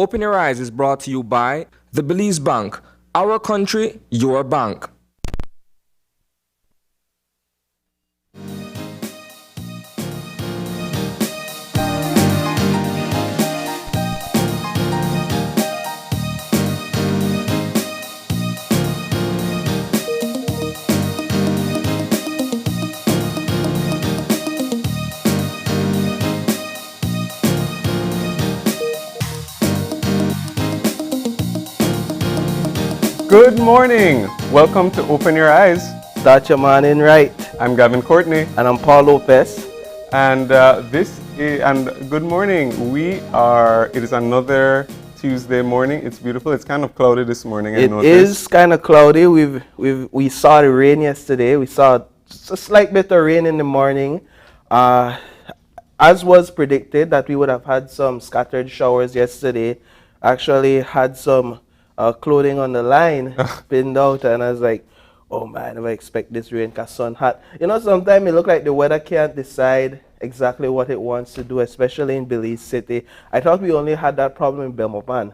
Open Your Eyes is brought to you by the Belize Bank. Our country, your bank. Good morning. Welcome to Open Your Eyes. Start your morning right. I'm Gavin Courtney. And I'm Paul Lopez. And good morning. It is another Tuesday morning. It's beautiful. It's kind of cloudy this morning. It is kind of cloudy. We saw the rain yesterday. We saw a slight bit of rain in the morning. As was predicted that we would have had some scattered showers yesterday. Actually had some clothing on the line pinned out, and I was like, oh man, I never expect this rain because sun hot. You know, sometimes it look like the weather can't decide exactly what it wants to do, especially in Belize City. I thought we only had that problem in Belmopan.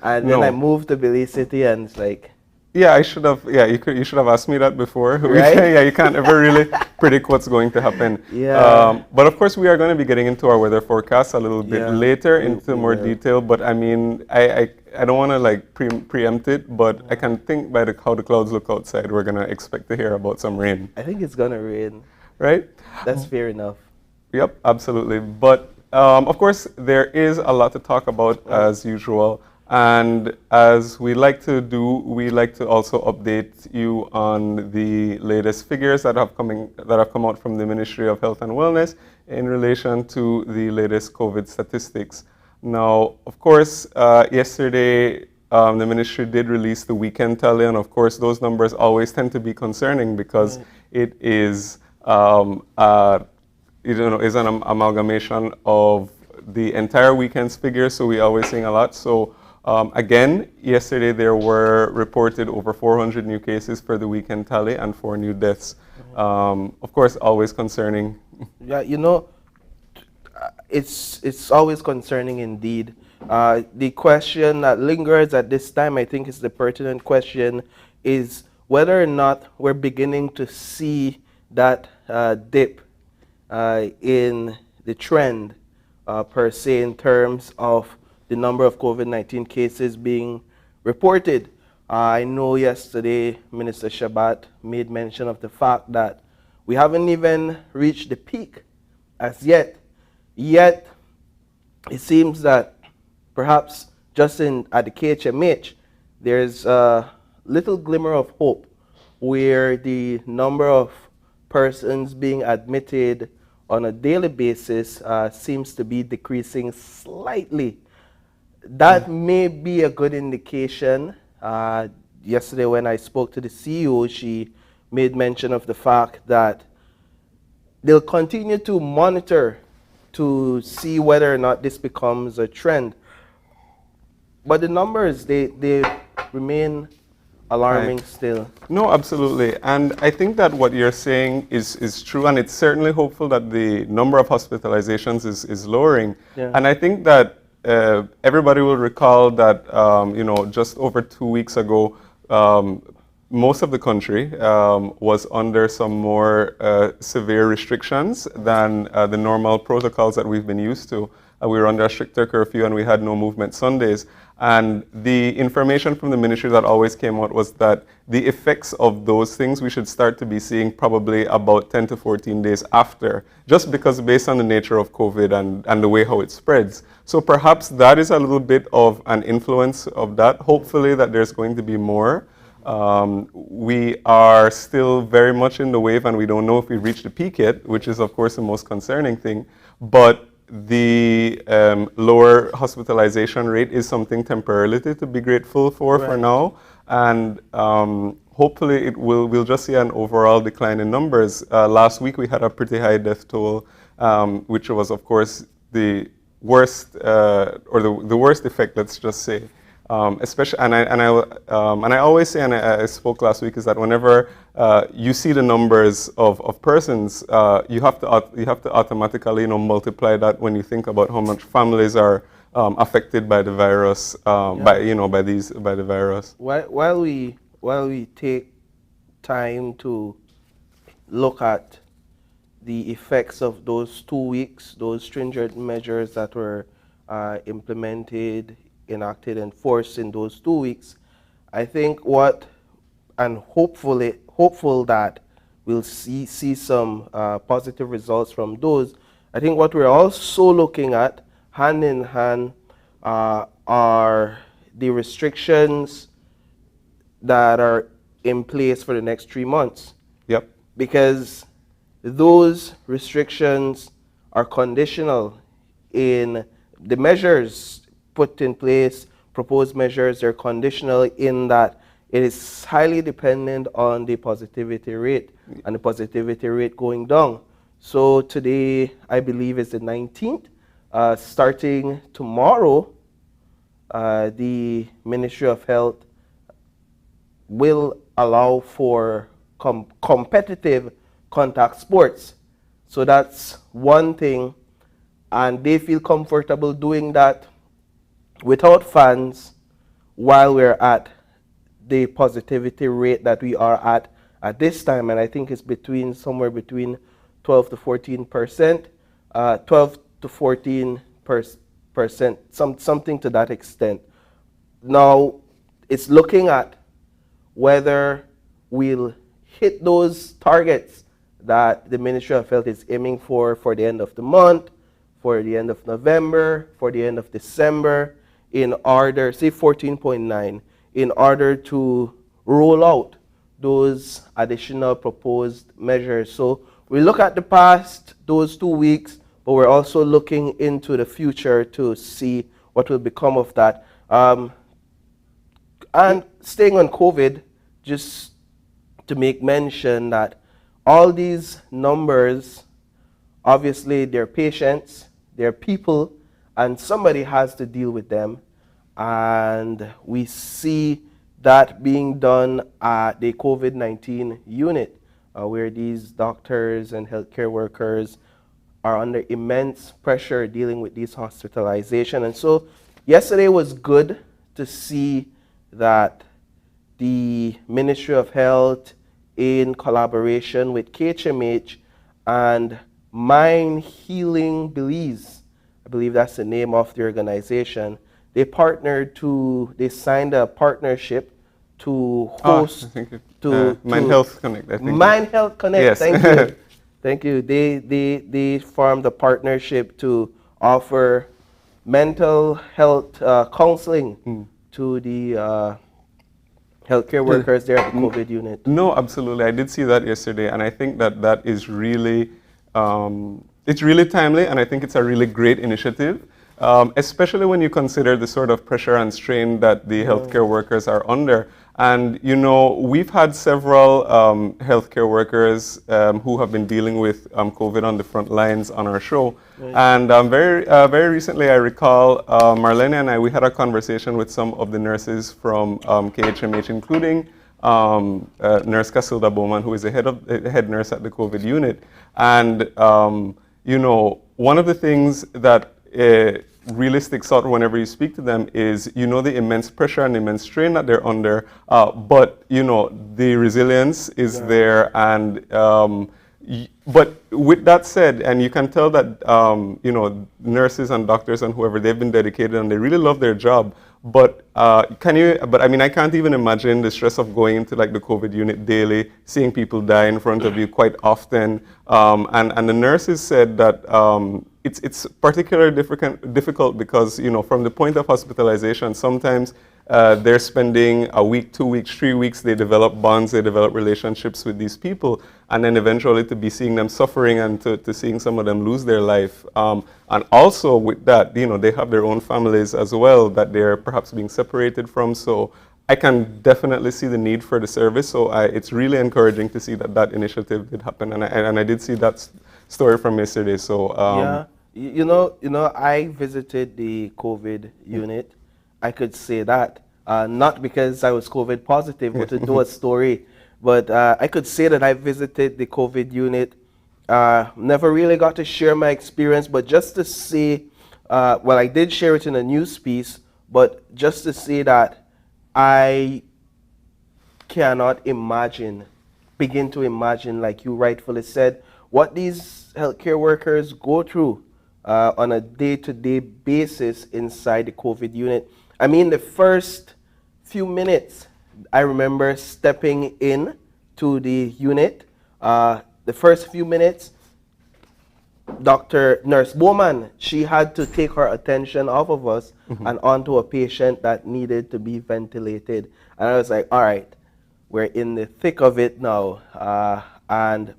And then I moved to Belize City and it's like, yeah, you should have asked me that before. Right? Yeah, you can't ever really predict what's going to happen. Yeah. But of course, we are going to be getting into our weather forecast a little bit later into more detail. But I mean, I don't want to like preempt it, but I can think by how the clouds look outside, we're going to expect to hear about some rain. I think it's going to rain. Right? That's fair enough. Yep, absolutely. But of course, there is a lot to talk about as usual. And as we like to do, we like to also update you on the latest figures that have come out from the Ministry of Health and Wellness in relation to the latest COVID statistics. Now, of course, yesterday the ministry did release the weekend tally, and of course, those numbers always tend to be concerning because it is is an amalgamation of the entire weekend's figures. So we always seeing a lot. So. Again, yesterday there were reported over 400 new cases for the weekend tally and 4 new deaths. Of course, always concerning. Yeah, you know, it's always concerning indeed. The question that lingers at this time, I think is the pertinent question, is whether or not we're beginning to see that dip in the trend per se in terms of the number of COVID-19 cases being reported. I know yesterday Minister Shabat made mention of the fact that we haven't even reached the peak as yet. Yet, it seems that perhaps just at the KHMH, there's a little glimmer of hope where the number of persons being admitted on a daily basis seems to be decreasing slightly. That may be a good indication. Yesterday when I spoke to the CEO, she made mention of the fact that they'll continue to monitor to see whether or not this becomes a trend. But the numbers, they remain alarming still. No, absolutely. And I think that what you're saying is true, and it's certainly hopeful that the number of hospitalizations is lowering. Yeah. And I think that everybody will recall that, just over 2 weeks ago, most of the country was under some more severe restrictions than the normal protocols that we've been used to. We were under a stricter curfew and we had no movement Sundays. And the information from the ministry that always came out was that the effects of those things we should start to be seeing probably about 10 to 14 days after, just because based on the nature of COVID and the way how it spreads. So perhaps that is a little bit of an influence of that. Hopefully that there's going to be more. We are still very much in the wave and we don't know if we've reached the peak yet, which is of course the most concerning thing. But the lower hospitalization rate is something temporarily to be grateful for now. And hopefully we'll just see an overall decline in numbers. Last week we had a pretty high death toll, which was of course the worst the worst effect, let's just say. Especially, and I always say, and I spoke last week, is that whenever you see the numbers of persons, you have to automatically multiply that when you think about how much families are affected by the virus, by the virus. While we take time to look at the effects of those 2 weeks, those stringent measures that were implemented, enacted, enforced in those 2 weeks, I think and hopeful that we'll see some positive results from those. I think what we're also looking at, hand in hand, are the restrictions that are in place for the next 3 months. Yep. Because those restrictions are conditional in the measures put in place, proposed measures are conditional in that it is highly dependent on the positivity rate and the positivity rate going down. So today, I believe, is the 19th. Starting tomorrow, the Ministry of Health will allow for competitive contact sports. So that's one thing, and they feel comfortable doing that without fans while we're at the positivity rate that we are at this time, and I think it's somewhere between 12 to 14%, 12 to 14%, something to that extent. Now, it's looking at whether we'll hit those targets that the Ministry of Health is aiming for the end of the month, for the end of November, for the end of December, in order, say 14.9, in order to roll out those additional proposed measures. So we look at the past, those 2 weeks, but we're also looking into the future to see what will become of that. And staying on COVID, just to make mention that all these numbers, obviously they're patients, they're people, and somebody has to deal with them. And we see that being done at the COVID-19 unit, where these doctors and healthcare workers are under immense pressure dealing with these hospitalizations. And so yesterday was good to see that the Ministry of Health, in collaboration with KHMH and Mind Healing Belize, I believe that's the name of the organization, they signed a partnership to host Mind Health Connect, I think. Mind Health Connect, yes. Thank you. Thank you. They formed a partnership to offer mental health counseling to the healthcare workers there at the COVID unit. No, absolutely. I did see that yesterday, and I think that is really, it's really timely, and I think it's a really great initiative, especially when you consider the sort of pressure and strain that the healthcare workers are under. And, we've had several healthcare workers who have been dealing with COVID on the front lines on our show. Right. And very recently, I recall Marlene and we had a conversation with some of the nurses from KHMH, including Nurse Casilda Bowman, who is the head nurse at the COVID unit. And, one of the things that really sticks out whenever you speak to them is, the immense pressure and immense strain that they're under, but, the resilience is there. And, but with that said, and you can tell that, nurses and doctors and whoever, they've been dedicated and they really love their job. But I can't even imagine the stress of going into like the COVID unit daily, seeing people die in front of you quite often. And the nurses said that it's particularly difficult because, from the point of hospitalization, sometimes they're spending a week, 2 weeks, 3 weeks, they develop bonds, they develop relationships with these people, and then eventually to be seeing them suffering and to seeing some of them lose their life. And also with that, they have their own families as well that they're perhaps being separated from. So I can definitely see the need for the service. So it's really encouraging to see that initiative did happen. And I did see that story from yesterday. So yeah, I visited the COVID unit. I could say that, not because I was COVID positive, but to do a story. But I could say that I visited the COVID unit. Never really got to share my experience, but just to see well, I did share it in a news piece, but just to say that I cannot begin to imagine, like you rightfully said, what these healthcare workers go through on a day-to-day basis inside the COVID unit. I mean, the first few minutes, I remember stepping in to the unit. The first few minutes, Nurse Bowman, she had to take her attention off of us and onto a patient that needed to be ventilated. And I was like, all right, we're in the thick of it now. And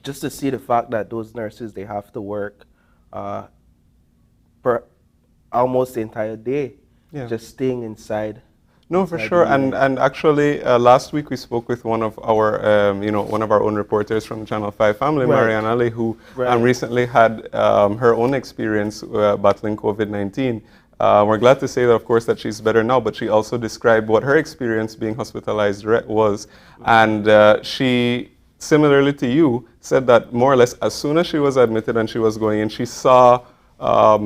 just to see the fact that those nurses, they have to work for almost the entire day, just staying inside. No, for sure. And actually, last week we spoke with one of our, one of our own reporters from Channel 5 family, Right. Marianne Ali, who recently had her own experience battling COVID-19. We're glad to say that, of course, that she's better now, but she also described what her experience being hospitalized was. And she, similarly to you, said that more or less as soon as she was admitted and she was going in, she saw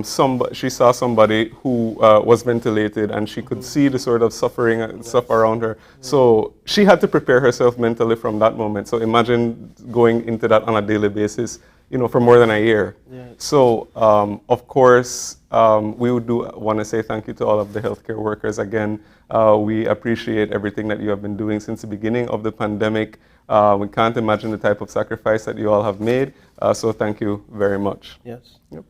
somebody who was ventilated, and she could see the sort of suffering and stuff around her. So she had to prepare herself mentally from that moment. So imagine going into that on a daily basis, for more than a year. So of course, we do want to say thank you to all of the healthcare workers again. We appreciate everything that you have been doing since the beginning of the pandemic. We can't imagine the type of sacrifice that you all have made. So thank you very much. Yes. Yep.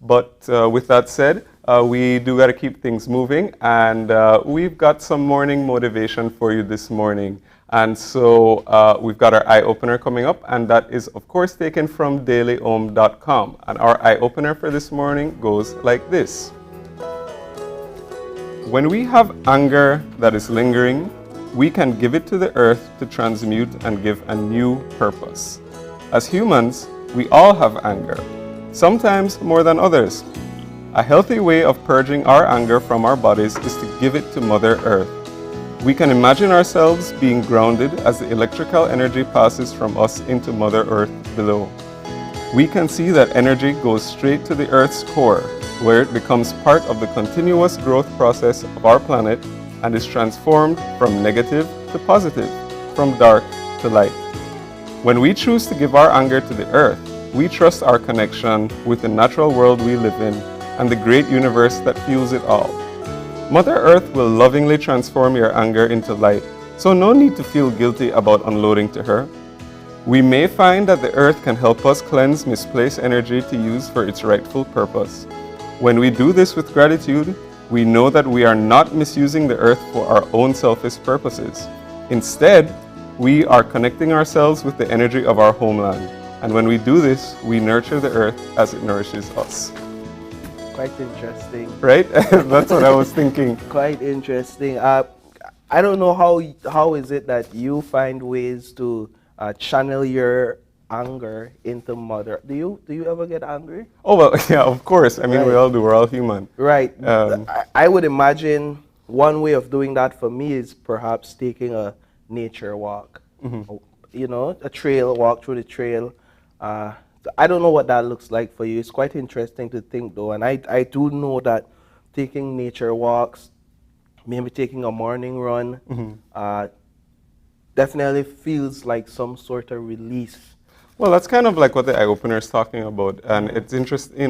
But with that said, we do got to keep things moving, and we've got some morning motivation for you this morning. And so we've got our eye opener coming up, and that is, of course, taken from dailyom.com. And our eye opener for this morning goes like this. When we have anger that is lingering, we can give it to the earth to transmute and give a new purpose. As humans, we all have anger, sometimes more than others. A healthy way of purging our anger from our bodies is to give it to Mother Earth. We can imagine ourselves being grounded as the electrical energy passes from us into Mother Earth below. We can see that energy goes straight to the Earth's core, where it becomes part of the continuous growth process of our planet and is transformed from negative to positive, from dark to light. When we choose to give our anger to the Earth, we trust our connection with the natural world we live in and the great universe that fuels it all. Mother Earth will lovingly transform your anger into light, so no need to feel guilty about unloading to her. We may find that the Earth can help us cleanse misplaced energy to use for its rightful purpose. When we do this with gratitude, we know that we are not misusing the Earth for our own selfish purposes. Instead, we are connecting ourselves with the energy of our homeland. And when we do this, we nurture the Earth as it nourishes us. Quite interesting. Right? That's what I was thinking. Quite interesting. I don't know how is it that you find ways to channel your anger into Mother. Do you ever get angry? Oh, well, yeah, of course. I mean, we all do. We're all human. Right. I would imagine one way of doing that for me is perhaps taking a nature walk. A trail, walk through the trail. I don't know what that looks like for you. It's quite interesting to think, though. And I do know that taking nature walks, maybe taking a morning run, definitely feels like some sort of release. Well, that's kind of like what the eye opener is talking about, and it's interesting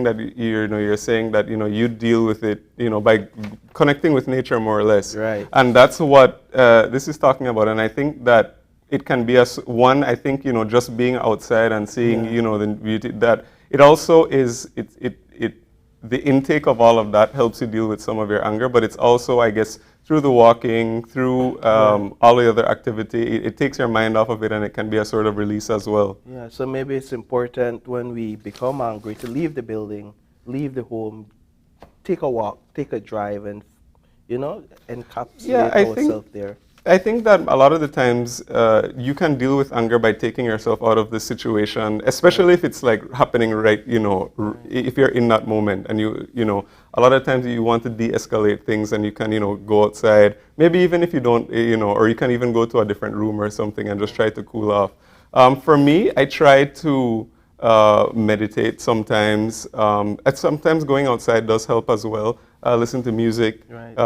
that you're saying that you deal with it by connecting with nature more or less, right? And that's what this is talking about. And I think that it can be I think just being outside and seeing the beauty, that it also is the intake of all of that helps you deal with some of your anger, but it's also, I guess, through the walking, through all the other activity, it takes your mind off of it, and it can be a sort of release as well. Yeah, so maybe it's important when we become angry to leave the building, leave the home, take a walk, take a drive, and encapsulate ourselves there. I think that a lot of the times you can deal with anger by taking yourself out of the situation, especially if it's like happening right, if you're in that moment, and a lot of times you want to de-escalate things, and you can, go outside, maybe even if you don't, or you can even go to a different room or something and just try to cool off. For me, I try to meditate sometimes. And sometimes going outside does help as well. Listen to music, Right.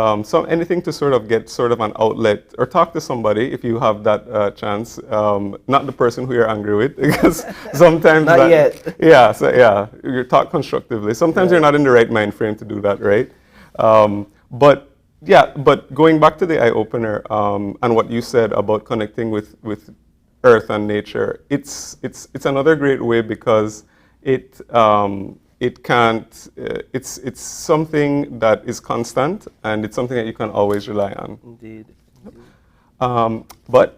anything to sort of get sort of an outlet, or talk to somebody if you have that chance. Not the person who you're angry with, because sometimes Not yet. Yeah, so yeah, you talk constructively. Sometimes you're not in the right mind frame to do that, right? But yeah, but going back to the eye opener and what you said about connecting with earth and nature, it's another great way, because it can't it's something that is constant, and it's something that you can always rely on. Indeed. But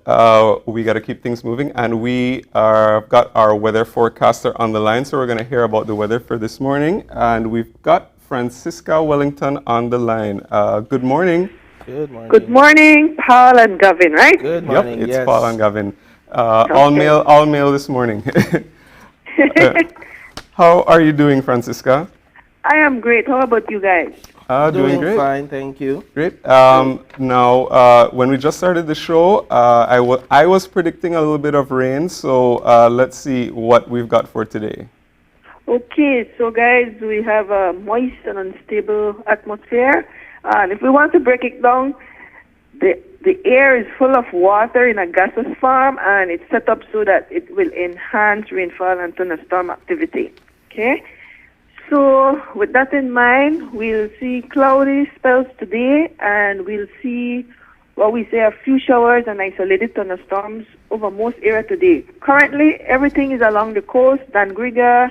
we got to keep things moving, and we got our weather forecaster on the line, so we're going to hear about the weather for this morning. And we've got Francisca Wellington on the line. Good morning. Good morning. Good morning, Paul and Gavin, right? Good morning. Yep, it's yes. Paul and Gavin. All male this morning. How are you doing, Francisca? I am great. How about you guys? Doing great. Fine, thank you. Great. Now, when we just started the show, I was predicting a little bit of rain, so let's see what we've got for today. Okay, so guys, we have a moist and unstable atmosphere. And if we want to break it down, the air is full of water in a gaseous form, and it's set up so that it will enhance rainfall and thunderstorm activity. Okay? So with that in mind, we'll see cloudy spells today, and we'll see what we say a few showers and isolated thunderstorms over most area today. Currently, everything is along the coast. Dengue,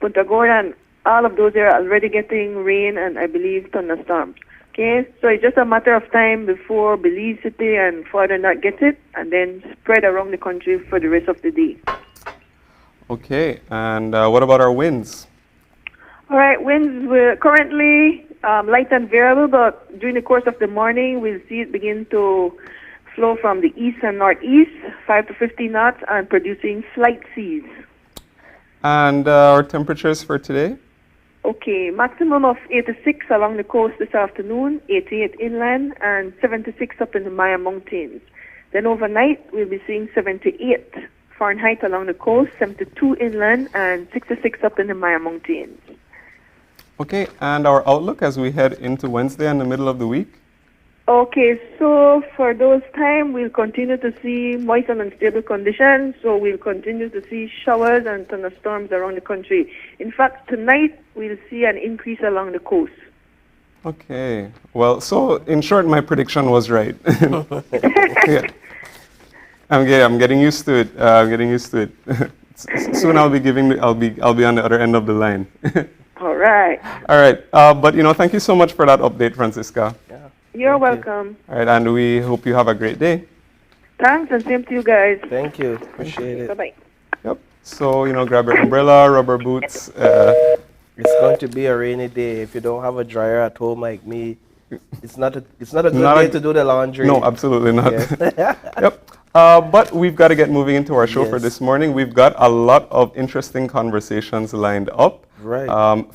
Punta Gorda, and all of those are already getting rain and I believe thunderstorms. Okay, so it's just a matter of time before Belize City and further not get it, and then spread around the country for the rest of the day. Okay, and what about our winds? All right, winds were currently light and variable, but during the course of the morning, we'll see it begin to flow from the east and northeast, 5 to 15 knots, and producing slight seas. And our temperatures for today? Okay, maximum of 86 along the coast this afternoon, 88 inland, and 76 up in the Maya Mountains. Then overnight, we'll be seeing 78 Fahrenheit along the coast, 72 inland, and 66 up in the Maya Mountains. Okay, and our outlook as we head into Wednesday and the middle of the week? Okay, so for those time, we'll continue to see moist and unstable conditions, so we'll continue to see showers and thunderstorms around the country. In fact, tonight, we'll see an increase along the coast. Okay, well, so in short, my prediction was right. Yeah. I'm getting used to it. I'm getting used to it. Soon I'll be on the other end of the line. All right. All right, but thank you so much for that update, Francisca. Yeah. You're welcome. All right, and we hope you have a great day. Thanks, and same to you guys. Thank you. Appreciate it. Bye-bye. Yep. So grab your umbrella, rubber boots. It's going to be a rainy day. If you don't have a dryer at home like me, it's not a good day to do the laundry. No, absolutely not. Yes. Yep. But we've got to get moving into our show for Yes. this morning. We've got a lot of interesting conversations lined up. Right.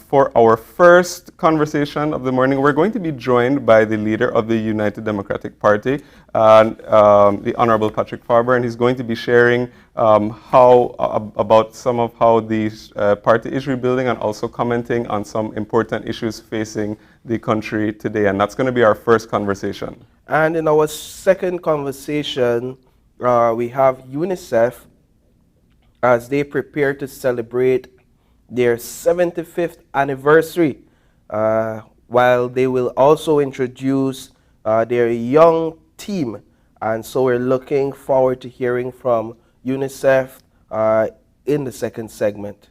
For our first conversation of the morning, we're going to be joined by the leader of the United Democratic Party, the Honorable Patrick Farber, and he's going to be sharing about some of how the party is rebuilding, and also commenting on some important issues facing the country today. And that's going to be our first conversation. And in our second conversation, we have UNICEF as they prepare to celebrate their 75th anniversary, while they will also introduce their young team. And so we're looking forward to hearing from UNICEF in the second segment.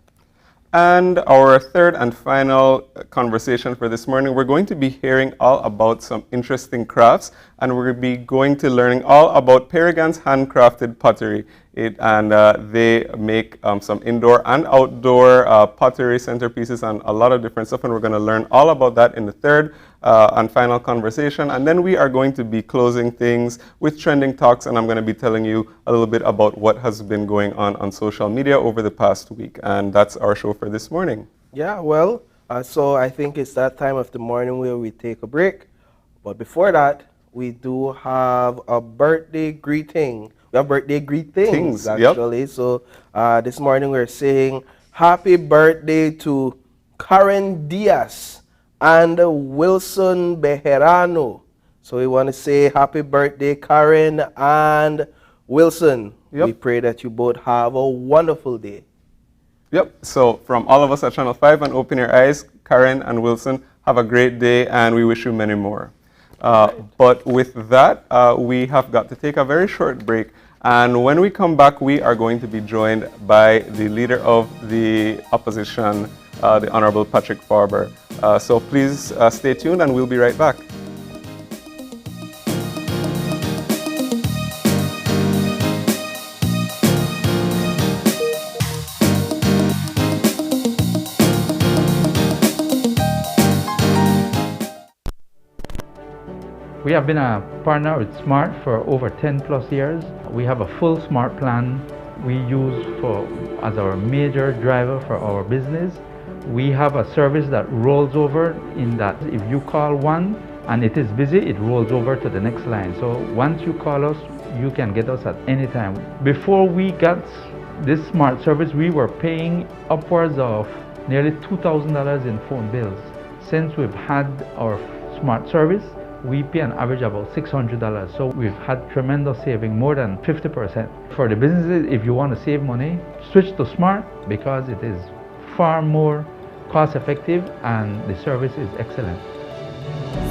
And our third and final conversation for this morning, we're going to be hearing all about some interesting crafts, and we're going to be going to learning all about Perigan's Handcrafted pottery. They make some indoor and outdoor pottery centerpieces and a lot of different stuff, and we're going to learn all about that in the third and final conversation. And then we are going to be closing things with trending talks, and I'm going to be telling you a little bit about what has been going on social media over the past week. And that's our show for this morning. Yeah, well, so I think it's that time of the morning where we take a break. But before that, we do have a birthday greeting. We have birthday greetings, Yep. actually. So this morning we're saying happy birthday to Karen Diaz and Wilson Bejerano. So we want to say happy birthday, Karen and Wilson. Yep. We pray that you both have a wonderful day. Yep. So from all of us at Channel 5 and Open Your Eyes, Karen and Wilson, have a great day, and we wish you many more. But with that, we have got to take a very short break. And when we come back, we are going to be joined by the leader of the opposition, the Honorable Patrick Farber. So please stay tuned, and we'll be right back. We have been a partner with Smart for over 10 plus years. We have a full Smart plan we use as our major driver for our business. We have a service that rolls over in that if you call one and it is busy, it rolls over to the next line. So once you call us, you can get us at any time. Before we got this Smart service, we were paying upwards of nearly $2,000 in phone bills. Since we've had our Smart service, we pay an average about $600. So we've had tremendous saving, more than 50%. For the businesses, if you want to save money, switch to Smart because it is far more cost effective and the service is excellent.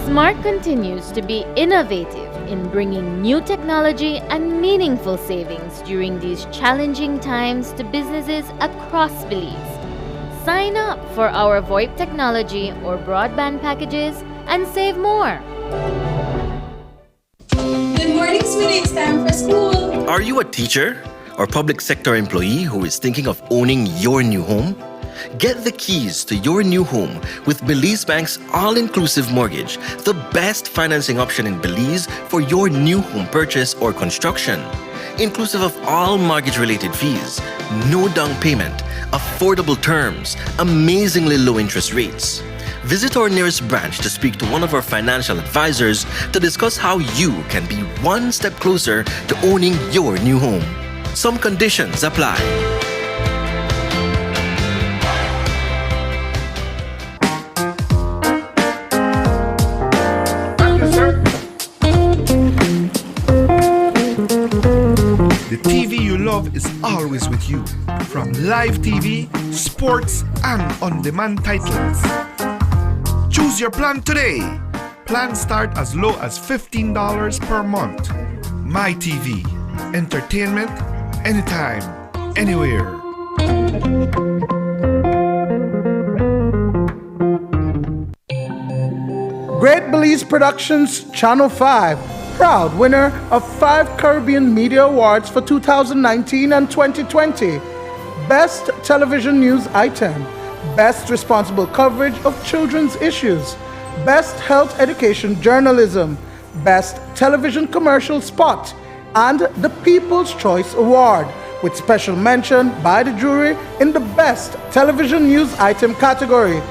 Smart continues to be innovative in bringing new technology and meaningful savings during these challenging times to businesses across Belize. Sign up for our VoIP technology or broadband packages and save more. Good morning, sweetie. It's time for school. Are you a teacher or public sector employee who is thinking of owning your new home? Get the keys to your new home with Belize Bank's all-inclusive mortgage, the best financing option in Belize for your new home purchase or construction. Inclusive of all mortgage-related fees, no down payment, affordable terms, amazingly low interest rates. Visit our nearest branch to speak to one of our financial advisors to discuss how you can be one step closer to owning your new home. Some conditions apply. The TV you love is always with you, from live TV, sports, and on-demand titles. Choose your plan today. Plans start as low as $15 per month. My TV, entertainment, anytime, anywhere. Great Belize Productions Channel 5, proud winner of 5 Caribbean Media Awards for 2019 and 2020. Best Television News Item, Best Responsible Coverage of Children's Issues, Best Health Education Journalism, Best Television Commercial Spot, and the People's Choice Award, with special mention by the jury in the Best Television News Item category.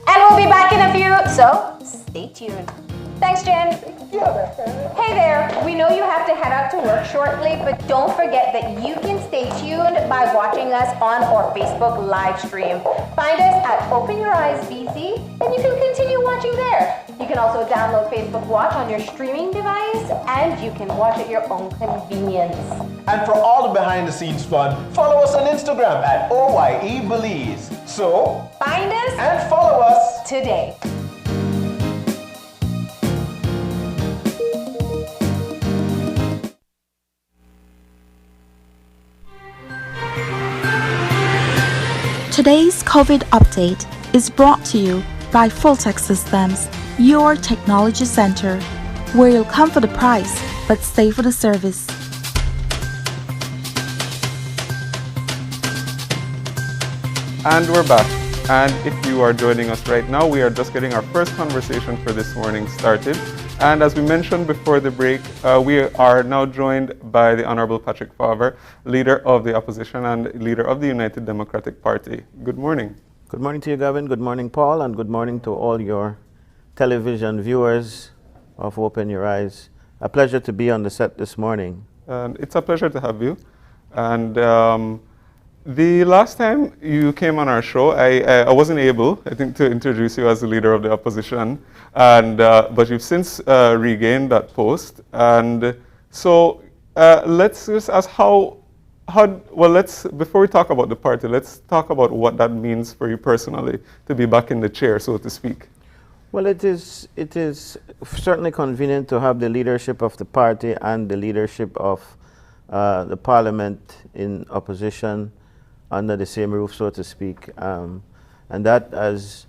And we'll be back in a few, so stay tuned. Thanks, Jen. Hey there, we know you have to head out to work shortly, but don't forget that you can stay tuned by watching us on our Facebook live stream. Find us at Open Your Eyes BC, and you can continue watching there. You can also download Facebook Watch on your streaming device, and you can watch at your own convenience. And for all the behind-the-scenes fun, follow us on Instagram at OYE Belize. So, find us and follow us today. Today's COVID update is brought to you by Fulltech Systems, your technology center, where you'll come for the price but stay for the service. And we're back. And if you are joining us right now, we are just getting our first conversation for this morning started. And as we mentioned before the break, we are now joined by the Honorable Patrick Farber, leader of the opposition and leader of the United Democratic Party. Good morning. Good morning to you, Gavin. Good morning, Paul. And good morning to all your television viewers of Open Your Eyes. A pleasure to be on the set this morning. It's a pleasure to have you. And The last time you came on our show, I wasn't able, I think, to introduce you as the leader of the opposition, and but you've since regained that post. And so let's just ask well, before we talk about the party, let's talk about what that means for you personally to be back in the chair, so to speak. Well, it is certainly convenient to have the leadership of the party and the leadership of the parliament in opposition under the same roof, so to speak. And that, as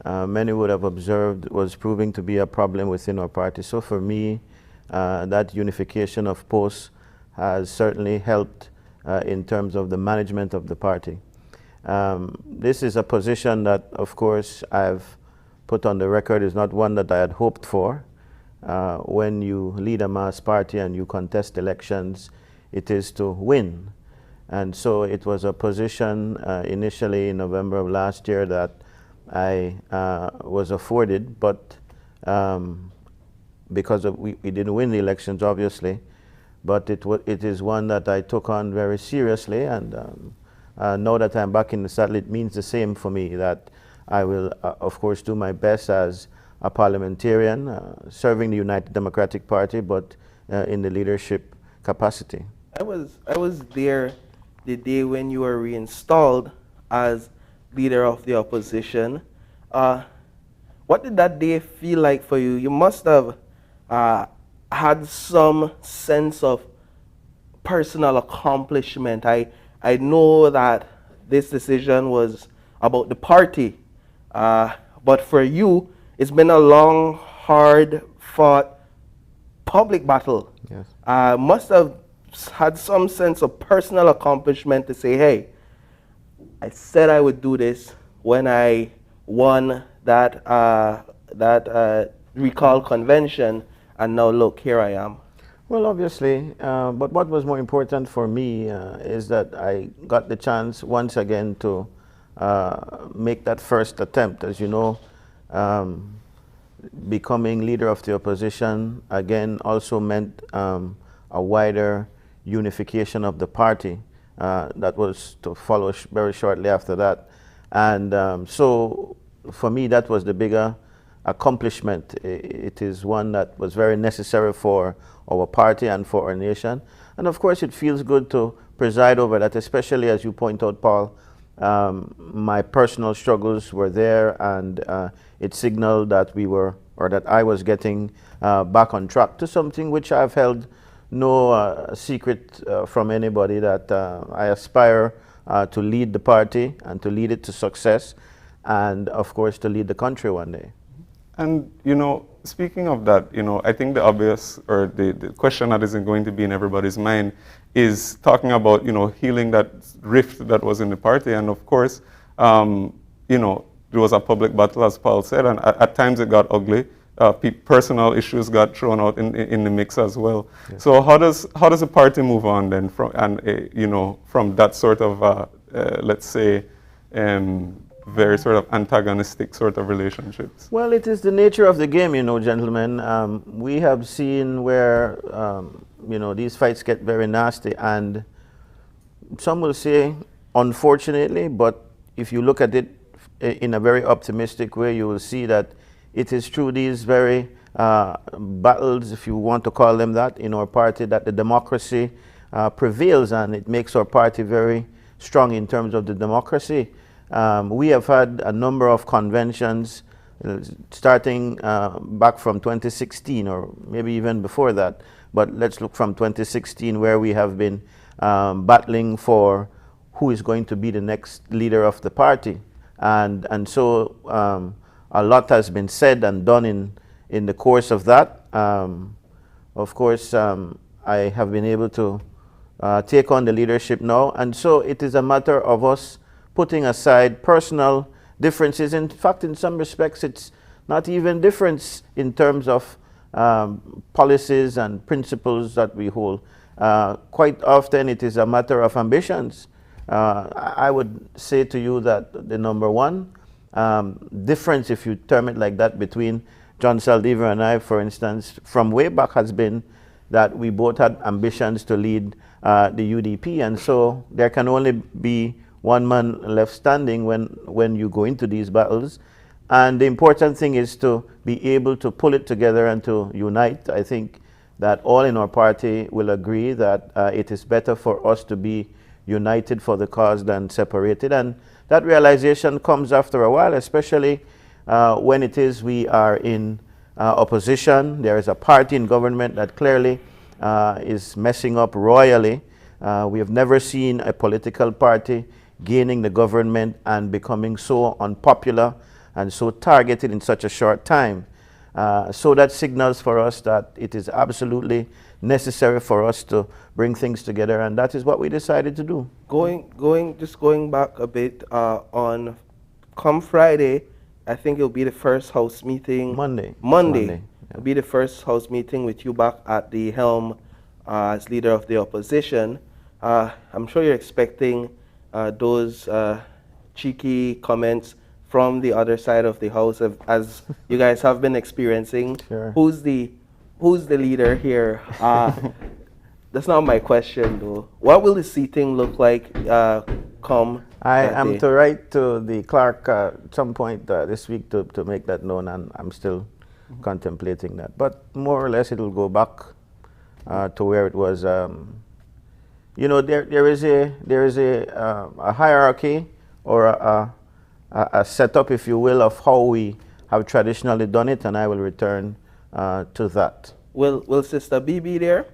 many would have observed, was proving to be a problem within our party. So for me, that unification of posts has certainly helped in terms of the management of the party. This is a position that, of course, I've put on the record is not one that I had hoped for. When you lead a mass party and you contest elections, it is to win. And so it was a position initially in November of last year that I was afforded, but because we didn't win the elections, obviously, but it is one that I took on very seriously. And now that I'm back in the saddle, it means the same for me, that I will, of course, do my best as a parliamentarian, serving the United Democratic Party, but in the leadership capacity. I was there the day when you were reinstalled as leader of the opposition. What did that day feel like for you? You must have had some sense of personal accomplishment. I know that this decision was about the party, but for you, it's been a long, hard-fought public battle. Yes. Must have had some sense of personal accomplishment to say, hey, I said I would do this when I won that recall convention, and now look, here I am. Well, obviously, but what was more important for me is that I got the chance once again to make that first attempt. As you know, becoming leader of the opposition again also meant a wider unification of the party that was to follow very shortly after that. And so for me, that was the bigger accomplishment. It is one that was very necessary for our party and for our nation. And of course, it feels good to preside over that, especially as you point out, Paul. My personal struggles were there, and it signaled that we were, or that I was getting back on track to something which I've held no secret from anybody, that I aspire to lead the party and to lead it to success, and of course to lead the country one day. And, you know, speaking of that, you know, I think the obvious, or the question that isn't going to be in everybody's mind is talking about, you know, healing that rift that was in the party. And of course, you know, there was a public battle, as Paul said, and at times it got ugly. Personal issues got thrown out in the mix as well. Yes. So how does the party move on then from, you know, from that sort of, let's say, very sort of antagonistic sort of relationships? Well, it is the nature of the game, you know, gentlemen. We have seen where, you know, these fights get very nasty, and some will say, unfortunately, but if you look at it in a very optimistic way, you will see that it is through these very battles, if you want to call them that, in our party, that the democracy prevails, and it makes our party very strong in terms of the democracy. We have had a number of conventions starting back from 2016, or maybe even before that, but let's look from 2016, where we have been battling for who is going to be the next leader of the party. And so a lot has been said and done in the course of that. Of course, I have been able to take on the leadership now, and so it is a matter of us putting aside personal differences. In fact, in some respects, it's not even difference in terms of policies and principles that we hold. Quite often, it is a matter of ambitions. I would say to you that the number one difference, if you term it like that, between John Saldivar and I, for instance, from way back has been that we both had ambitions to lead the UDP, and so there can only be one man left standing when you go into these battles. And the important thing is to be able to pull it together and to unite. I think that all in our party will agree that it is better for us to be united for the cause than separated. And that realization comes after a while, especially when it is we are in opposition. There is a party in government that clearly is messing up royally. We have never seen a political party gaining the government and becoming so unpopular and so targeted in such a short time. So that signals for us that it is absolutely necessary for us to bring things together, and that is what we decided to do. Going back a bit on come Friday, I think it'll be the first House meeting. Monday. Yeah. It'll be the first House meeting with you back at the helm as leader of the opposition. I'm sure you're expecting those cheeky comments from the other side of the house, as you guys have been experiencing. Sure. Who's the leader here? That's not my question, though. What will the seating look like come I that am day? to write to the clerk at some point this week to make that known, and I'm still contemplating that. But more or less, it will go back to where it was. You know, there is a hierarchy or a setup, if you will, of how we have traditionally done it, and I will return to that. Will Sister B be there?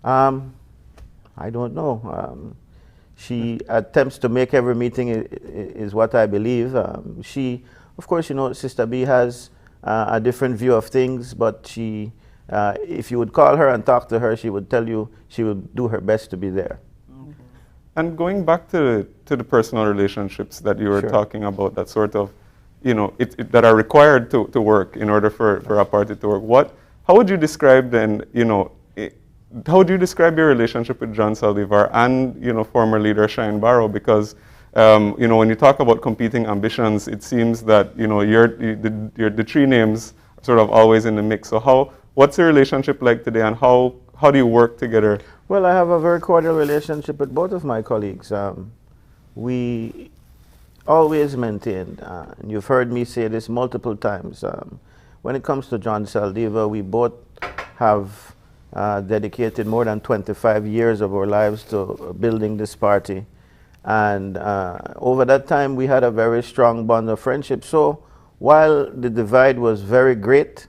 I don't know. She attempts to make every meeting is what I believe. She, of course, you know, Sister B has a different view of things, but she, if you would call her and talk to her, she would tell you she will do her best to be there. And going back to the personal relationships that you were Sure. talking about, that sort of, you know, that are required to work in order for a party to work. How would you describe then, you know, how would you describe your relationship with John Saldivar and, you know, former leader Shine Barrow? Because, you know, when you talk about competing ambitions, it seems that, you know, the three names are sort of always in the mix. So what's your relationship like today, and how do you work together? Well, I have a very cordial relationship with both of my colleagues. We always maintained, and you've heard me say this multiple times, when it comes to John Saldivar, we both have dedicated more than 25 years of our lives to building this party. And over that time, we had a very strong bond of friendship. So while the divide was very great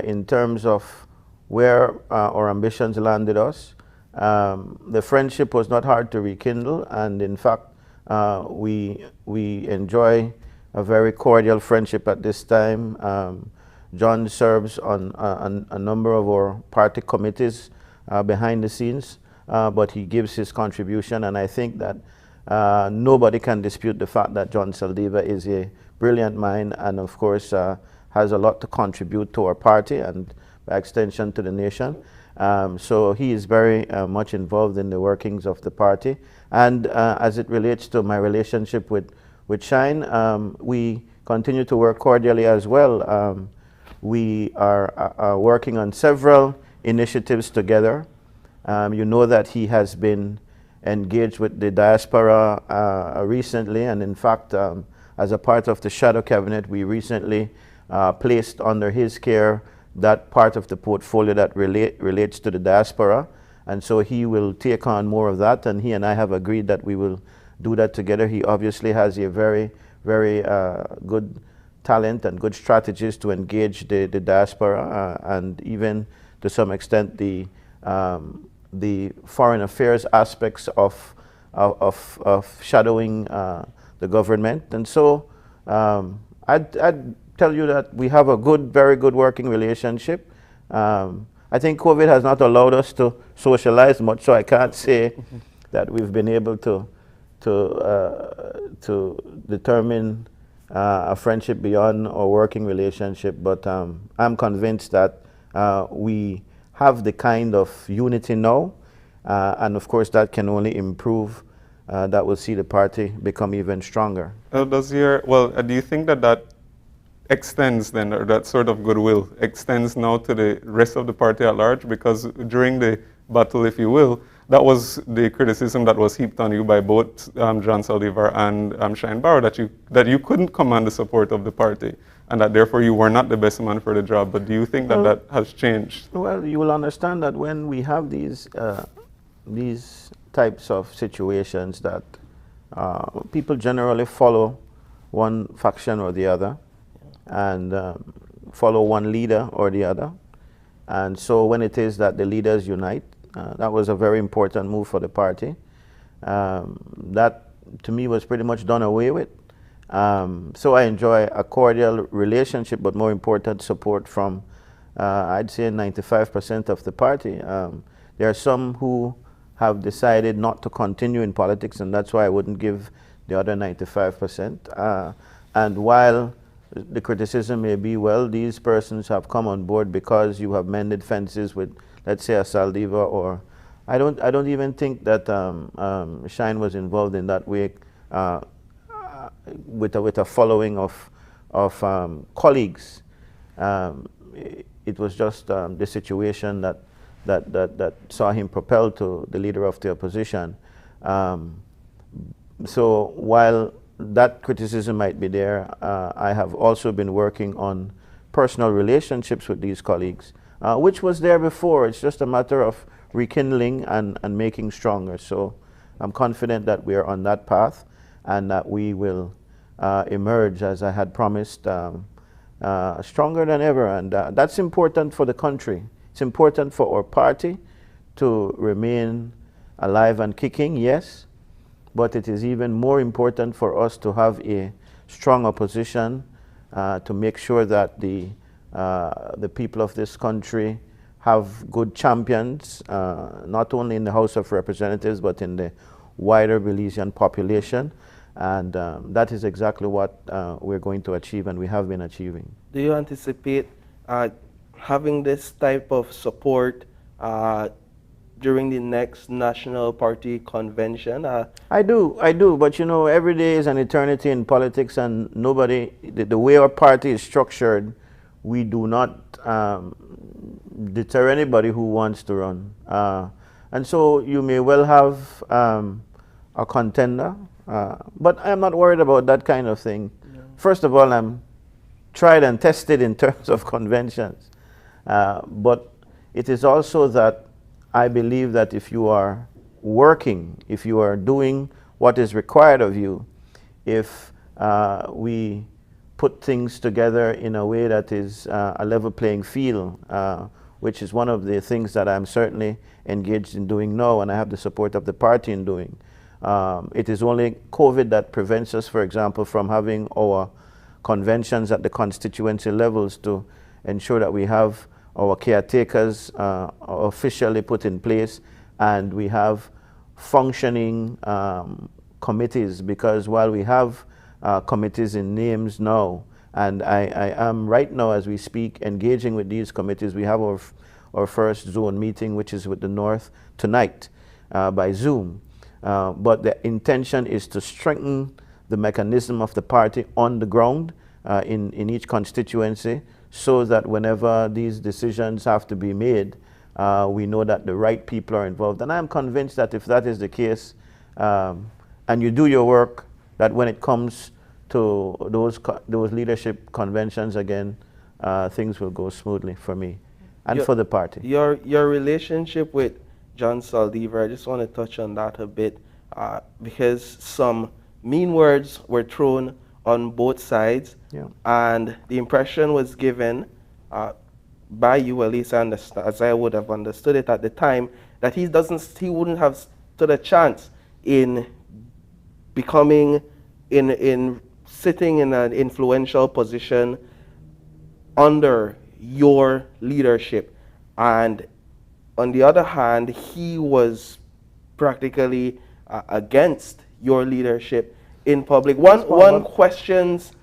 in terms of where our ambitions landed us, the friendship was not hard to rekindle, and in fact, we enjoy a very cordial friendship at this time. John serves on a number of our party committees behind the scenes, but he gives his contribution, and I think that nobody can dispute the fact that John Saldivar is a brilliant mind, and of course has a lot to contribute to our party and by extension to the nation. So he is very much involved in the workings of the party. And as it relates to my relationship with Shine, we continue to work cordially as well. We are working on several initiatives together. You know that he has been engaged with the diaspora recently, and in fact, as a part of the shadow cabinet, we recently placed under his care that part of the portfolio that relates to the diaspora, and so he will take on more of that, and he and I have agreed that we will do that together. He obviously has a very, very good talent and good strategies to engage the diaspora, and even to some extent the foreign affairs aspects of shadowing the government. And so I'd tell you that we have a good, very good working relationship. I think COVID has not allowed us to socialize much, so I can't say that we've been able to determine a friendship beyond our working relationship, but I'm convinced that we have the kind of unity now, and of course that can only improve, that will see the party become even stronger. Do you think that extends then, or that sort of goodwill extends now to the rest of the party at large? Because during the battle, if you will, that was the criticism that was heaped on you by both John Saldivar and Shine Barrow, that you couldn't command the support of the party, and that therefore you were not the best man for the job. But do you think that that has changed? Well, you will understand that when we have these types of situations, that people generally follow one faction or the other, and follow one leader or the other. And so when it is that the leaders unite, that was a very important move for the party. That, to me, was pretty much done away with. So I enjoy a cordial relationship, but more important, support from, I'd say, 95% of the party. There are some who have decided not to continue in politics, and that's why I wouldn't give the other 95%. And while the criticism may be, well, these persons have come on board because you have mended fences with, let's say, a Saldivar, or I don't even think that Shine was involved in that way with a following of colleagues. It was just the situation that saw him propelled to the leader of the opposition. So while that criticism might be there, I have also been working on personal relationships with these colleagues, which was there before. It's just a matter of rekindling and making stronger. So I'm confident that we are on that path, and that we will emerge, as I had promised, stronger than ever. And that's important for the country. It's important for our party to remain alive and kicking, yes, but it is even more important for us to have a strong opposition, to make sure that the people of this country have good champions, not only in the House of Representatives, but in the wider Belizean population. And that is exactly what we're going to achieve, and we have been achieving. Do you anticipate having this type of support during the next National Party convention? I do, but you know, every day is an eternity in politics, and nobody, the way our party is structured, we do not deter anybody who wants to run. And so you may well have a contender, but I'm not worried about that kind of thing. No. First of all, I'm tried and tested in terms of conventions. But it is also that I believe that if you are working, if you are doing what is required of you, if we put things together in a way that is a level playing field, which is one of the things that I'm certainly engaged in doing now, and I have the support of the party in doing. It is only COVID that prevents us, for example, from having our conventions at the constituency levels to ensure that we have our caretakers officially put in place, and we have functioning committees, because while we have committees in names now, and I am right now as we speak engaging with these committees. We have our first zone meeting, which is with the North tonight by Zoom. But the intention is to strengthen the mechanism of the party on the ground in each constituency, so that whenever these decisions have to be made, we know that the right people are involved. And I'm convinced that if that is the case, and you do your work, that when it comes to those leadership conventions again, things will go smoothly for me and for the party. Your relationship with John Saldivar, I just want to touch on that a bit, because some mean words were thrown on both sides, and the impression was given by you, at least as I would have understood it at the time, that he wouldn't have stood a chance in becoming, in sitting in an influential position under your leadership. And on the other hand, he was practically against your leadership in public. One questions,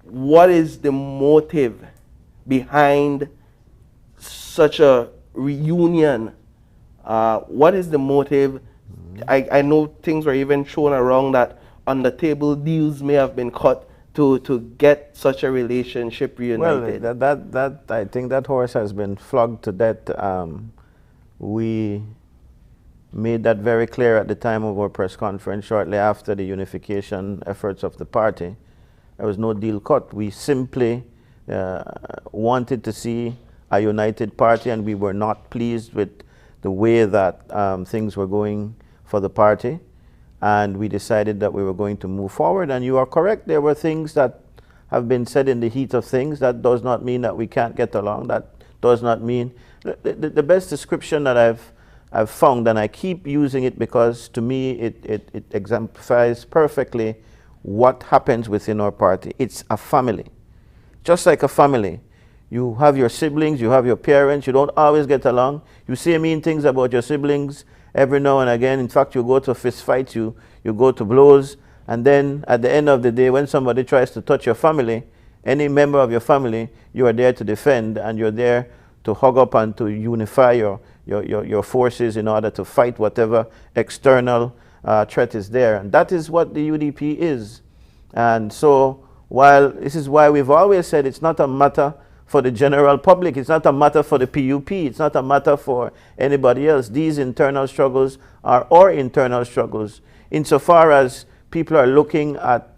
what is the motive behind such a reunion? What is the motive? I know things were even shown around that on the table deals may have been cut to get such a relationship reunited? Well, that I think that horse has been flogged to death. We made that very clear at the time of our press conference shortly after the unification efforts of the party. There was no deal cut. We simply wanted to see a united party, and we were not pleased with the way that things were going for the party. And we decided that we were going to move forward. And you are correct, there were things that have been said in the heat of things. That does not mean that we can't get along. That does not mean... The best description that I've found, and I keep using it because to me it exemplifies perfectly what happens within our party. It's a family. Just like a family. You have your siblings, you have your parents, you don't always get along. You say mean things about your siblings every now and again. In fact, you go to fist fights, you go to blows, and then at the end of the day, when somebody tries to touch your family, any member of your family, you are there to defend, and you're there to hug up and to unify your forces in order to fight whatever external threat is there. And that is what the UDP is. And so, while this is why we've always said it's not a matter for the general public, it's not a matter for the PUP, it's not a matter for anybody else. These internal struggles are our internal struggles. Insofar as people are looking at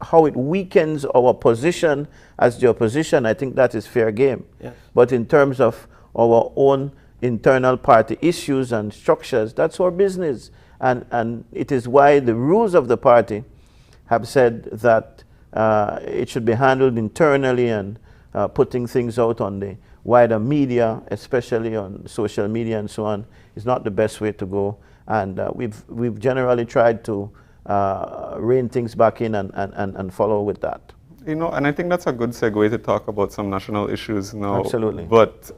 how it weakens our position as the opposition, I think that is fair game. Yes. But in terms of our own internal party issues and structures, that's our business. And it is why the rules of the party have said that it should be handled internally, and putting things out on the wider media, especially on social media and so on, is not the best way to go. And we've generally tried to rein things back in and follow with that. You know, and I think that's a good segue to talk about some national issues now. Absolutely. But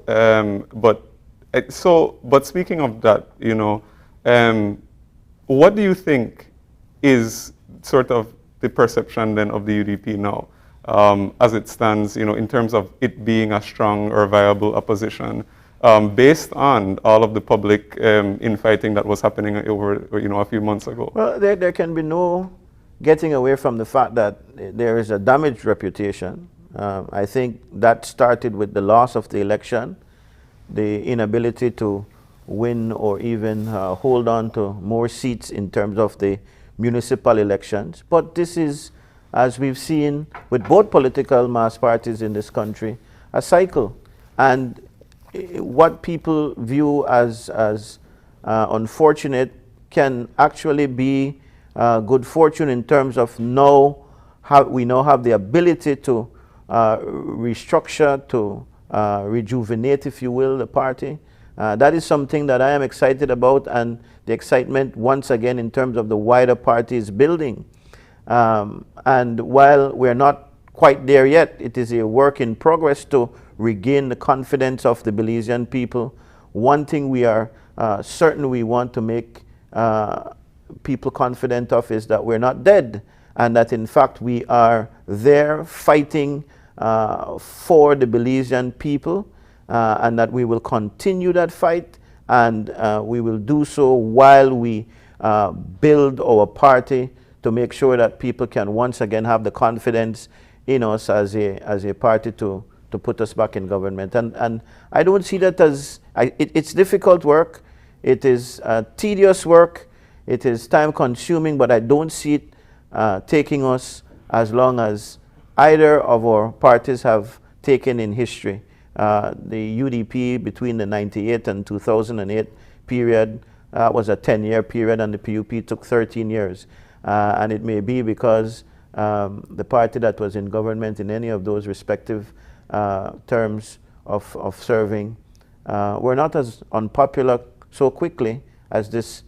speaking of that, you know, what do you think is sort of the perception then of the UDP now, as it stands, you know, in terms of it being a strong or viable opposition, based on all of the public infighting that was happening over, you know, a few months ago? Well, there can be no getting away from the fact that there is a damaged reputation. I think that started with the loss of the election, the inability to win or even hold on to more seats in terms of the municipal elections. But this is, as we've seen with both political mass parties in this country, a cycle. And what people view as unfortunate can actually be good fortune in terms of we now have the ability to restructure, to rejuvenate, if you will, the party. That is something that I am excited about, and the excitement once again in terms of the wider party is building. And while we're not quite there yet, it is a work in progress to regain the confidence of the Belizean people. One thing we are certain we want to make people confident of is that we're not dead, and that in fact we are there fighting for the Belizean people, and that we will continue that fight, and we will do so while we build our party to make sure that people can once again have the confidence in us as a party to put us back in government. And I don't see that as, it's difficult work, it is tedious work, it is time consuming, but I don't see it taking us as long as either of our parties have taken in history. The UDP between the 98 and 2008 period was a 10-year period, and the PUP took 13 years. And it may be because the party that was in government in any of those respective terms of serving were not as unpopular so quickly as this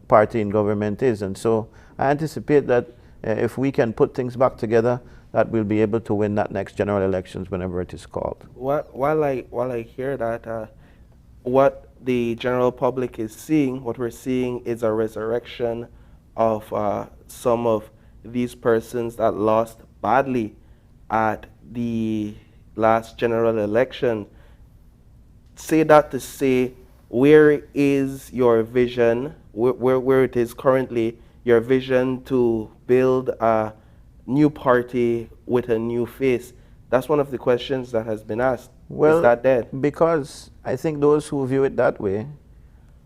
party in government is. And so I anticipate that if we can put things back together, that we'll be able to win that next general elections whenever it is called. While I hear that, what the general public is seeing, what we're seeing is a resurrection of some of these persons that lost badly at the last general election. Say that to say, where is your vision, where it is currently, your vision to build a new party with a new face? That's one of the questions that has been asked. Well, is that dead? Because I think those who view it that way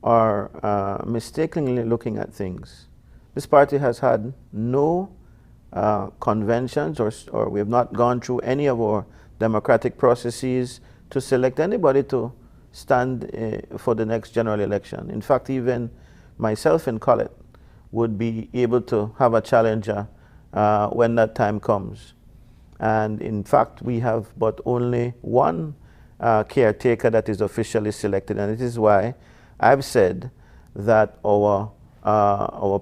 are mistakenly looking at things. This party has had no conventions, or we have not gone through any of our democratic processes to select anybody to stand for the next general election. In fact, even myself and Colette would be able to have a challenger when that time comes. And in fact, we have but only one caretaker that is officially selected, and it is why I've said that our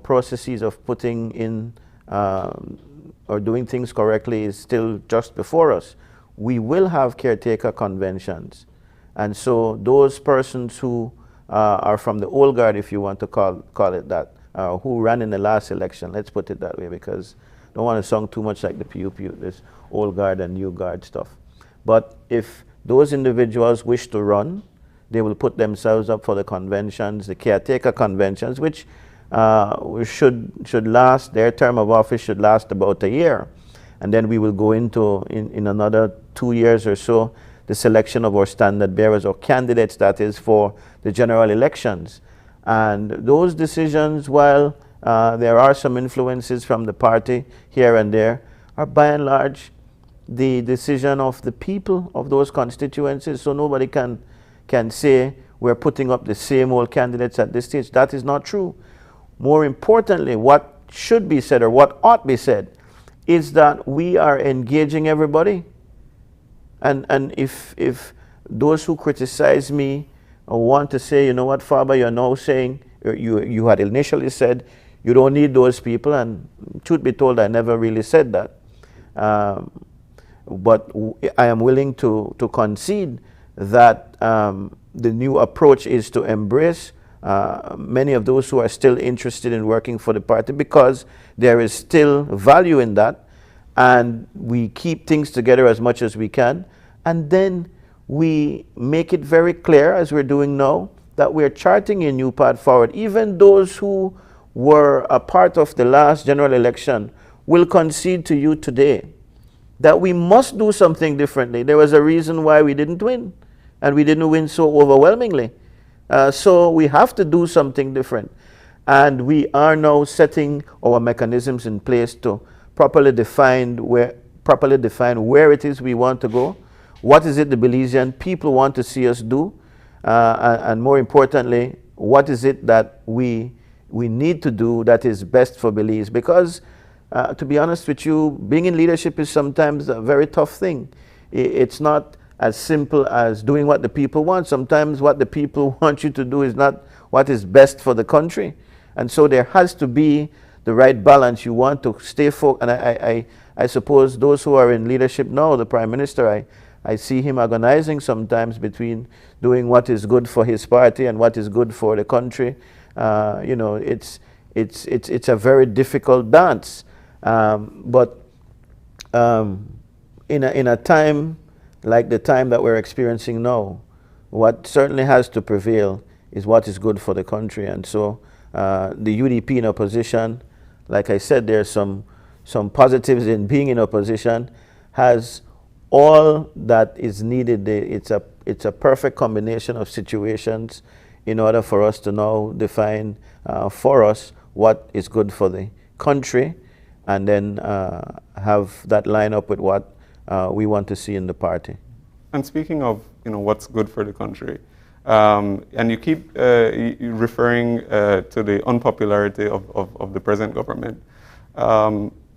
processes of putting in or doing things correctly is still just before us. We will have caretaker conventions, and so those persons who are from the old guard, if you want to call it that, who ran in the last election, let's put it that way, because I don't want to sound too much like the PUP, this old guard and new guard stuff. But if those individuals wish to run, they will put themselves up for the conventions, the caretaker conventions, which should last, their term of office should last about a year. And then we will go into, in another 2 years or so, the selection of our standard bearers, or candidates, that is, for the general elections. And those decisions, while there are some influences from the party here and there, are by and large the decision of the people of those constituencies. So nobody can say we're putting up the same old candidates at this stage. That is not true. More importantly, what should be said, or what ought be said, is that we are engaging everybody. And if those who criticize me want to say, you know what, Faber, you're now saying, you had initially said you don't need those people, and truth be told, I never really said that. But I am willing to concede that the new approach is to embrace many of those who are still interested in working for the party, because there is still value in that, and we keep things together as much as we can, and then we make it very clear, as we're doing now, that we're charting a new path forward. Even those who were a part of the last general election will concede to you today that we must do something differently. There was a reason why we didn't win, and we didn't win so overwhelmingly. So we have to do something different. And we are now setting our mechanisms in place to properly define where it is we want to go, what is it the Belizean people want to see us do, and more importantly, what is it that we need to do that is best for Belize. Because to be honest with you, being in leadership is sometimes a very tough thing. It's not as simple as doing what the people want. Sometimes what the people want you to do is not what is best for the country. And so there has to be the right balance. You want to stay focused. And I suppose those who are in leadership now, the Prime Minister, I see him agonizing sometimes between doing what is good for his party and what is good for the country. You know, it's a very difficult dance. But in a time like the time that we're experiencing now, what certainly has to prevail is what is good for the country. And so the UDP in opposition, like I said, there's some positives in being in opposition, has all that is needed. It's a perfect combination of situations in order for us to now define for us what is good for the country, and then have that line up with what we want to see in the party. And speaking of, what's good for the country, and you keep referring to the unpopularity of the present government,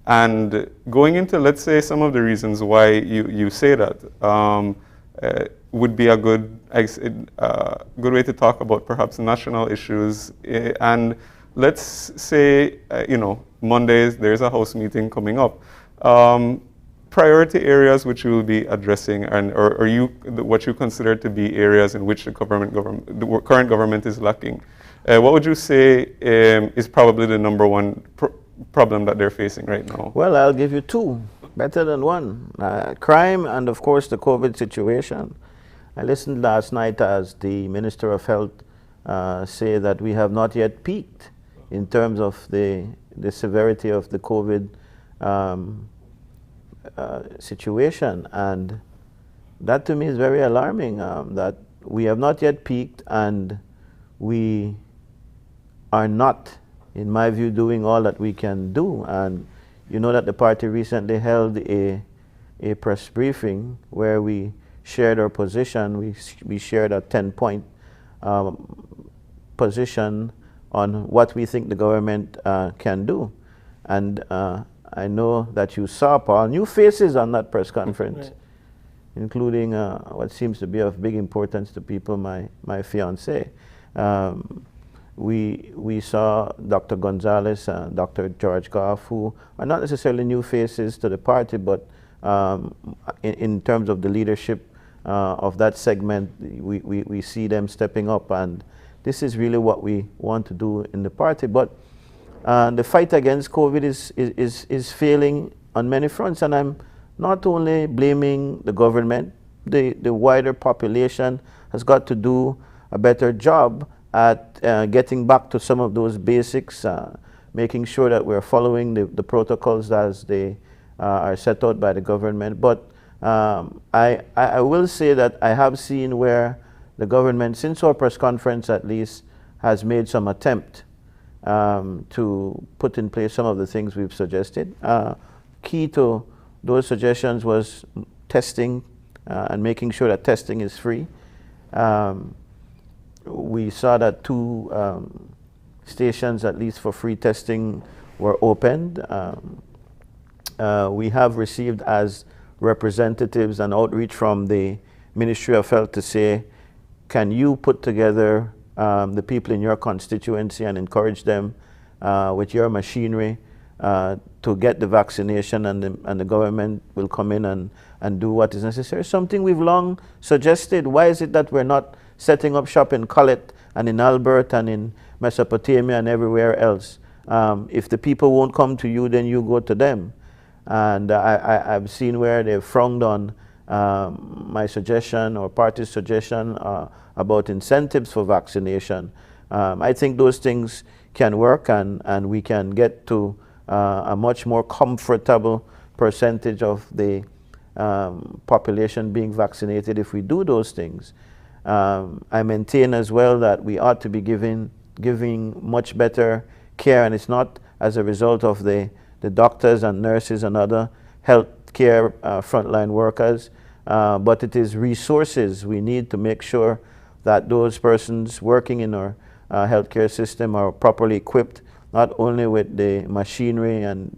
and going into, let's say, some of the reasons why you say that would be a good way to talk about perhaps national issues. And let's say, Mondays there's a House meeting coming up. Priority areas which you will be addressing, or what you consider to be areas in which the current government is lacking. What would you say is probably the number one problem that they're facing right now? Well, I'll give you two, better than one. Crime and, of course, the COVID situation. I listened last night as the Minister of Health say that we have not yet peaked in terms of the severity of the COVID situation, and that to me is very alarming, that we have not yet peaked and we are not, in my view, doing all that we can do. And you know that the party recently held a press briefing where we shared our position. We shared a 10-point position on what we think the government can do. And I know that you saw, Paul, new faces on that press conference, including what seems to be of big importance to people, my fiancé. We saw Dr. Gonzalez, Dr. George Goff, who are not necessarily new faces to the party, but in terms of the leadership of that segment, we see them stepping up, and this is really what we want to do in the party. But the fight against COVID is failing on many fronts, and I'm not only blaming the government. The wider population has got to do a better job at getting back to some of those basics, making sure that we're following the protocols as they are set out by the government. But I will say that I have seen where the government, since our press conference at least, has made some attempt to put in place some of the things we've suggested. Key to those suggestions was testing and making sure that testing is free. We saw that 2 stations, at least for free testing, were opened. We have received as representatives an outreach from the Ministry of Health to say, can you put together the people in your constituency and encourage them with your machinery to get the vaccination, and the government will come in and do what is necessary. Something we've long suggested. Why is it that we're not setting up shop in Collet and in Albert and in Mesopotamia and everywhere else? If the people won't come to you, then you go to them. And I've seen where they've frowned on my suggestion or party's suggestion about incentives for vaccination. I think those things can work, and we can get to a much more comfortable percentage of the population being vaccinated if we do those things. I maintain as well that we ought to be giving much better care, and it's not as a result of the doctors and nurses and other healthcare frontline workers, but it is resources. We need to make sure that those persons working in our healthcare system are properly equipped, not only with the machinery and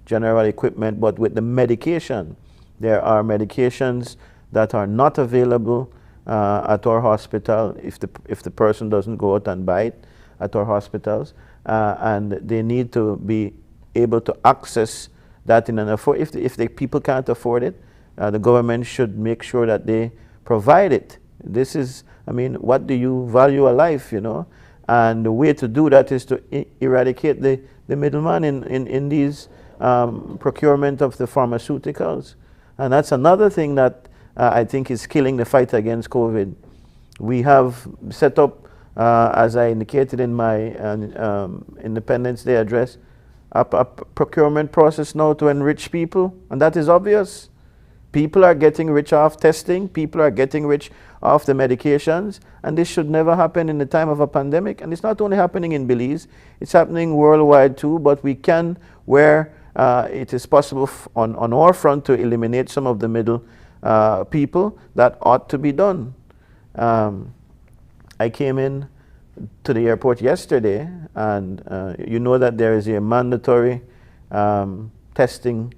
general equipment, but with the medication. There are medications that are not available at our hospital if the person doesn't go out and buy it at our hospitals, and they need to be able to access that in an afford. If the people can't afford it, the government should make sure that they provide it. This is, I mean, what do you value a life, you know? And the way to do that is to eradicate the middleman in these procurement of the pharmaceuticals. And that's another thing that I think is killing the fight against COVID. We have set up, as I indicated in my Independence Day address, a procurement process now to enrich people, and that is obvious. People are getting rich off testing, people are getting rich off the medications, and this should never happen in the time of a pandemic. And it's not only happening in Belize, it's happening worldwide too, but we can, where it is possible on our front, to eliminate some of the middle people. That ought to be done. I came in to the airport yesterday, and you know that there is a mandatory testing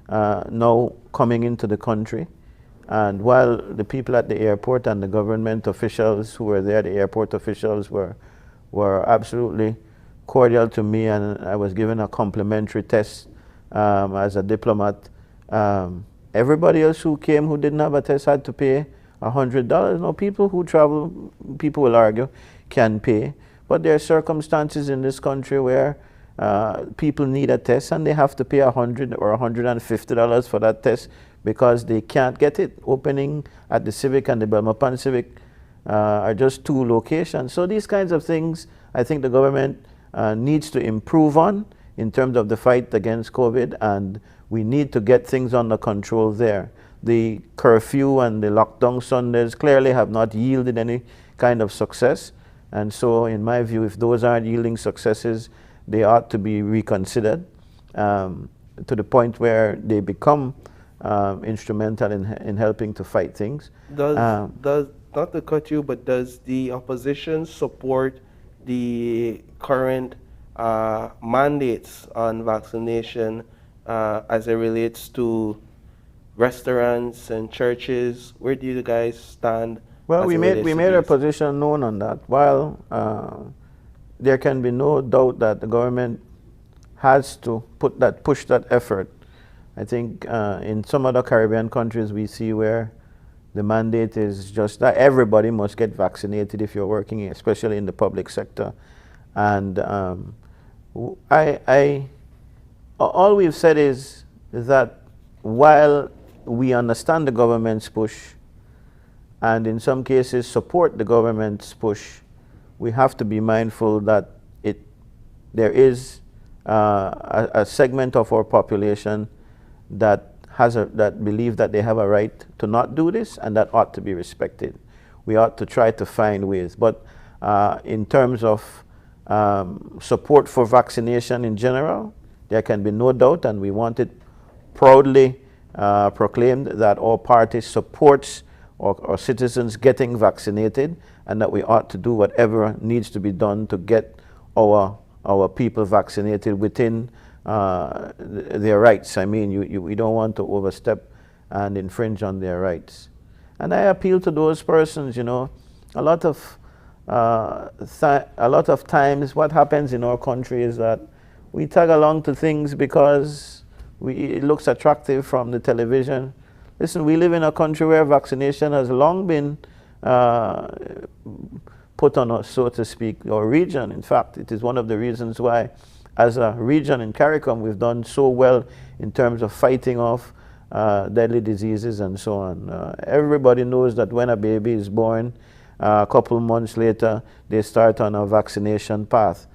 now coming into the country. And while the people at the airport and the government officials who were there, the airport officials were absolutely cordial to me, and I was given a complimentary test as a diplomat. Everybody else who came who didn't have a test had to pay $100. Now, people who travel, people will argue, can pay, but there are circumstances in this country where people need a test and they have to pay $100 or $150 for that test because they can't get it. Opening at the Civic and the Belmopan Civic are just 2 locations. So these kinds of things I think the government needs to improve on. in terms of the fight against COVID, and we need to get things under control there. The curfew and the lockdown Sundays clearly have not yielded any kind of success. And so, in my view, if those aren't yielding successes, they ought to be reconsidered to the point where they become instrumental in helping to fight things. Does not to cut you, but does the opposition support the current mandates on vaccination as it relates to restaurants and churches? Where do you guys stand? Well, we made our position known on that. While there can be no doubt that the government has to push that effort, I think in some other Caribbean countries we see where the mandate is just that everybody must get vaccinated if you're working, especially in the public sector. And all we've said is that while we understand the government's push, and in some cases support the government's push, we have to be mindful that there is a segment of our population that believe that they have a right to not do this, and that ought to be respected. We ought to try to find ways. But in terms of support for vaccination in general, there can be no doubt, and we want it proudly proclaimed that our party supports our citizens getting vaccinated, and that we ought to do whatever needs to be done to get our people vaccinated within their rights. I mean, we don't want to overstep and infringe on their rights. And I appeal to those persons, you know, a lot of times what happens in our country is that we tag along to things because it looks attractive from the television. Listen, we live in a country where vaccination has long been put on us, so to speak, or region. In fact, it is one of the reasons why, as a region in CARICOM, we've done so well in terms of fighting off deadly diseases and so on. Everybody knows that when a baby is born, a couple months later, they start on a vaccination path.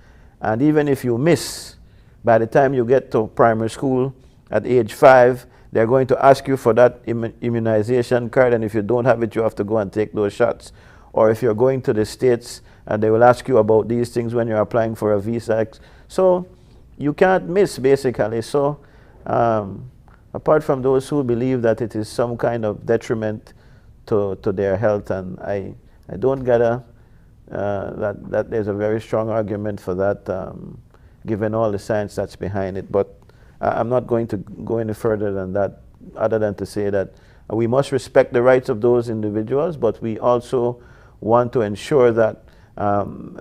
And even if you miss, by the time you get to primary school at age 5, they're going to ask you for that immunization card, and if you don't have it, you have to go and take those shots. Or if you're going to the States, they will ask you about these things when you're applying for a visa. So you can't miss, basically. So apart from those who believe that it is some kind of detriment to their health, and I don't get that there's a very strong argument for that, given all the science that's behind it. But I'm not going to go any further than that, other than to say that we must respect the rights of those individuals, but we also want to ensure that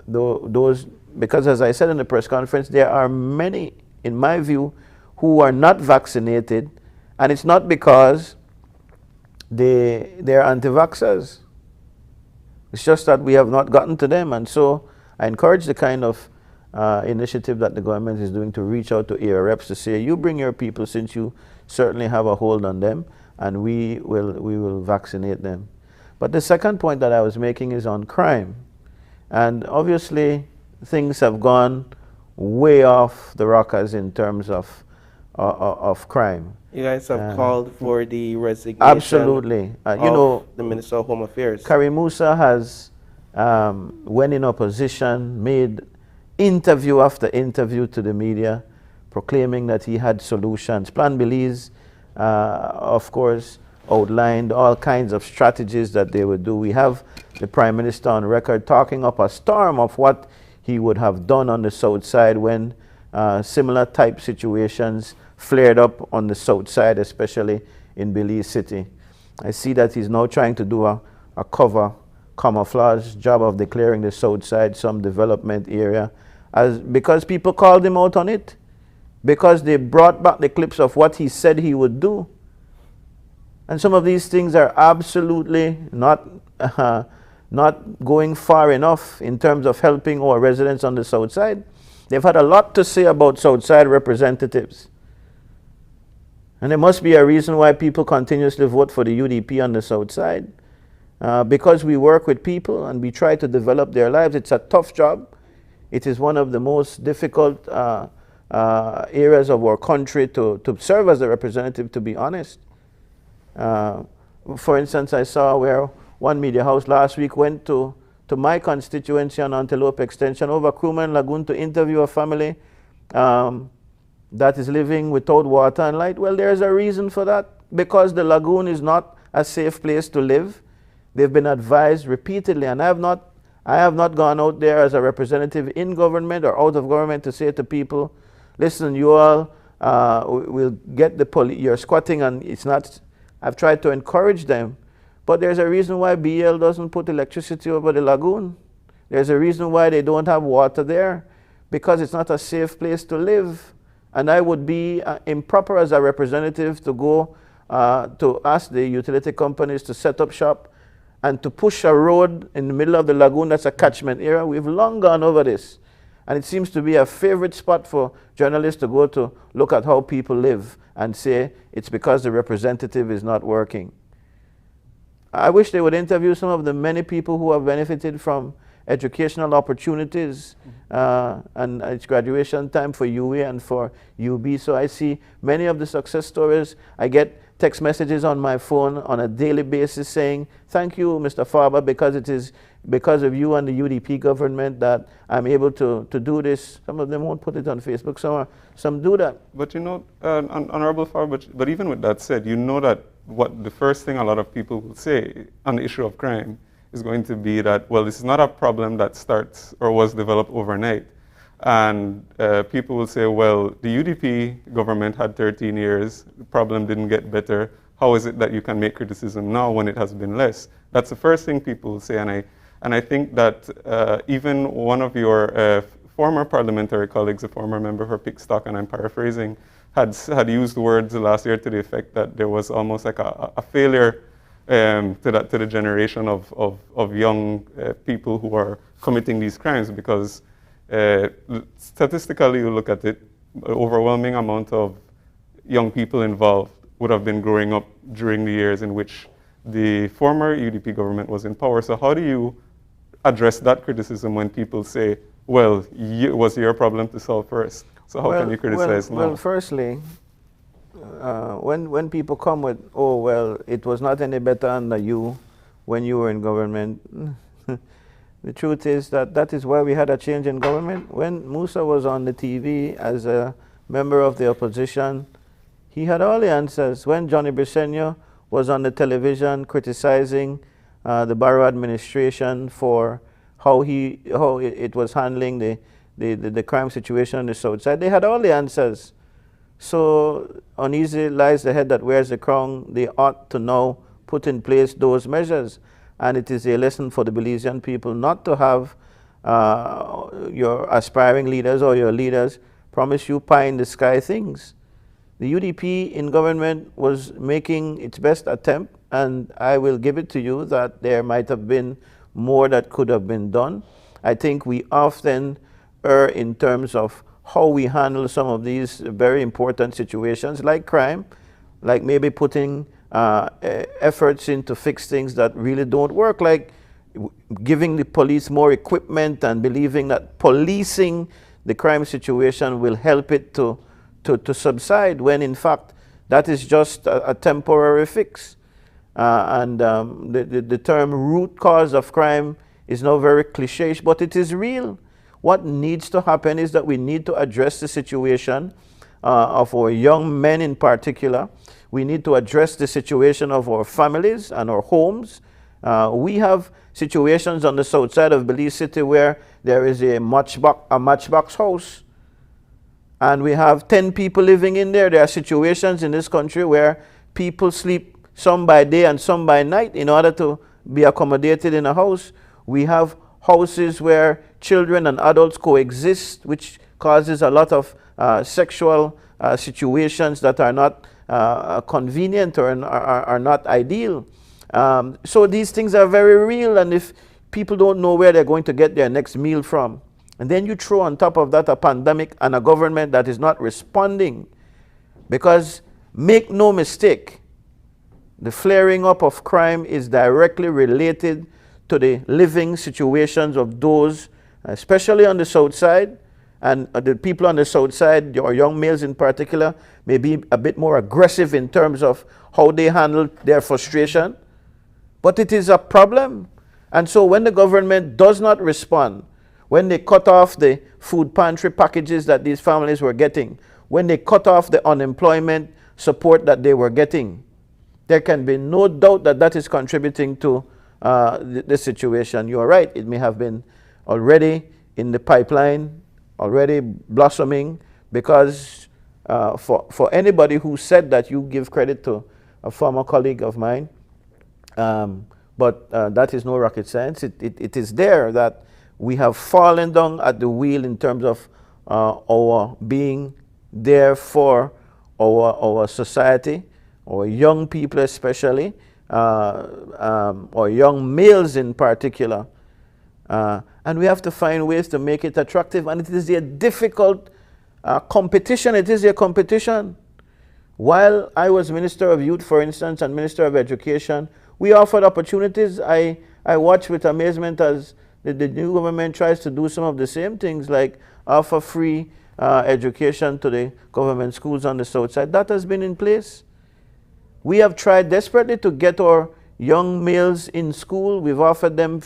those, because as I said in the press conference, there are many, in my view, who are not vaccinated, and it's not because they're anti-vaxxers. It's just that we have not gotten to them, and so I encourage the kind of initiative that the government is doing to reach out to area reps to say, you bring your people, since you certainly have a hold on them, and we will vaccinate them. But the second point that I was making is on crime. And obviously things have gone way off the rockers in terms of crime. You guys have called for the resignation. Absolutely. You know, the Minister of Home Affairs. Karim Musa has, when in opposition, made interview after interview to the media, proclaiming that he had solutions. Plan Belize, of course, outlined all kinds of strategies that they would do. We have the Prime Minister on record talking up a storm of what he would have done on the south side when similar type situations flared up on the south side, especially in Belize City. I see that he's now trying to do a cover camouflage job of declaring the south side some development area, because people called him out on it, because they brought back the clips of what he said he would do. And some of these things are absolutely not going far enough in terms of helping our residents on the south side. They've had a lot to say about south side representatives. And there must be a reason why people continuously vote for the UDP on the south side. Because we work with people and we try to develop their lives. It's a tough job. It is one of the most difficult areas of our country to serve as a representative, to be honest. For instance, I saw where one media house last week went to my constituency on Antelope Extension over Crewman Lagoon to interview a family that is living without water and light. Well, there's a reason for that, because the lagoon is not a safe place to live. They've been advised repeatedly, and I have not gone out there as a representative in government or out of government to say to people, listen, you all will get the police, you're squatting, and it's not. I've tried to encourage them, but there's a reason why BL doesn't put electricity over the lagoon. There's a reason why they don't have water there, because it's not a safe place to live. And I would be improper as a representative to go to ask the utility companies to set up shop and to push a road in the middle of the lagoon. That's a catchment area. We've long gone over this. And it seems to be a favorite spot for journalists to go to look at how people live and say it's because the representative is not working. I wish they would interview some of the many people who have benefited from educational opportunities, and it's graduation time for UA and for UB. So I see many of the success stories. I get text messages on my phone on a daily basis saying, thank you, Mr. Farber, because it is because of you and the UDP government that I'm able to do this. Some of them won't put it on Facebook, some do that. But you know, Honorable Farber, but even with that said, you know that what the first thing a lot of people will say on the issue of crime is going to be that, well, this is not a problem that starts or was developed overnight. And people will say, well, the UDP government had 13 years, the problem didn't get better. How is it that you can make criticism now when it has been less? That's the first thing people will say. And I think that even one of your former parliamentary colleagues, a former member for Pickstock, and I'm paraphrasing, had used words last year to the effect that there was almost like a failure to the generation of young people who are committing these crimes, because statistically you look at it, an overwhelming amount of young people involved would have been growing up during the years in which the former UDP government was in power. So how do you address that criticism when people say, well, it was your problem to solve first? So how can you criticize now? Well, firstly, when people come with, oh, well, it was not any better under you when you were in government, the truth is that is why we had a change in government. When Musa was on the TV as a member of the opposition, he had all the answers. When Johnny Briceño was on the television criticizing the Barrow administration for how it was handling the crime situation on the south side, they had all the answers. So uneasy lies the head that wears the crown. They ought to now put in place those measures. And it is a lesson for the Belizean people not to have your aspiring leaders or your leaders promise you pie in the sky things. The UDP in government was making its best attempt, and I will give it to you that there might have been more that could have been done. I think we often err in terms of how we handle some of these very important situations like crime, like maybe putting efforts in to fix things that really don't work, like giving the police more equipment and believing that policing the crime situation will help it to subside, when in fact that is just a temporary fix. The term root cause of crime is now very cliche, but it is real. What needs to happen is that we need to address the situation of our young men in particular. We need to address the situation of our families and our homes. We have situations on the south side of Belize City where there is a matchbox house, and we have 10 people living in there. There are situations in this country where people sleep some by day and some by night in order to be accommodated in a house. We have houses where children and adults coexist, which causes a lot of sexual situations that are not convenient or are not ideal. So these things are very real, and if people don't know where they're going to get their next meal from, and then you throw on top of that a pandemic and a government that is not responding, because make no mistake, the flaring up of crime is directly related to the living situations of those, especially on the south side, And the people on the south side, or young males in particular, may be a bit more aggressive in terms of how they handle their frustration. But it is a problem. And so when the government does not respond, when they cut off the food pantry packages that these families were getting, when they cut off the unemployment support that they were getting, there can be no doubt that that is contributing to the situation. You are right, it may have been already in the pipeline, already blossoming, because for anybody who said that, you give credit to a former colleague of mine, but that is no rocket science. It is there that we have fallen down at the wheel in terms of our being there for our society, our young people especially, or young males in particular. And we have to find ways to make it attractive. And it is a difficult competition. It is a competition. While I was Minister of Youth, for instance, and Minister of Education, we offered opportunities. I watch with amazement as the new government tries to do some of the same things, like offer free education to the government schools on the south side. That has been in place. We have tried desperately to get our young males in school. We've offered them,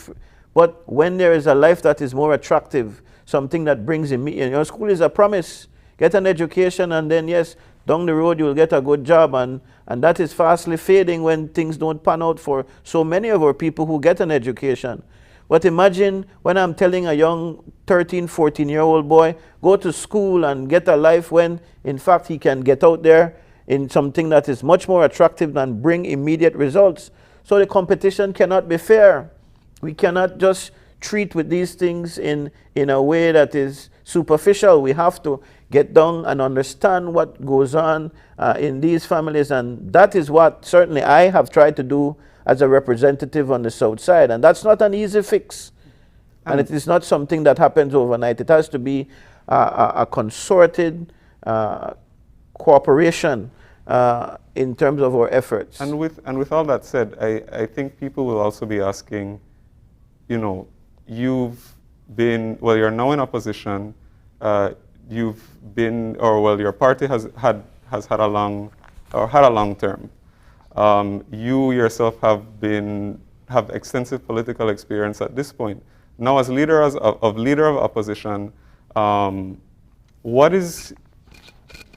but when there is a life that is more attractive, something that brings immediate, school is a promise. Get an education, and then yes, down the road you will get a good job, and that is fastly fading when things don't pan out for so many of our people who get an education. But imagine when I'm telling a young 13, 14-year-old boy, go to school and get a life, when in fact he can get out there in something that is much more attractive and bring immediate results. So the competition cannot be fair. We cannot just treat with these things in a way that is superficial. We have to get down and understand what goes on in these families, and that is what certainly I have tried to do as a representative on the south side. And that's not an easy fix. And it is not something that happens overnight. It has to be a consorted cooperation in terms of our efforts. And with all that said, I think people will also be asking, you've been, you're now in opposition, you've been, your party has had a long term. You yourself have extensive political experience at this point. Now, as leader of opposition, what is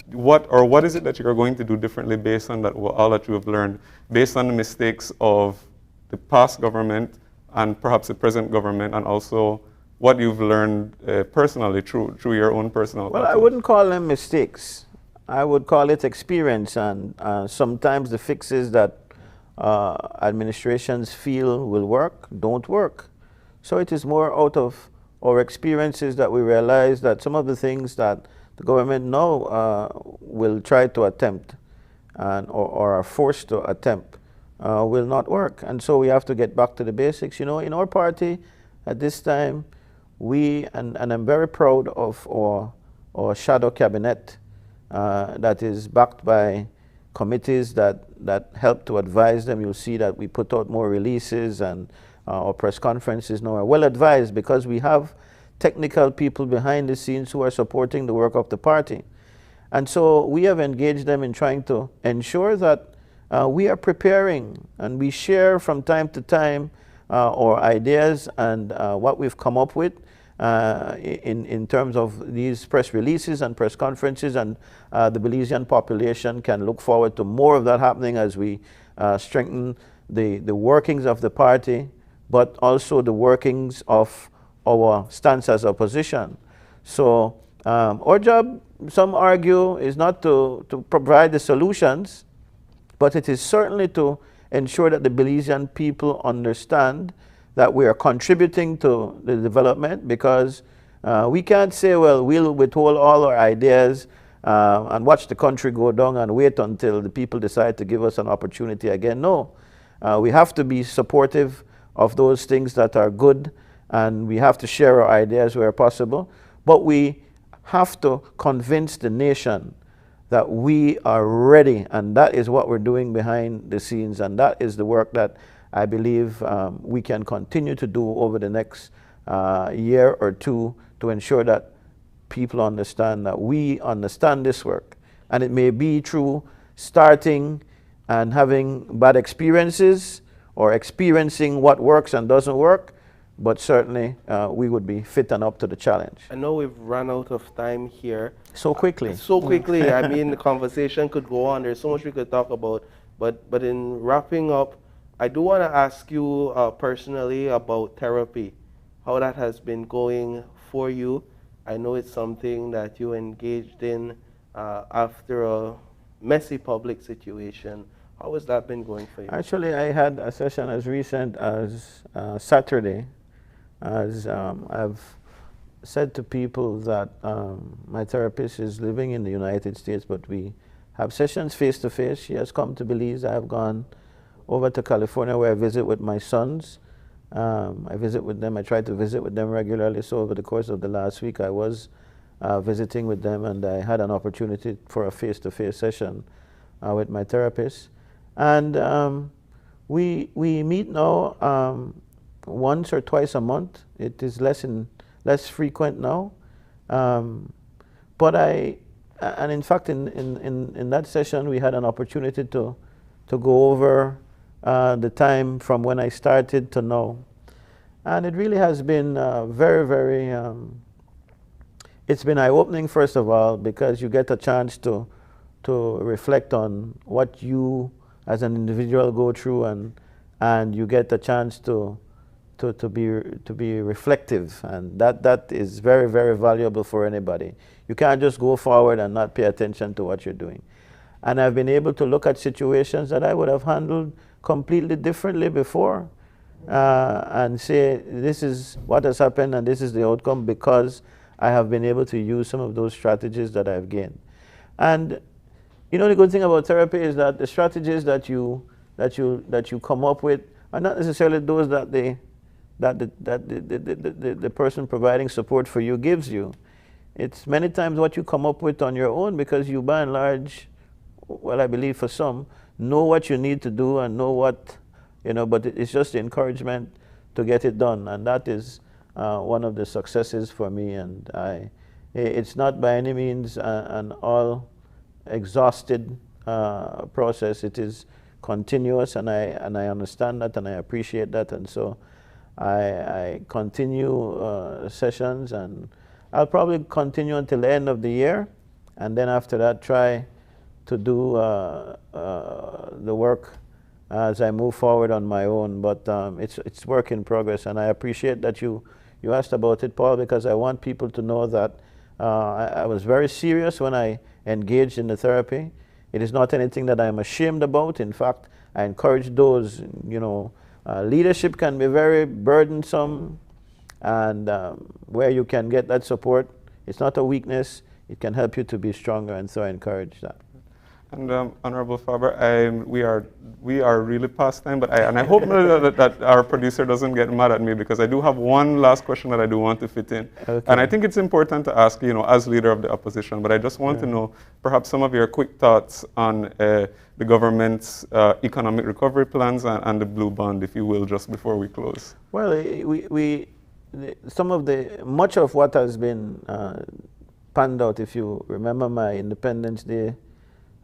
it that you're going to do differently based on that, all that you have learned, based on the mistakes of the past government and perhaps the present government, and also what you've learned personally through your own personal Well, I wouldn't call them mistakes. I would call it experience, and sometimes the fixes that administrations feel will work don't work. So it is more out of our experiences that we realize that some of the things that the government now will try to attempt or are forced to attempt will not work. And so we have to get back to the basics. In our party at this time, and I'm very proud of our shadow cabinet that is backed by committees that help to advise them. You'll see that we put out more releases, and our press conferences now are well advised, because we have technical people behind the scenes who are supporting the work of the party. And so we have engaged them in trying to ensure that we are preparing, and we share from time to time our ideas and what we've come up with in terms of these press releases and press conferences, and the Belizean population can look forward to more of that happening as we strengthen the workings of the party, but also the workings of our stance as opposition. So our job, some argue, is not to provide the solutions, but it is certainly to ensure that the Belizean people understand that we are contributing to the development, because we can't say, well, we'll withhold all our ideas and watch the country go down and wait until the people decide to give us an opportunity again. No, we have to be supportive of those things that are good, and we have to share our ideas where possible, but we have to convince the nation that we are ready, and that is what we're doing behind the scenes, and that is the work that I believe we can continue to do over the next year or two to ensure that people understand that we understand this work. And it may be through starting and having bad experiences or experiencing what works and doesn't work, but certainly we would be fit and up to the challenge. I know we've run out of time here. So quickly. So quickly. I mean, the conversation could go on. There's so much we could talk about. But in wrapping up, I do want to ask you personally about therapy, how that has been going for you. I know it's something that you engaged in after a messy public situation. How has that been going for you? Actually, I had a session as recent as Saturday, as I've said to people that my therapist is living in the United States, but we have sessions face-to-face. She has come to Belize. I have gone over to California where I visit with my sons. I visit with them. I try to visit with them regularly. So over the course of the last week, I was visiting with them, and I had an opportunity for a face-to-face session with my therapist. And we meet now once or twice a month. It is less frequent now. But in fact, in that session, we had an opportunity to go over the time from when I started to now. And it really has been very, very, it's been eye-opening, first of all, because you get a chance to reflect on what you as an individual go through, and you get a chance to be reflective, and that is very, very valuable for anybody. You can't just go forward and not pay attention to what you're doing. And I've been able to look at situations that I would have handled completely differently before, and say, this is what has happened and this is the outcome because I have been able to use some of those strategies that I've gained. And you know, the good thing about therapy is that the strategies that you come up with are not necessarily those that the person providing support for you gives you. It's many times what you come up with on your own, because you, by and large, well, I believe for some, know what you need to do and know what, but it's just the encouragement to get it done. And that is one of the successes for me. And it's not by any means an all exhausted process. It is continuous, and I understand that, and I appreciate that. And so I continue sessions, and I'll probably continue until the end of the year, and then after that try to do the work as I move forward on my own. But it's work in progress, and I appreciate that you asked about it, Paul, because I want people to know that I was very serious when I engaged in the therapy. It is not anything that I'm ashamed about. In fact, I encourage those, leadership can be very burdensome, and where you can get that support, it's not a weakness, it can help you to be stronger, and so I encourage that. And Honorable Faber, we are really past time, but I hope that our producer doesn't get mad at me, because I do have one last question that I do want to fit in. Okay. And I think it's important to ask, as leader of the opposition, but I just want to know perhaps some of your quick thoughts on the government's economic recovery plans and the Blue Bond, if you will, just before we close. Well, much of what has been panned out, if you remember my Independence Day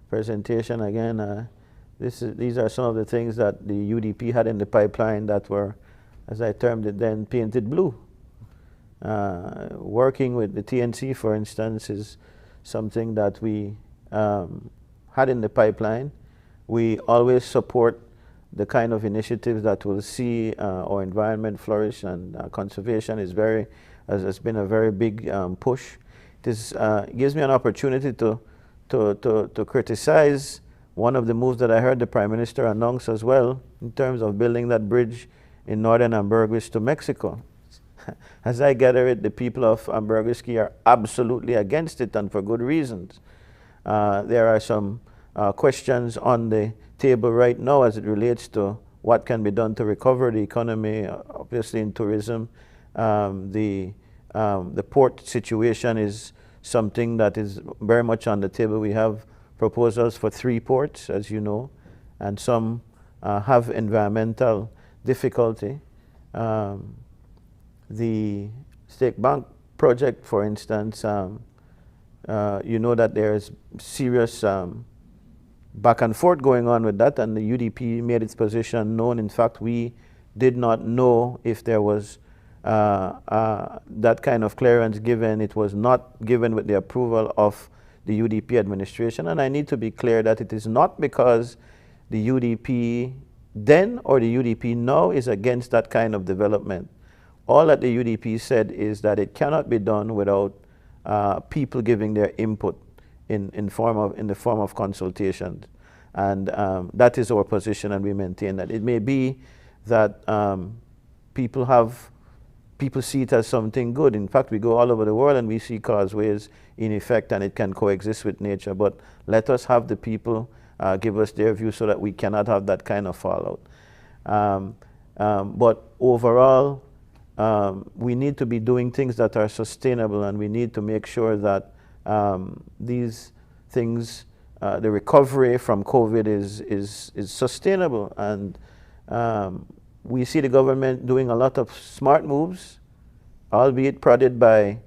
presentation again, these are some of the things that the UDP had in the pipeline that were, as I termed it then, painted blue. Working with the TNC, for instance, is something that we had in the pipeline. We always support the kind of initiatives that will see our environment flourish, and conservation has been a very big push. It gives me an opportunity to criticize one of the moves that I heard the Prime Minister announce as well, in terms of building that bridge in northern Ambergris to Mexico. As I gather it, the people of Ambergris are absolutely against it, and for good reasons. There are some questions on the table right now as it relates to what can be done to recover the economy, obviously in tourism. The port situation is something that is very much on the table. We have proposals for 3 ports, as you know, and some have environmental difficulty. The State Bank project, for instance, you know that there's serious back and forth going on with that, and the UDP made its position known. In fact, we did not know if there was that kind of clearance given. It was not given with the approval of the UDP administration, and I need to be clear that it is not because the UDP then or the UDP now is against that kind of development. All that the UDP said is that it cannot be done without people giving their input in the form of consultations, and that is our position, and we maintain that. It may be that people see it as something good. In fact, we go all over the world and we see causeways in effect, and it can coexist with nature. But let us have the people give us their view so that we cannot have that kind of fallout. But overall, we need to be doing things that are sustainable, and we need to make sure that these things, the recovery from COVID is sustainable. And we see the government doing a lot of smart moves, albeit prodded by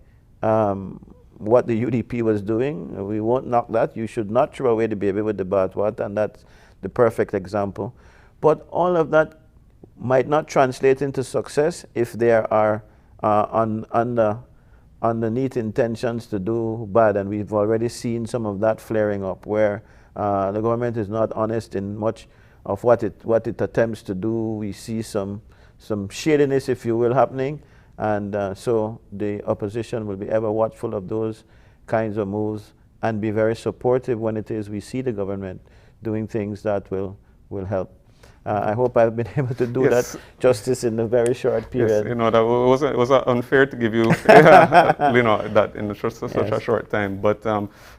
what the UDP was doing. We won't knock that. You should not throw away the baby with the bathwater, and that's the perfect example. But all of that might not translate into success if there are underneath intentions to do bad, and we've already seen some of that flaring up, where the government is not honest in much of what it attempts to do. We see some shadiness, if you will, happening, and so the opposition will be ever watchful of those kinds of moves and be very supportive when it is we see the government doing things that will help. I hope I've been able to do that justice in a very short period. Yes, that was unfair to give you, that in such a short time. But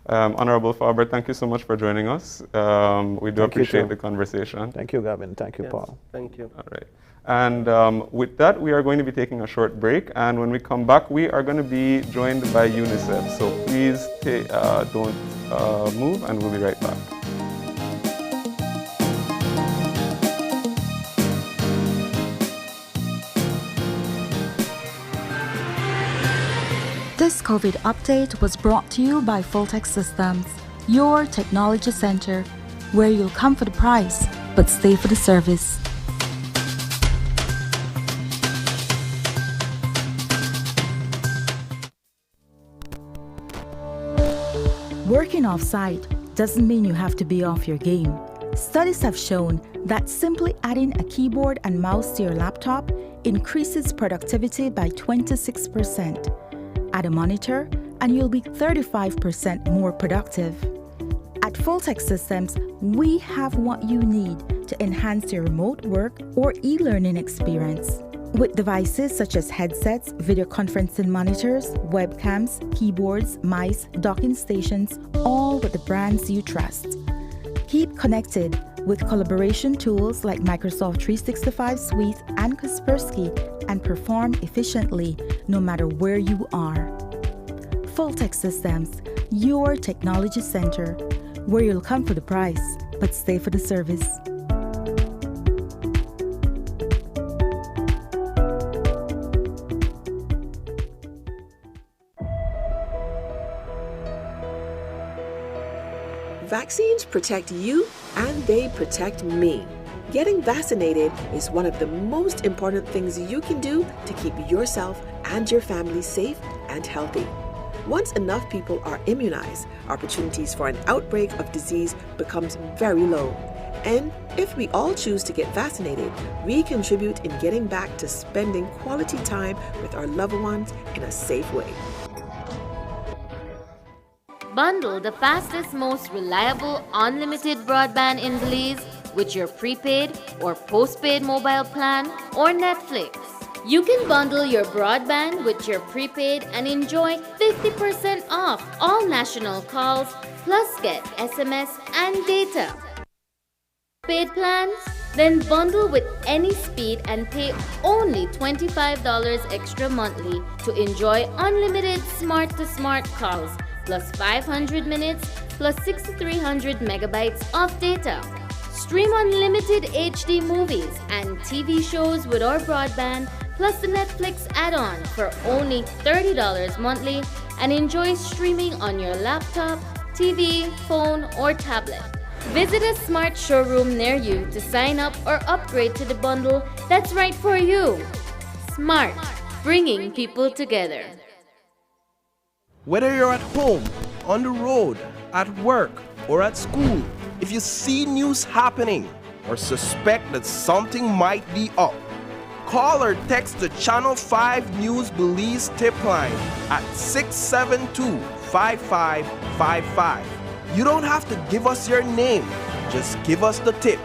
Honorable Faber, thank you so much for joining us. We do appreciate the conversation. Thank you, Gavin. Thank you, Paul. Thank you. All right. And with that, we are going to be taking a short break. And when we come back, we are going to be joined by UNICEF. So please don't move, and we'll be right back. This COVID update was brought to you by Fulltech Systems, your technology center, where you'll come for the price, but stay for the service. Working off-site doesn't mean you have to be off your game. Studies have shown that simply adding a keyboard and mouse to your laptop increases productivity by 26%. Add a monitor, and you'll be 35% more productive. At Fulltech Systems, we have what you need to enhance your remote work or e-learning experience. With devices such as headsets, video conferencing monitors, webcams, keyboards, mice, docking stations, all with the brands you trust. Keep connected with collaboration tools like Microsoft 365 Suite and Kaspersky, and perform efficiently no matter where you are. Fulltech Systems, your technology center, where you'll come for the price, but stay for the service. Vaccines protect you, and they protect me. Getting vaccinated is one of the most important things you can do to keep yourself and your family safe and healthy. Once enough people are immunized, opportunities for an outbreak of disease becomes very low. And if we all choose to get vaccinated, we contribute in getting back to spending quality time with our loved ones in a safe way. Bundle the fastest, most reliable, unlimited broadband in Belize with your prepaid or postpaid mobile plan or Netflix. You can bundle your broadband with your prepaid and enjoy 50% off all national calls, plus get SMS and data. Paid plans? Then bundle with any speed and pay only $25 extra monthly to enjoy unlimited smart-to-smart calls, plus 500 minutes, plus 6,300 megabytes of data. Stream unlimited HD movies and TV shows with our broadband plus the Netflix add-on for only $30 monthly and enjoy streaming on your laptop, TV, phone, or tablet. Visit a smart showroom near you to sign up or upgrade to the bundle that's right for you. Smart, bringing people together. Whether you're at home, on the road, at work, or at school, if you see news happening or suspect that something might be up, call or text the Channel 5 News Belize tip line at 672-5555. You don't have to give us your name, just give us the tip.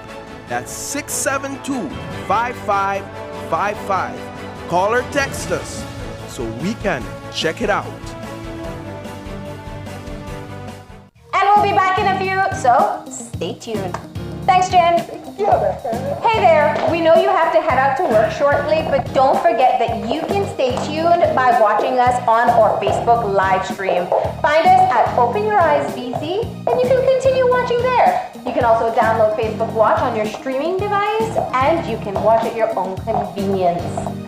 That's 672-5555. Call or text us so we can check it out. And we'll be back in a few, so stay tuned. Thanks, Jen. Hey there, we know you have to head out to work shortly, but don't forget that you can stay tuned by watching us on our Facebook live stream. Find us at Open Your Eyes BC, and you can continue watching there. You can also download Facebook Watch on your streaming device, and you can watch at your own convenience.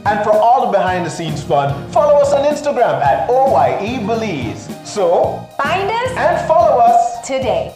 And for all the behind the scenes fun, follow us on Instagram at OYE Belize. So, find us and follow us today.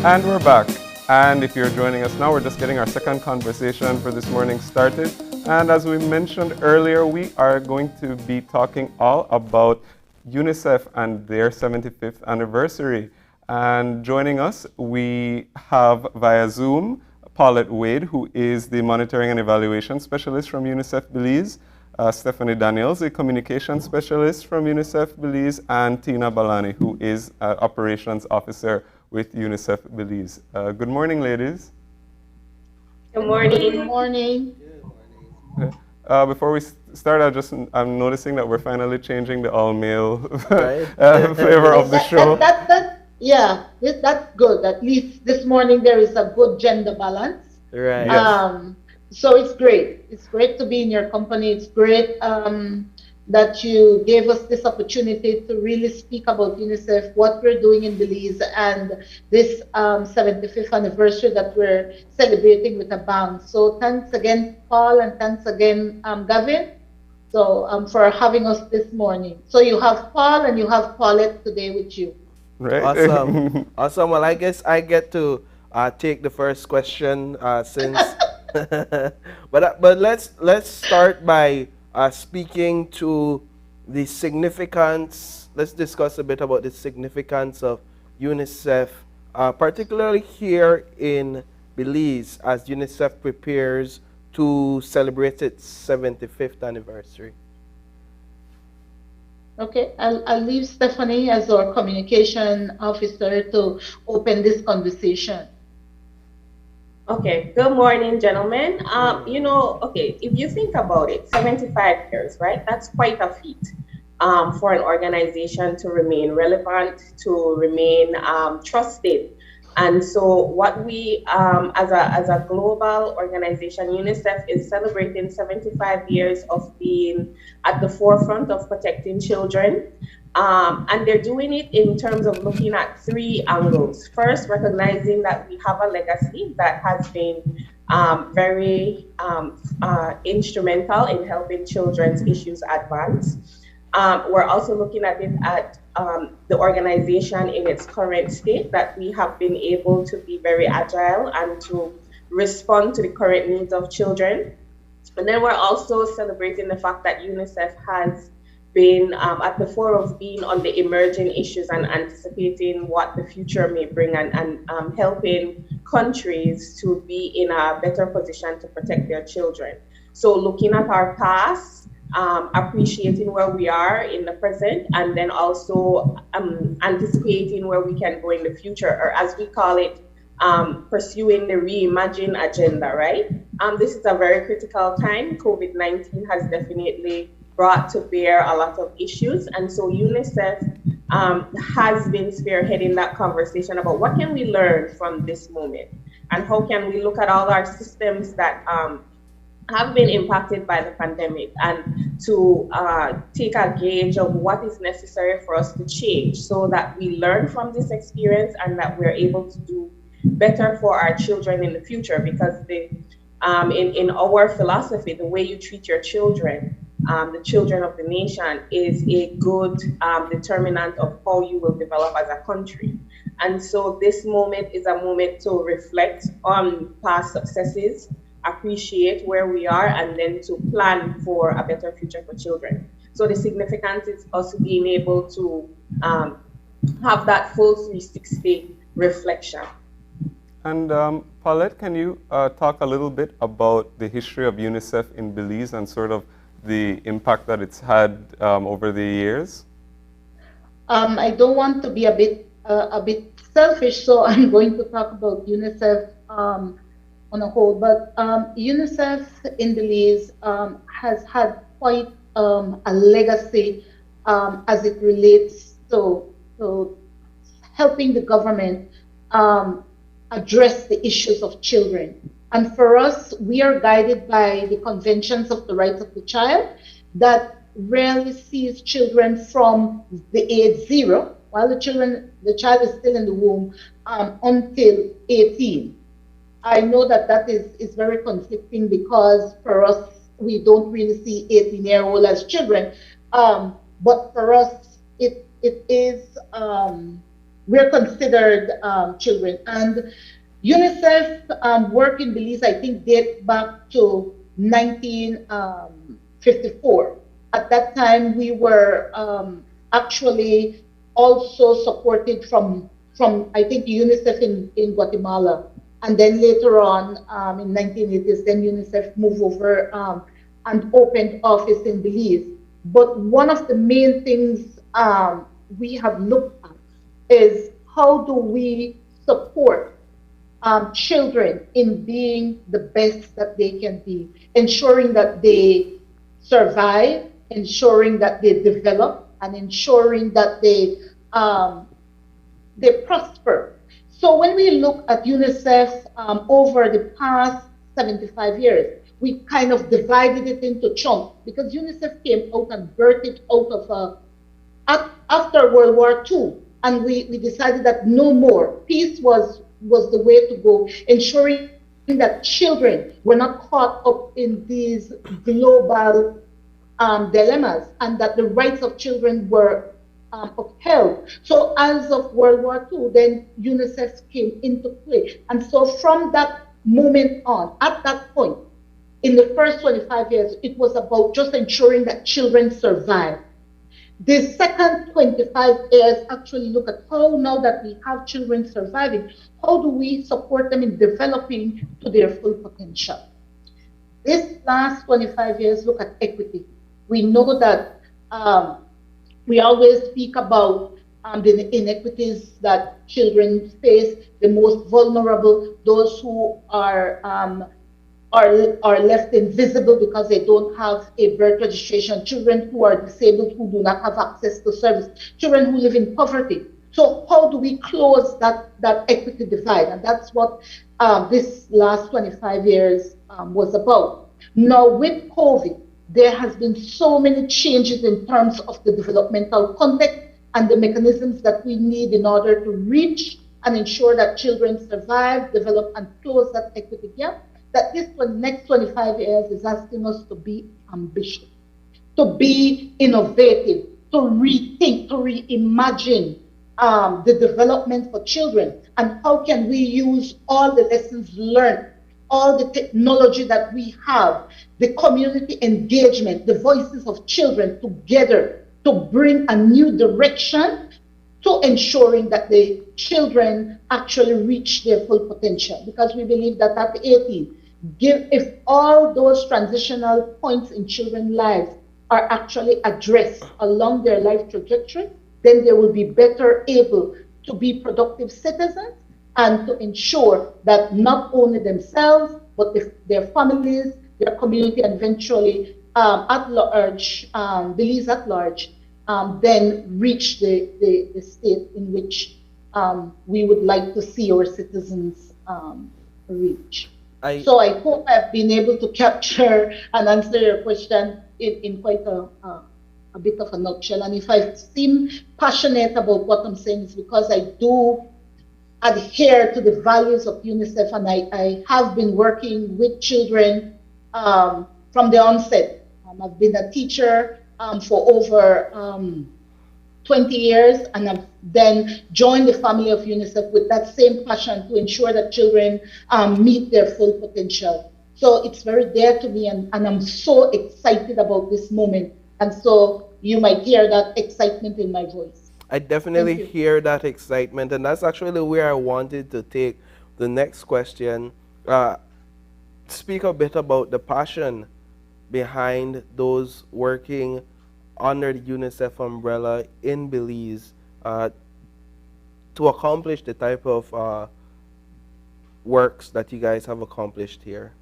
And we're back. And if you're joining us now, we're just getting our second conversation for this morning started. And as we mentioned earlier, we are going to be talking all about UNICEF and their 75th anniversary. And joining us, we have via Zoom, Paulette Wade, who is the Monitoring and Evaluation Specialist from UNICEF Belize, Stephanie Daniels, a Communication Specialist from UNICEF Belize, and Tina Balani, who is Operations Officer with UNICEF Belize. Good morning, ladies. Good morning. Good morning. Before we start, I'm noticing that we're finally changing the all-male flavor of the show. That's good. At least this morning there is a good gender balance. Right. So it's great. It's great to be in your company. It's great that you gave us this opportunity to really speak about UNICEF, what we're doing in Belize, and this 75th anniversary that we're celebrating with a bang. So thanks again, Paul, and thanks again, Gavin, for having us this morning. So you have Paul and you have Paulette today with you. Right. Awesome. Awesome. Well, I guess I get to take the first question since. but let's start by speaking to the significance. Let's discuss a bit about the significance of UNICEF, particularly here in Belize, as UNICEF prepares to celebrate its 75th anniversary. Okay, I'll leave Stephanie as our communication officer to open this conversation. Okay, good morning, gentlemen. If you think about it, 75 years, right? That's quite a feat for an organization to remain relevant, to remain trusted. And so what we, as a global organization, UNICEF is celebrating 75 years of being at the forefront of protecting children. And they're doing it in terms of looking at three angles. First, recognizing that we have a legacy that has been very instrumental in helping children's issues advance. We're also looking at it at the organization in its current state, that we have been able to be very agile and to respond to the current needs of children. And then we're also celebrating the fact that UNICEF has been at the fore of being on the emerging issues and anticipating what the future may bring, and helping countries to be in a better position to protect their children. So looking at our past, appreciating where we are in the present, and then also anticipating where we can go in the future, or as we call it, pursuing the reimagine agenda, right? This is a very critical time. COVID-19 has definitely brought to bear a lot of issues, and so UNICEF has been spearheading that conversation about what can we learn from this moment, and how can we look at all our systems that have been impacted by the pandemic, and to take a gauge of what is necessary for us to change so that we learn from this experience and that we're able to do better for our children in the future. Because in our philosophy, the way you treat your children, the children of the nation, is a good determinant of how you will develop as a country. And so this moment is a moment to reflect on past successes, appreciate where we are, and then to plan for a better future for children. So the significance is us being able to have that full 360 reflection. And Paulette, can you talk a little bit about the history of UNICEF in Belize and sort of the impact that it's had over the years? I don't want to be a bit selfish, so I'm going to talk about UNICEF on a whole. But UNICEF in Belize has had quite a legacy as it relates to helping the government address the issues of children. And for us, we are guided by the conventions of the rights of the child that rarely sees children from the age 0, while the child is still in the womb, until 18. I know that is very conflicting, because for us, we don't really see 18-year-old as children. But for us, it is, we're considered children. And UNICEF work in Belize, I think, dates back to 1954. At that time, we were actually also supported from I think, UNICEF in Guatemala. And then later on, in 1980s, then UNICEF moved over and opened office in Belize. But one of the main things we have looked at is how do we support children in being the best that they can be, ensuring that they survive, ensuring that they develop, and ensuring that they prosper. So when we look at UNICEF over the past 75 years, we kind of divided it into chunks, because UNICEF came out and birthed it out of after World War II, and we decided that no more. Peace was the way to go, ensuring that children were not caught up in these global dilemmas, and that the rights of children were upheld. So as of World War II, then UNICEF came into play. And so from that moment on, at that point, in the first 25 years, it was about just ensuring that children survive. The second 25 years actually look at how, now that we have children surviving, how do we support them in developing to their full potential? This last 25 years look at equity. We know that we always speak about the inequities that children face, the most vulnerable, those who are left invisible because they don't have a birth registration, children who are disabled who do not have access to service, children who live in poverty. So how do we close that equity divide? And that's what this last 25 years was about. Now with COVID, there has been so many changes in terms of the developmental context and the mechanisms that we need in order to reach and ensure that children survive, develop, and close that equity gap, that this next 25 years is asking us to be ambitious, to be innovative, to rethink, to reimagine the development for children, and how can we use all the lessons learned, all the technology that we have, the community engagement, the voices of children together to bring a new direction to ensuring that the children actually reach their full potential. Because we believe that at 18, if all those transitional points in children's lives are actually addressed along their life trajectory, then they will be better able to be productive citizens and to ensure that not only themselves, but their families, their community, and eventually at large, Belize at large, then reach the state in which we would like to see our citizens reach. So I hope I've been able to capture and answer your question in quite a bit of a nutshell. And if I seem passionate about what I'm saying, it's because I do adhere to the values of UNICEF, and I have been working with children from the onset. I've been a teacher for over 20 years, and I've then joined the family of UNICEF with that same passion to ensure that children meet their full potential. So it's very dear to me, and I'm so excited about this moment. And so you might hear that excitement in my voice. I definitely hear that excitement, and that's actually where I wanted to take the next question. Speak a bit about the passion behind those working under the UNICEF umbrella in Belize to accomplish the type of works that you guys have accomplished here.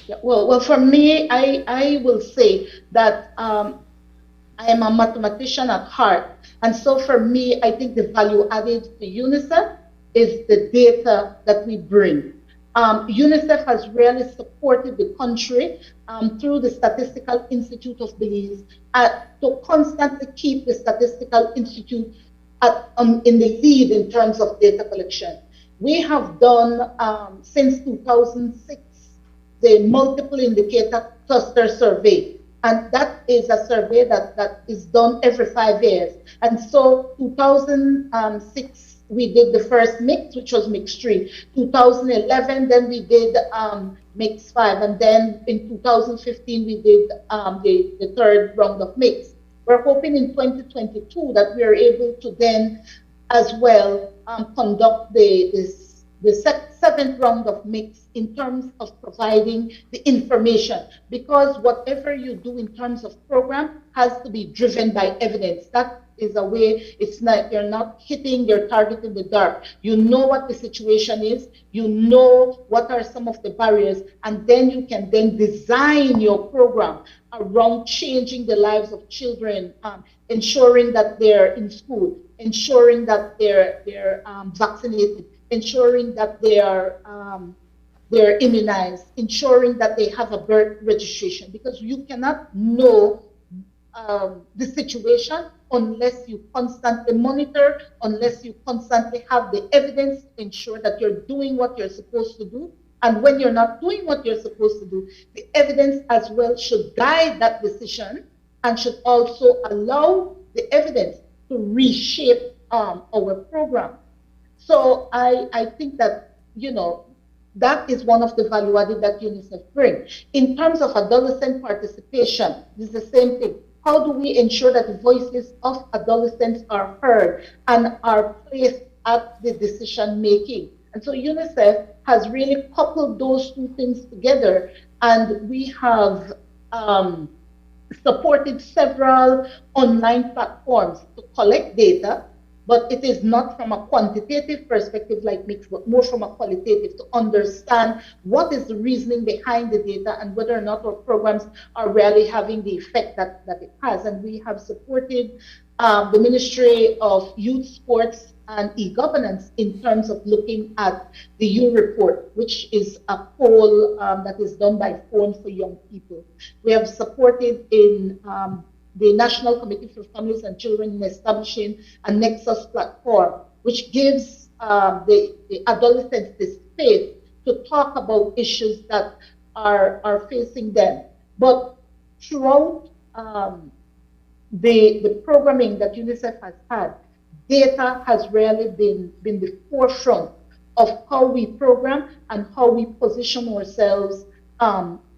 Yeah, well, for me, I will say that I am a mathematician at heart. And so for me, I think the value added to UNICEF is the data that we bring. UNICEF has really supported the country through the Statistical Institute of Belize to constantly keep the Statistical Institute in the lead in terms of data collection. We have done, since 2006, the multiple indicator cluster survey. And that is a survey that is done every 5 years. And so 2006, we did the first mix, which was mix 3. 2011, then we did mix 5. And then in 2015, we did the third round of mix. We're hoping in 2022 that we are able to then as well conduct the seventh round of mix in terms of providing the information, because whatever you do in terms of program has to be driven by evidence. That is a way, it's not, you're not hitting your target in the dark. You know what the situation is, you know what are some of the barriers, and then you can then design your program around changing the lives of children, ensuring that they're in school, ensuring that they're vaccinated, ensuring that they're immunized, ensuring that they have a birth registration, because you cannot know the situation unless you constantly monitor, unless you constantly have the evidence to ensure that you're doing what you're supposed to do. And when you're not doing what you're supposed to do, the evidence as well should guide that decision and should also allow the evidence to reshape our program. So I think that, you know, that is one of the value added that UNICEF brings. In terms of adolescent participation, it's the same thing. How do we ensure that the voices of adolescents are heard and are placed at the decision making? And so UNICEF has really coupled those two things together, and we have supported several online platforms to collect data, but it is not from a quantitative perspective like Mix, but more from a qualitative, to understand what is the reasoning behind the data and whether or not our programs are really having the effect that it has. And we have supported the Ministry of Youth, Sports, and e-governance in terms of looking at the U report, which is a poll that is done by Phone for Young People. We have supported in the National Committee for Families and Children in establishing a Nexus platform, which gives the adolescents the space to talk about issues that are facing them. But throughout the programming that UNICEF has had, data has really been the forefront of how we program and how we position ourselves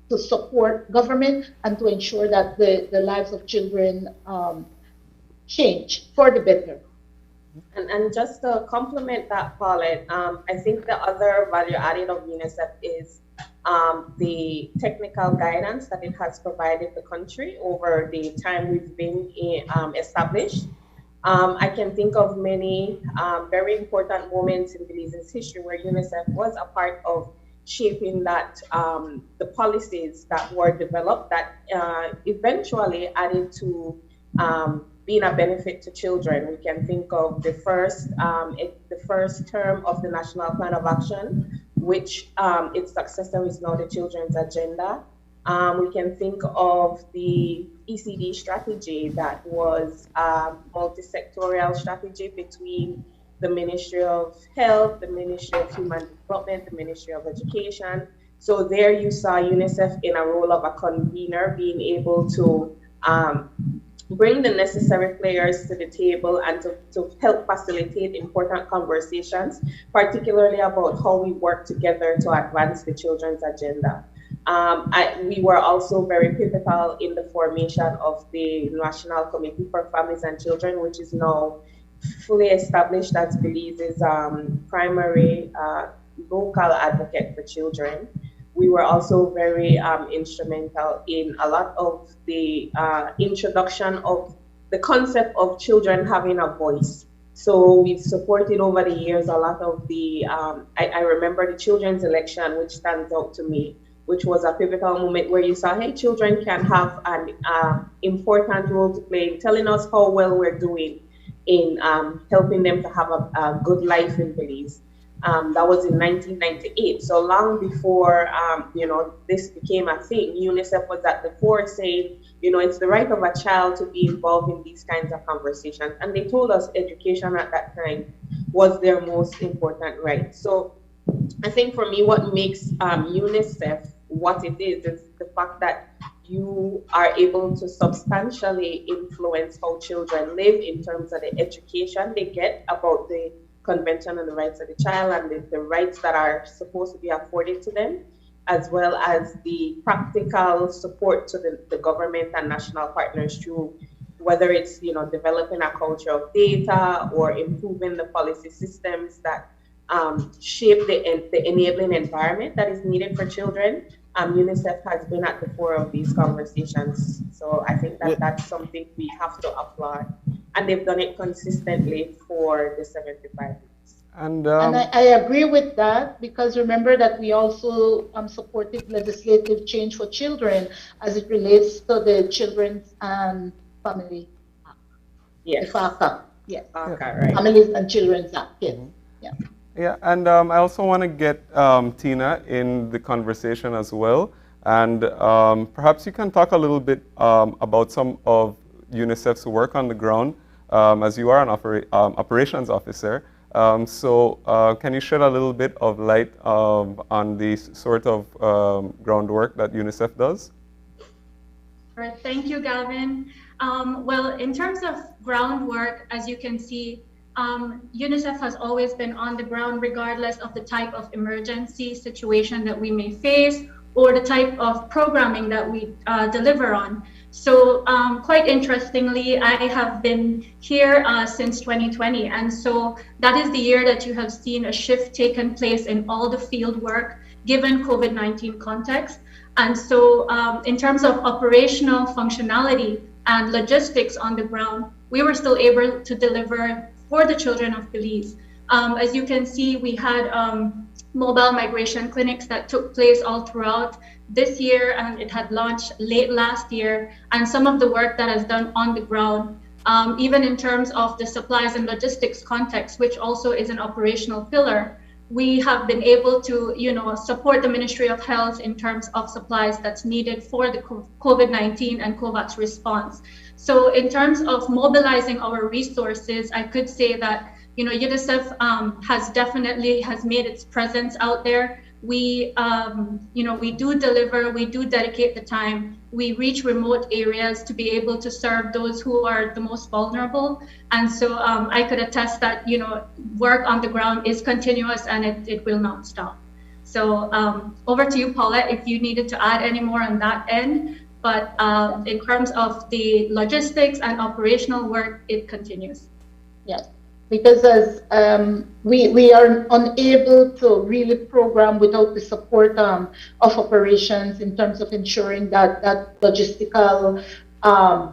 to support government and to ensure that the lives of children change for the better. And just to complement that, Paulette, I think the other value added of UNICEF is the technical guidance that it has provided the country over the time we've been established. I can think of many very important moments in Belize's history where UNICEF was a part of shaping that the policies that were developed that eventually added to being a benefit to children. We can think of the first term of the National Plan of Action, which its successor is now the Children's Agenda. We can think of the ECD strategy that was a multi-sectorial strategy between the Ministry of Health, the Ministry of Human Development, the Ministry of Education. So there you saw UNICEF in a role of a convener, being able to bring the necessary players to the table and to help facilitate important conversations, particularly about how we work together to advance the children's agenda. We were also very pivotal in the formation of the National Committee for Families and Children, which is now fully established as Belize's primary local advocate for children. We were also very instrumental in a lot of the introduction of the concept of children having a voice. So we've supported over the years a lot of the, I remember the children's election, which stands out to me, which was a pivotal moment where you saw, hey, children can have an important role to play in telling us how well we're doing in helping them to have a good life in Belize. That was in 1998. So long before, this became a thing, UNICEF was at the fore saying, it's the right of a child to be involved in these kinds of conversations. And they told us education at that time was their most important right. So I think for me, what makes UNICEF what it is the fact that you are able to substantially influence how children live in terms of the education they get about the Convention on the Rights of the Child and the rights that are supposed to be afforded to them, as well as the practical support to the government and national partners through whether it's developing a culture of data or improving the policy systems that shape the enabling environment that is needed for children. UNICEF has been at the fore of these conversations. So I think that's something we have to applaud. And they've done it consistently for the 75 years. And I agree with that, because remember that we also supported legislative change for children as it relates to the Children's and Family Act. Yes. The FACA. Yes. FACA, right. Families and Children's Act. Yes. Yeah. Yeah, and I also want to get Tina in the conversation as well. And perhaps you can talk a little bit about some of UNICEF's work on the ground, as you are an operations officer. So can you shed a little bit of light on the sort of groundwork that UNICEF does? All right, thank you, Galvin. Well, in terms of groundwork, as you can see, UNICEF has always been on the ground regardless of the type of emergency situation that we may face or the type of programming that we deliver on. So quite interestingly, I have been here since 2020. And so that is the year that you have seen a shift taken place in all the field work given COVID-19 context. And so in terms of operational functionality and logistics on the ground, we were still able to deliver for the children of Belize. As you can see, we had mobile migration clinics that took place all throughout this year, and it had launched late last year. And some of the work that is done on the ground, even in terms of the supplies and logistics context, which also is an operational pillar, we have been able to, support the Ministry of Health in terms of supplies that's needed for the COVID-19 and COVAX response. So in terms of mobilizing our resources, I could say that, UNICEF has made its presence out there. We, we do deliver, we do dedicate the time. We reach remote areas to be able to serve those who are the most vulnerable. And so I could attest that, work on the ground is continuous and it will not stop. So over to you, Paulette, if you needed to add any more on that end. But in terms of the logistics and operational work, it continues. Yes, because as we are unable to really program without the support of operations in terms of ensuring that logistical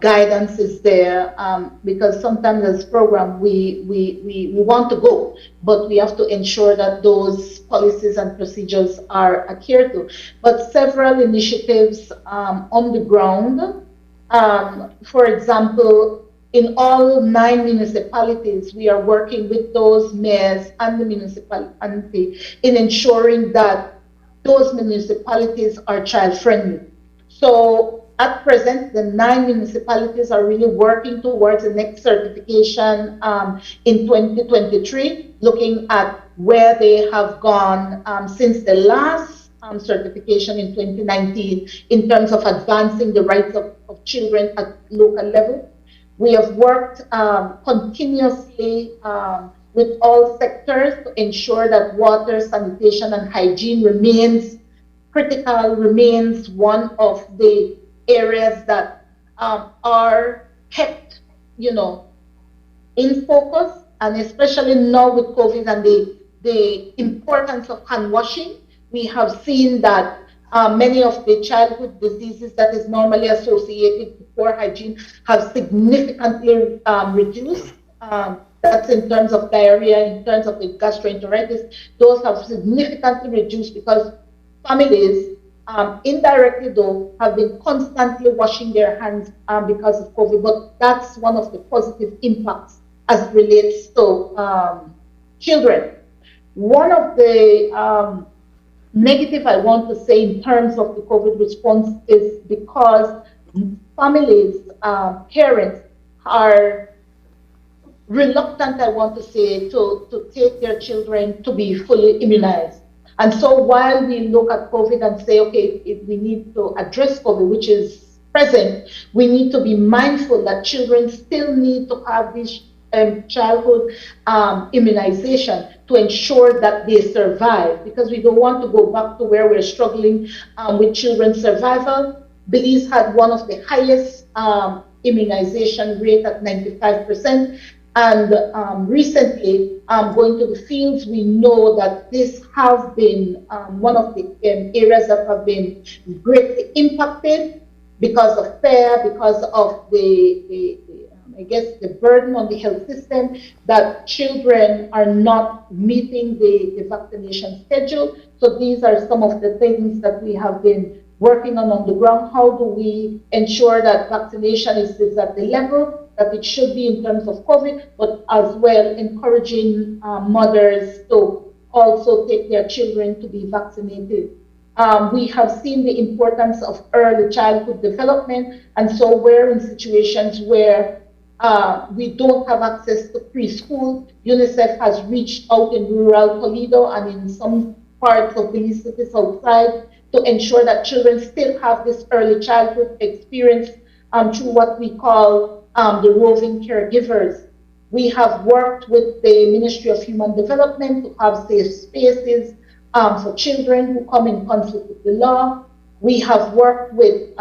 guidance is there, because sometimes as program we want to go, but we have to ensure that those policies and procedures are adhered to. But several initiatives on the ground, for example, in all 9 municipalities, we are working with those mayors and the municipality in ensuring that those municipalities are child-friendly. So at present, the 9 municipalities are really working towards the next certification in 2023, looking at where they have gone since the last certification in 2019 in terms of advancing the rights of children at local level. We have worked continuously with all sectors to ensure that water, sanitation, and hygiene remains critical, remains one of the areas that are kept, in focus, and especially now with COVID and the importance of hand washing. We have seen that many of the childhood diseases that is normally associated with poor hygiene have significantly reduced. That's in terms of diarrhea, in terms of the gastroenteritis. Those have significantly reduced because families, indirectly though, have been constantly washing their hands because of COVID. But that's one of the positive impacts as it relates to children. One of the negative I want to say in terms of the COVID response is because families, parents are reluctant, I want to say, to take their children to be fully immunized. And so while we look at COVID and say, okay, if we need to address COVID, which is present, we need to be mindful that children still need to have this childhood immunization to ensure that they survive, because we don't want to go back to where we're struggling with children's survival. Belize had one of the highest immunization rate at 95%. And recently, going to the fields, we know that this has been one of the areas that have been greatly impacted because of fear, because of I guess, the burden on the health system, that children are not meeting the vaccination schedule. So these are some of the things that we have been working on the ground. How do we ensure that vaccination is at the level that it should be in terms of COVID, but as well encouraging mothers to also take their children to be vaccinated. We have seen the importance of early childhood development, and so we're in situations where we don't have access to preschool. UNICEF has reached out in rural Toledo and in some parts of the cities outside to ensure that children still have this early childhood experience through what we call the roving caregivers. We have worked with the Ministry of Human Development to have safe spaces for children who come in conflict with the law. We have worked with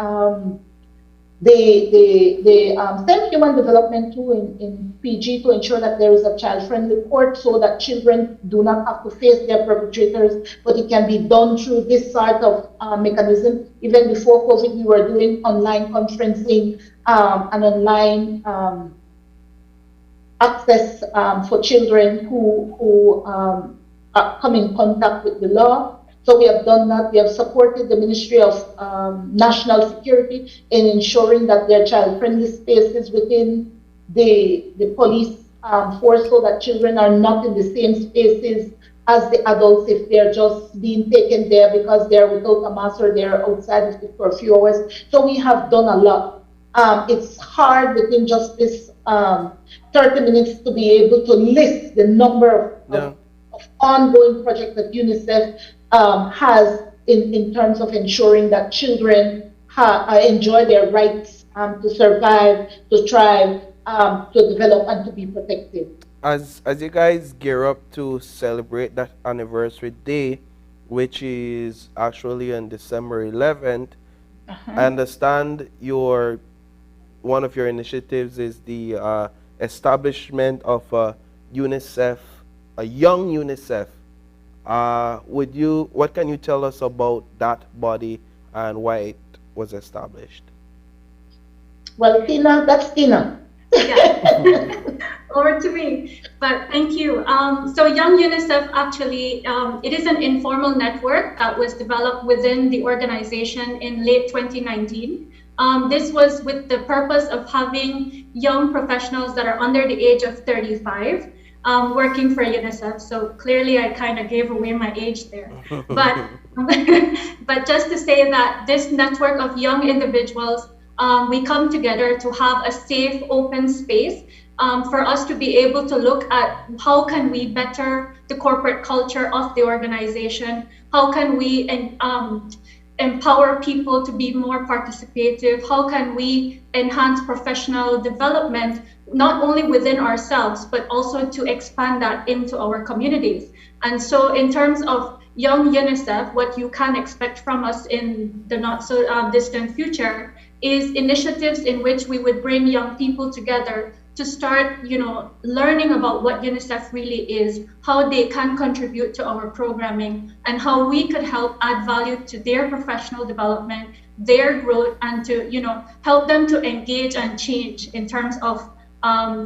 the same human development too in PG to ensure that there is a child-friendly court so that children do not have to face their perpetrators, but it can be done through this sort of mechanism. Even before COVID, we were doing online conferencing and online access for children who come in contact with the law. So we have done that. We have supported the Ministry of National Security in ensuring that there are child-friendly spaces within the police force so that children are not in the same spaces as the adults if they're just being taken there because they're without a mask or they're outside of it for a few hours. So we have done a lot. It's hard within just this 30 minutes to be able to list the number of ongoing projects that UNICEF has in terms of ensuring that children enjoy their rights to survive, to thrive, to develop, and to be protected. As you guys gear up to celebrate that anniversary day, which is actually on December 11th, I understand one of your initiatives is the establishment of UNICEF, a young UNICEF. What can you tell us about that body and why it was established? Well, Tina, that's Tina. Yeah. Over to me, but thank you. So Young UNICEF actually, it is an informal network that was developed within the organization in late 2019. This was with the purpose of having young professionals that are under the age of 35 working for UNICEF. So clearly I kind of gave away my age there. But, but just to say that this network of young individuals, we come together to have a safe, open space for us to be able to look at how can we better the corporate culture of the organization, how can we empower people to be more participative, how can we enhance professional development, not only within ourselves, but also to expand that into our communities. And so in terms of young UNICEF, what you can expect from us in the not so distant future is initiatives in which we would bring young people together to start, learning about what UNICEF really is, how they can contribute to our programming, and how we could help add value to their professional development, their growth, and to, help them to engage and change in terms of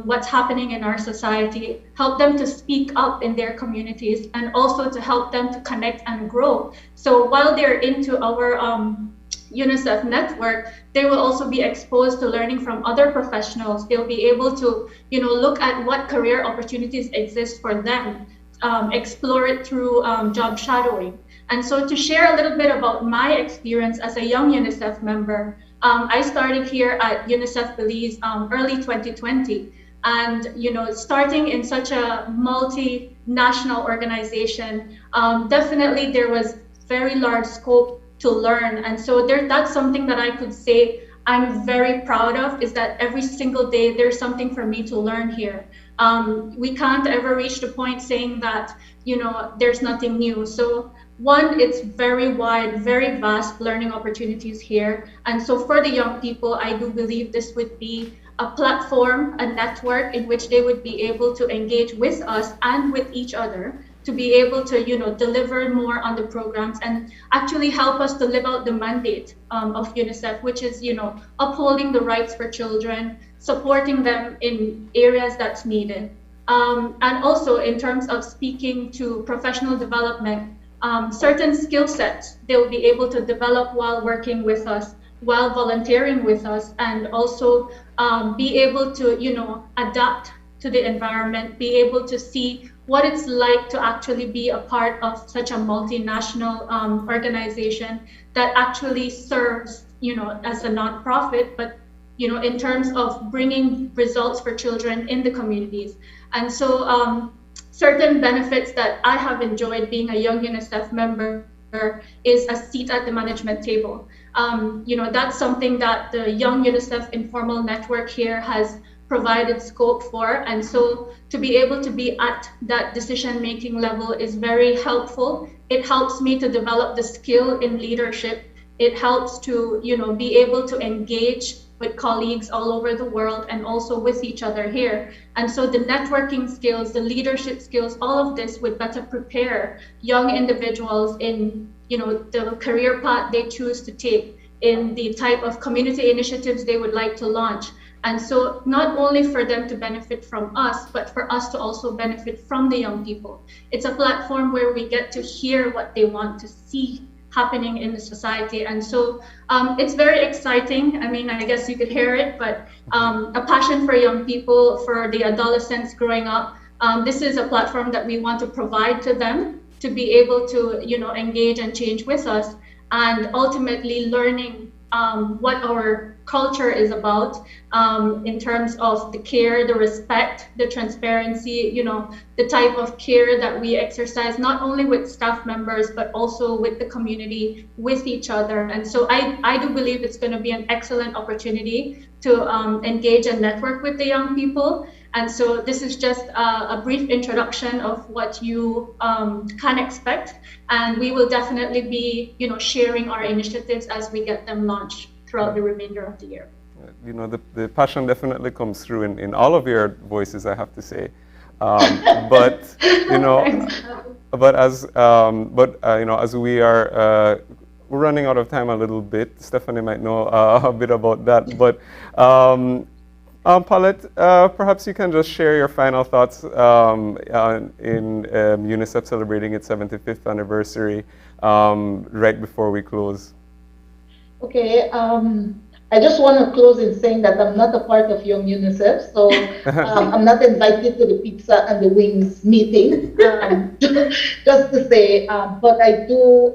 what's happening in our society, help them to speak up in their communities, and also to help them to connect and grow. So while they're into our UNICEF network, they will also be exposed to learning from other professionals. They'll be able to, look at what career opportunities exist for them, explore it through job shadowing. And so to share a little bit about my experience as a young UNICEF member, I started here at UNICEF Belize early 2020. And, starting in such a multinational organization, definitely there was very large scope to learn. And so that's something that I could say I'm very proud of, is that every single day there's something for me to learn here. We can't ever reach the point saying that, there's nothing new. So one, it's very wide, very vast learning opportunities here. And so for the young people, I do believe this would be a platform, a network in which they would be able to engage with us and with each other, to be able to, deliver more on the programs and actually help us to live out the mandate of UNICEF, which is, upholding the rights for children, supporting them in areas that's needed. And also in terms of speaking to professional development, certain skill sets they'll be able to develop while working with us, while volunteering with us, and also be able to, adapt to the environment, be able to see what it's like to actually be a part of such a multinational organization that actually serves, as a nonprofit, but, in terms of bringing results for children in the communities. And so certain benefits that I have enjoyed being a young UNICEF member is a seat at the management table. That's something that the Young UNICEF Informal Network here has provided scope for. And so to be able to be at that decision-making level is very helpful. It helps me to develop the skill in leadership. It helps to, be able to engage with colleagues all over the world and also with each other here. And so the networking skills, the leadership skills, all of this would better prepare young individuals in, the career path they choose to take, in the type of community initiatives they would like to launch. And so not only for them to benefit from us, but for us to also benefit from the young people. It's a platform where we get to hear what they want to see happening in the society. And so it's very exciting. I mean, I guess you could hear it, but a passion for young people, for the adolescents growing up. This is a platform that we want to provide to them to be able to, engage and change with us, and ultimately learning what our culture is about in terms of the care, the respect, the transparency, the type of care that we exercise, not only with staff members, but also with the community, with each other. And so I do believe it's going to be an excellent opportunity to engage and network with the young people. And so this is just a brief introduction of what you can expect. And we will definitely be, sharing our initiatives as we get them launched throughout the remainder of the year. The passion definitely comes through in all of your voices, I have to say. But as we are we're running out of time a little bit. Stephanie might know a bit about that. But Paulette, perhaps you can just share your final thoughts in UNICEF celebrating its 75th anniversary right before we close. Okay, I just want to close in saying that I'm not a part of Young UNICEF, so I'm not invited to the pizza and the wings meeting, just to say, but I do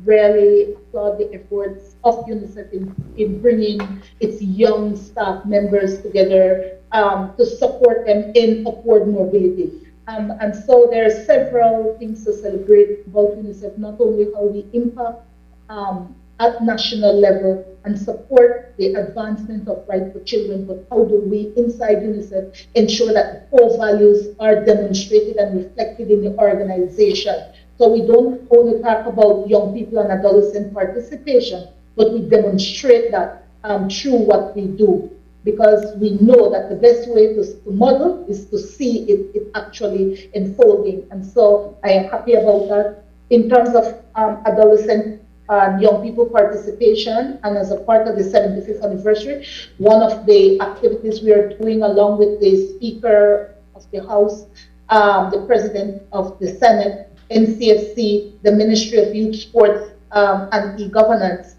really applaud the efforts of UNICEF in bringing its young staff members together to support them in upward mobility. And so there are several things to celebrate about UNICEF, not only how we impact at national level and support the advancement of rights for children, but how do we inside UNICEF ensure that the core values are demonstrated and reflected in the organization. So we don't only talk about young people and adolescent participation, but we demonstrate that through what we do, because we know that the best way to model is to see it actually unfolding. And so I am happy about that. In terms of adolescent young people participation, and as a part of the 75th anniversary, one of the activities we are doing along with the Speaker of the House, the President of the Senate, NCFC, the Ministry of Youth, Sports, and e-governance,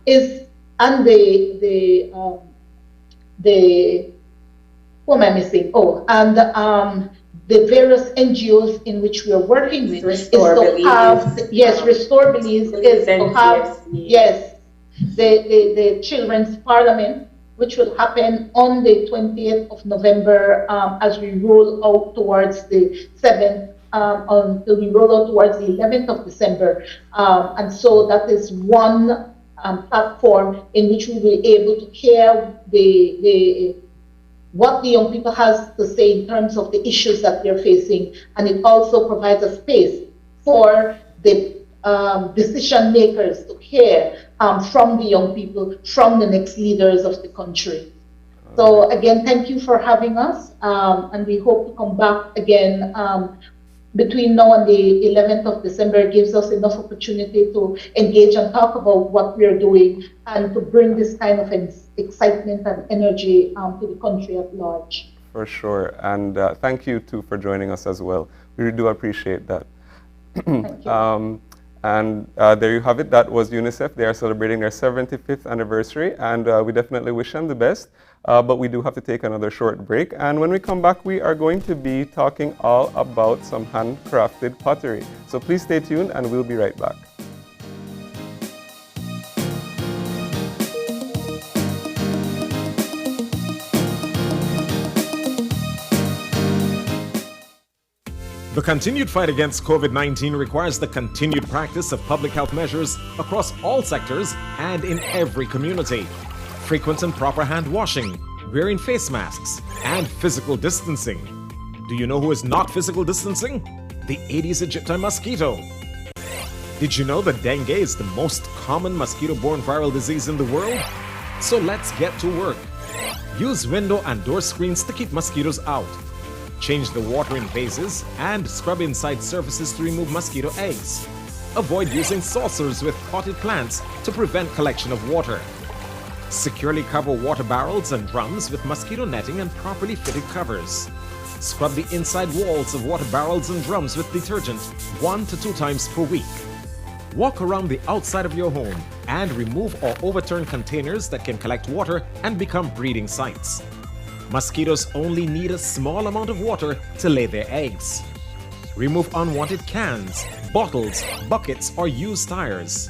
is, and who am I missing? Oh, and the various NGOs in which we are working with Restore Belize is to have, yes, the Children's Parliament, which will happen on the 20th of November as we roll out towards the 7th, until we roll out towards the 11th of December. And so that is one platform in which we will be able to hear what the young people has to say in terms of the issues that they're facing. And it also provides a space for the decision makers to hear from the young people, from the next leaders of the country. So again, thank you for having us. And we hope to come back again between now and the 11th of December. It gives us enough opportunity to engage and talk about what we are doing and to bring this kind of excitement and energy to the country at large. For sure. And thank you too for joining us as well. We really do appreciate that. Thank you. And there you have it. That was UNICEF. They are celebrating their 75th anniversary, and we definitely wish them the best. But we do have to take another short break. And when we come back, we are going to be talking all about some handcrafted pottery. So please stay tuned, and we'll be right back. The continued fight against COVID-19 requires the continued practice of public health measures across all sectors and in every community. Frequent and proper hand washing, wearing face masks, and physical distancing. Do you know who is not physical distancing? The Aedes aegypti mosquito. Did you know that dengue is the most common mosquito-borne viral disease in the world? So let's get to work. Use window and door screens to keep mosquitoes out. Change the water in vases and scrub inside surfaces to remove mosquito eggs. Avoid using saucers with potted plants to prevent collection of water. Securely cover water barrels and drums with mosquito netting and properly fitted covers. Scrub the inside walls of water barrels and drums with detergent 1 to 2 times per week. Walk around the outside of your home and remove or overturn containers that can collect water and become breeding sites. Mosquitoes only need a small amount of water to lay their eggs. Remove unwanted cans, bottles, buckets, or used tires.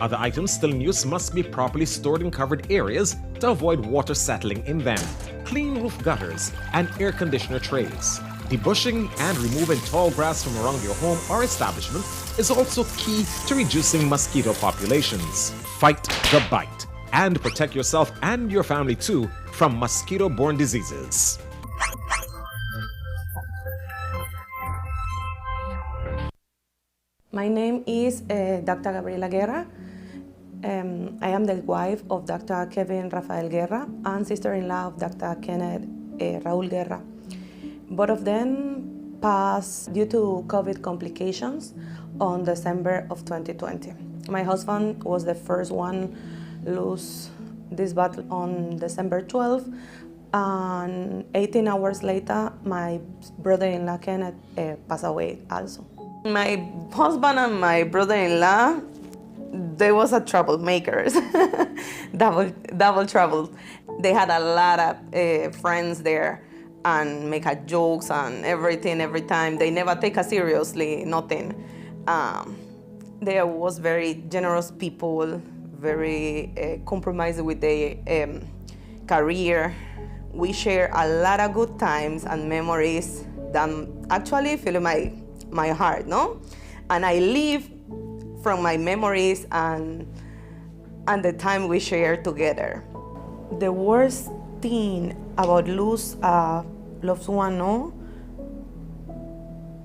Other items still in use must be properly stored in covered areas to avoid water settling in them. Clean roof gutters and air conditioner trays. Debushing and removing tall grass from around your home or establishment is also key to reducing mosquito populations. Fight the bite and protect yourself and your family too from mosquito-borne diseases. My name is Dr. Gabriela Guerra. I am the wife of Dr. Kevin Rafael Guerra and sister-in-law of Dr. Kenneth Raul Guerra. Both of them passed due to COVID complications on December of 2020. My husband was the first one lose this battle on December 12th, and 18 hours later, my brother-in-law Kenneth passed away also. My husband and my brother-in-law, they was a troublemakers. double trouble. They had a lot of friends there and make a jokes and everything every time. They never take us seriously, nothing. There was very generous people, very compromised with their career. We share a lot of good times and memories that actually fill my heart, no? And I live from my memories and the time we share together. The worst thing about lose a loved one, no,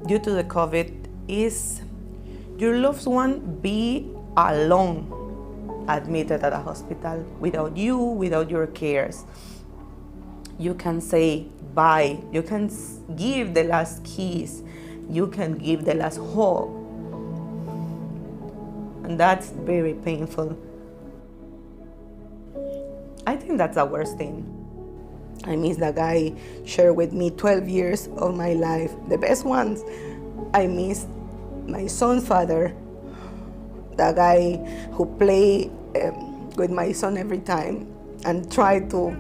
due to the COVID, is your loved one be alone, admitted at a hospital, without you, without your cares. You can say bye, you can give the last kiss, you can give the last hug. And that's very painful. I think that's the worst thing. I miss the guy shared with me 12 years of my life, the best ones. I miss my son's father, the guy who played with my son every time and tried to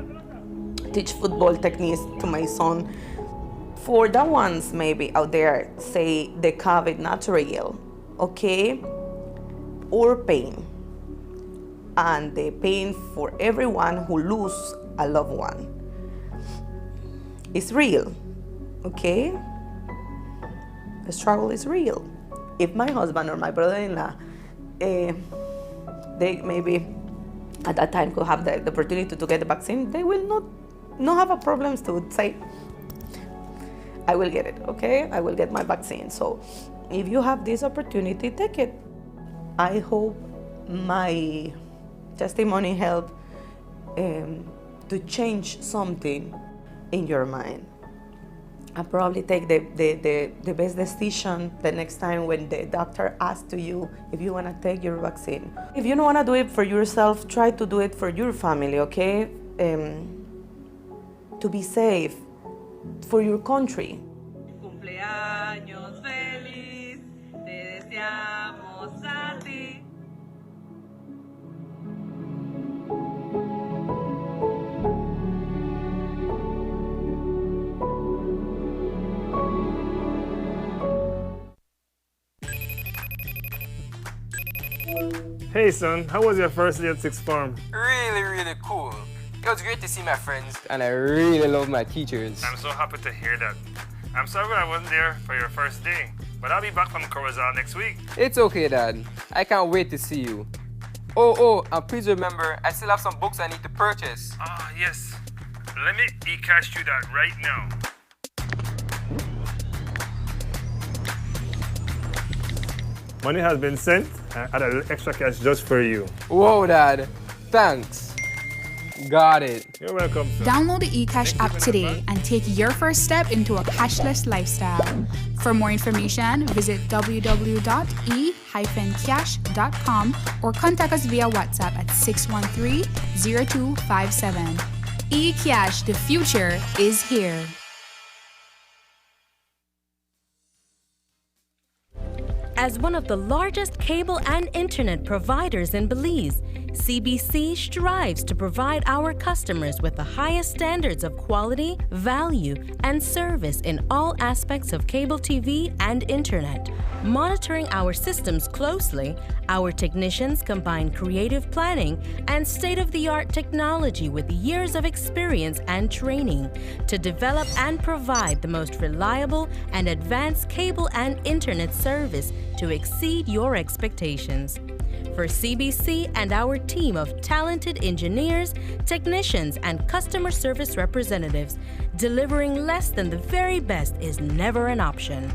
teach football techniques to my son. For the ones maybe out there say the COVID not real, okay? Or pain. And the pain for everyone who lose a loved one. It's real, okay? The struggle is real. If my husband or my brother-in-law, they maybe at that time could have the opportunity to get the vaccine, they will not have a problems to say, I will get it, okay? I will get my vaccine. So if you have this opportunity, take it. I hope my testimony helped to change something in your mind. I'll probably take the best decision the next time when the doctor asks to you if you want to take your vaccine. If you don't want to do it for yourself, try to do it for your family, okay? To be safe, for your country. Cumpleaños feliz, te deseamos a ti. Hey son, how was your first day at sixth form? Really cool. It was great to see my friends, and I really love my teachers. I'm so happy to hear that. I'm sorry I wasn't there for your first day, but I'll be back from Corozal next week. It's okay, Dad. I can't wait to see you. Oh, and please remember, I still have some books I need to purchase. Ah, yes. Let me e-cash you that right now. Money has been sent. I add a little extra cash just for you. Whoa, Dad. Thanks. Got it. You're welcome, sir. Download the eCash app today and take your first step into a cashless lifestyle. For more information, visit www.e-cash.com or contact us via WhatsApp at 613-0257. eCash, the future is here. As one of the largest cable and internet providers in Belize, CBC strives to provide our customers with the highest standards of quality, value, and service in all aspects of cable TV and internet. Monitoring our systems closely, our technicians combine creative planning and state-of-the-art technology with years of experience and training to develop and provide the most reliable and advanced cable and internet service to exceed your expectations. For CBC and our team of talented engineers, technicians, and customer service representatives, delivering less than the very best is never an option.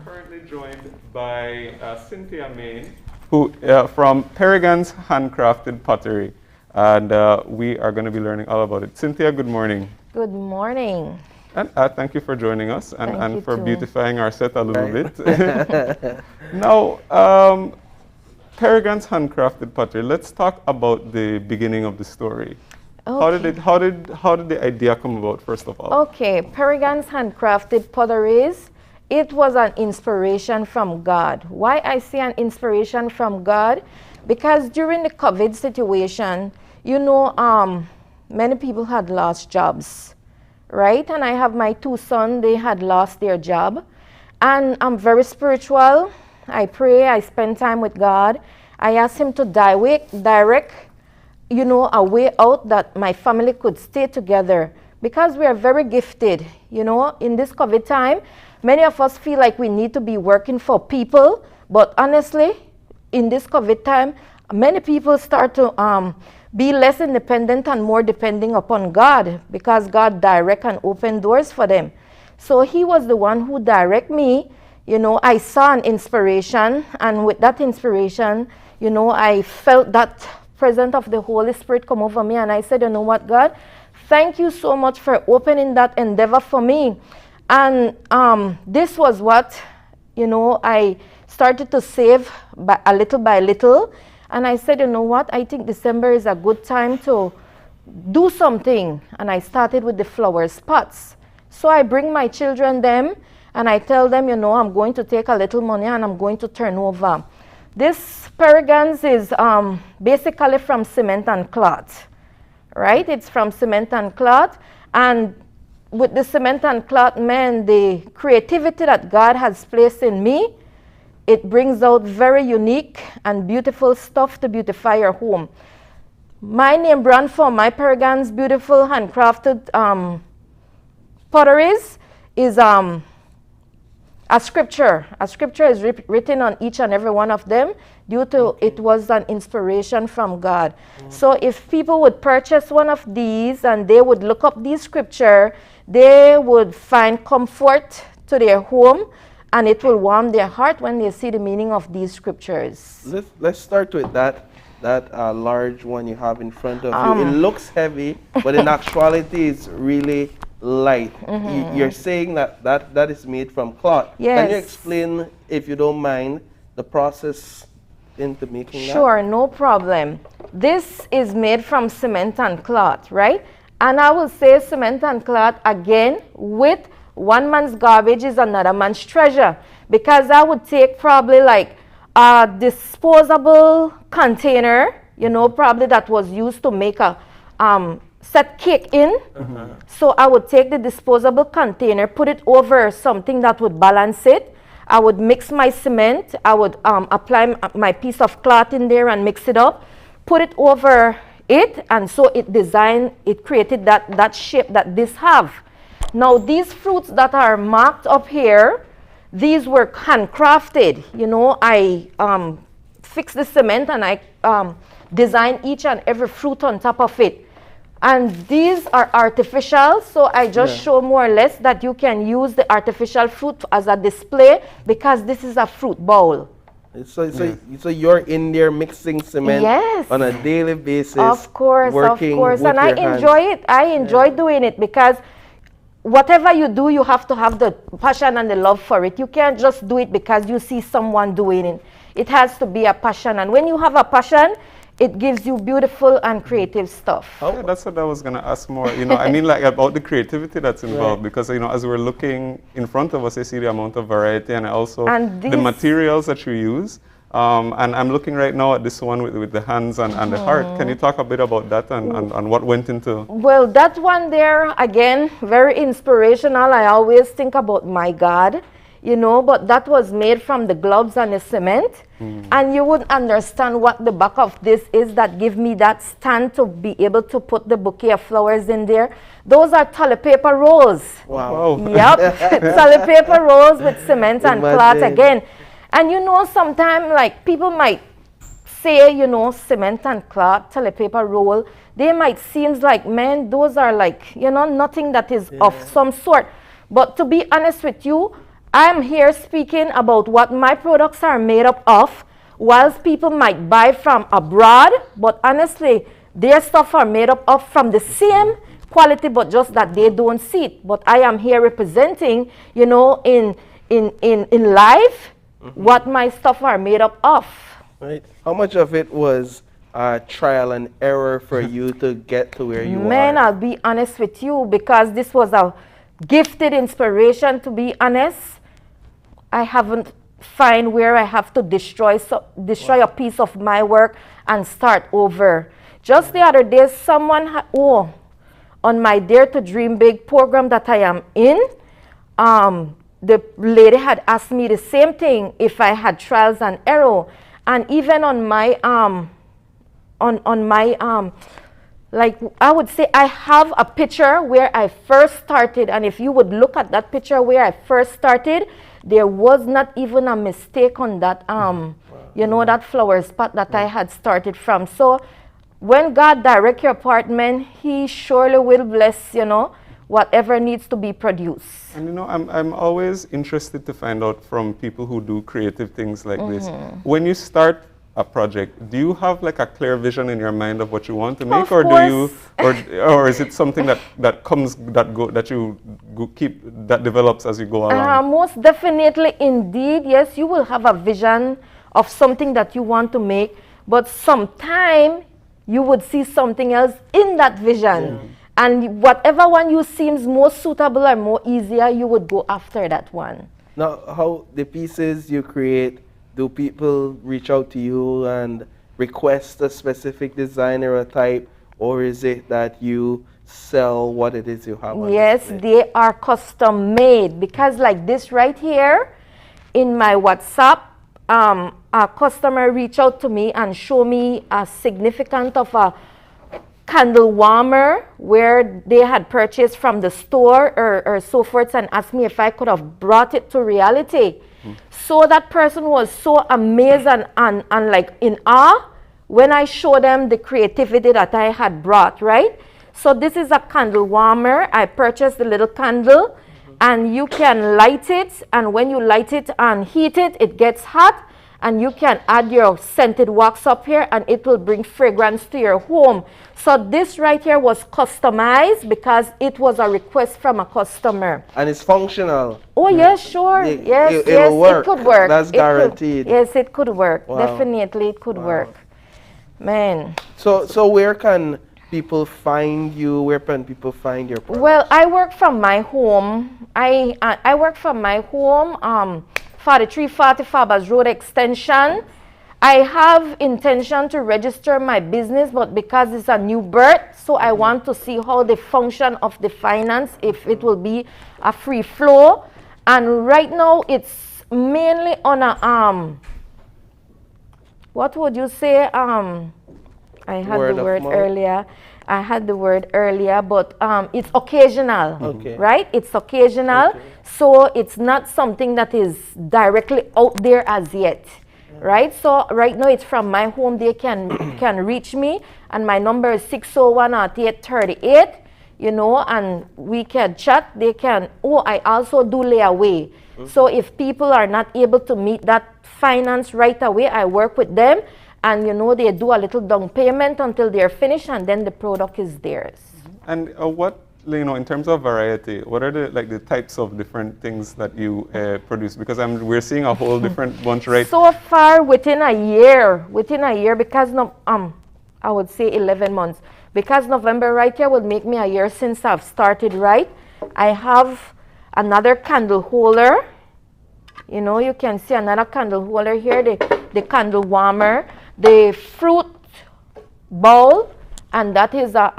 Currently joined by Cynthia Main, who from Peregrina's Handcrafted Pottery. and we are going to be learning all about it. Cynthia, good morning. Good morning. And thank you for joining us and for too. beautifying our set a little bit. Now, Peregrine's Handcrafted Pottery. Let's talk about the beginning of the story. Okay. How did the idea come about, first of all? Okay, Peregrine's Handcrafted Potteries, it was an inspiration from God. Why I say an inspiration from God? Because during the COVID situation, you know, many people had lost jobs, right? And I have my 2 sons, they had lost their job. And I'm very spiritual. I pray, I spend time with God. I ask him to direct, you know, a way out that my family could stay together, because we are very gifted. You know, in this COVID time, many of us feel like we need to be working for people, but honestly, in this COVID time, many people start to be less independent and more depending upon God, because God direct and open doors for them. So he was the one who direct me. You know, I saw an inspiration, and with that inspiration, you know, I felt that presence of the Holy Spirit come over me, and I said, you know what, God, thank you so much for opening that endeavor for me. And this was what, you know, I started to save by little. And I said, you know what, I think December is a good time to do something. And I started with the flowers pots. So I bring my children them, and I tell them, you know, I'm going to take a little money and I'm going to turn over. This Peregrines is basically from cement and cloth, right? It's from cement and cloth. And with the cement and cloth, man, the creativity that God has placed in me, it brings out very unique and beautiful stuff to beautify your home. My name brand for my Peregrines beautiful handcrafted potteries is a scripture. A scripture is written on each and every one of them due to it was an inspiration from God. So if people would purchase one of these and they would look up these scripture, they would find comfort to their home, and it will warm their heart when they see the meaning of these scriptures. Let's start with that large one you have in front of you. It looks heavy, but in actuality it's really light. You're saying that is made from cloth. Yes. Can you explain, if you don't mind, the process into making that? Sure, no problem. This is made from cement and cloth, right? And I will say cement and cloth again, with one man's garbage is another man's treasure, because I would take probably like a disposable container, you know, probably that was used to make a set cake in. So I would take the disposable container, put it over something that would balance it. I would mix my cement. I would apply my piece of cloth in there and mix it up, put it over it, and so it created that shape that this have. Now these fruits that are marked up here, these were handcrafted. You know, I fixed the cement and I designed each and every fruit on top of it. And these are artificial, so I just show more or less that you can use the artificial fruit as a display, because this is a fruit bowl. So you're in there mixing cement on a daily basis. Of course, working with and I enjoy it. I enjoy doing it, because whatever you do, you have to have the passion and the love for it. You can't just do it because you see someone doing it. It has to be a passion, and when you have a passion, it gives you beautiful and creative stuff. Yeah, that's what I was going to ask more. You know, I mean, like about the creativity that's involved, because, you know, as we're looking in front of us, I see the amount of variety and also the materials that you use. And I'm looking right now at this one with the hands and the heart. Can you talk a bit about that and what went into? Well, that one there, again, very inspirational. I always think about my God, you know, but that was made from the gloves and the cement. And you would understand what the back of this is that give me that stand to be able to put the bouquet of flowers in there. Those are toilet paper rolls. Wow. Yep, toilet paper rolls with cement and cloth again. And you know, sometimes like people might say, you know, cement and cloth, toilet paper roll, they might seem like, man, those are like, you know, nothing that is of some sort. But to be honest with you, I'm here speaking about what my products are made up of, whilst people might buy from abroad, but honestly, Their stuff are made up of from the same quality, but just that they don't see it. But I am here representing, you know, in life, what my stuff are made up of. Right. How much of it was trial and error for you to get to where you are? Man, I'll be honest with you, because this was a gifted inspiration, to be honest. I haven't find where I have to destroy a piece of my work and start over. Just the other day, someone on my Dare to Dream Big program that I am in, the lady had asked me the same thing, if I had trials and error. And even on my like I would say, I have a picture where I first started, and if you would look at that picture where I first started, there was not even a mistake on that you know, that flower spot that I had started from. So when God directs your apartment, He surely will bless, you know, whatever needs to be produced. And you know, I'm always interested to find out from people who do creative things like this. When you start a project, do you have like a clear vision in your mind of what you want to make, Of or course. do you, or is it something that you keep, that develops as you go along? Most definitely, indeed, yes, you will have a vision of something that you want to make, but sometime you would see something else in that vision. And whatever one you seems more suitable or more easier, you would go after that one. Now, how the pieces you create, do people reach out to you and request a specific design or a type, or is it that you sell what it is you have on Yes, display? they are custom made, because like this right here in my WhatsApp, a customer reached out to me and show me a significant of a candle warmer where they had purchased from the store or so forth, and asked me if I could have brought it to reality. So that person was so amazed and like in awe when I showed them the creativity that I had brought, right? So this is a candle warmer. I purchased the little candle, and you can light it, and when you light it and heat it, it gets hot, and you can add your scented wax up here, and it will bring fragrance to your home. So this right here was customized because it was a request from a customer. And it's functional. Oh, yes, sure. Yes, it'll work. it could work. That's guaranteed. Yes, it could work. Wow. Definitely, it could work. Man. So where can people find you? Where can people find your products? Well, I work from my home. I work from my home, 4340 Fabers Road Extension. I have intention to register my business, but because it's a new birth, so I want to see how the function of the finance, if it will be a free flow. And right now it's mainly on a what would you say? I had Word the of word mouth. earlier. I had the word earlier, but it's occasional, Okay. right? It's occasional, so it's not something that is directly out there as yet, right? So right now it's from my home. They can reach me, and my number is 601-8838, you know, and we can chat. They can. Oh, I also do layaway. So if people are not able to meet that finance right away, I work with them. And you know, they do a little down payment until they're finished, and then the product is theirs. And what, you know, in terms of variety, what are the types of different things that you produce? Because we're seeing a whole different bunch, right? So far, within a year, because I would say 11 months, because November right here would make me a year since I've started, right? I have another candle holder. You know, you can see another candle holder here, the candle warmer, the fruit bowl, and that is a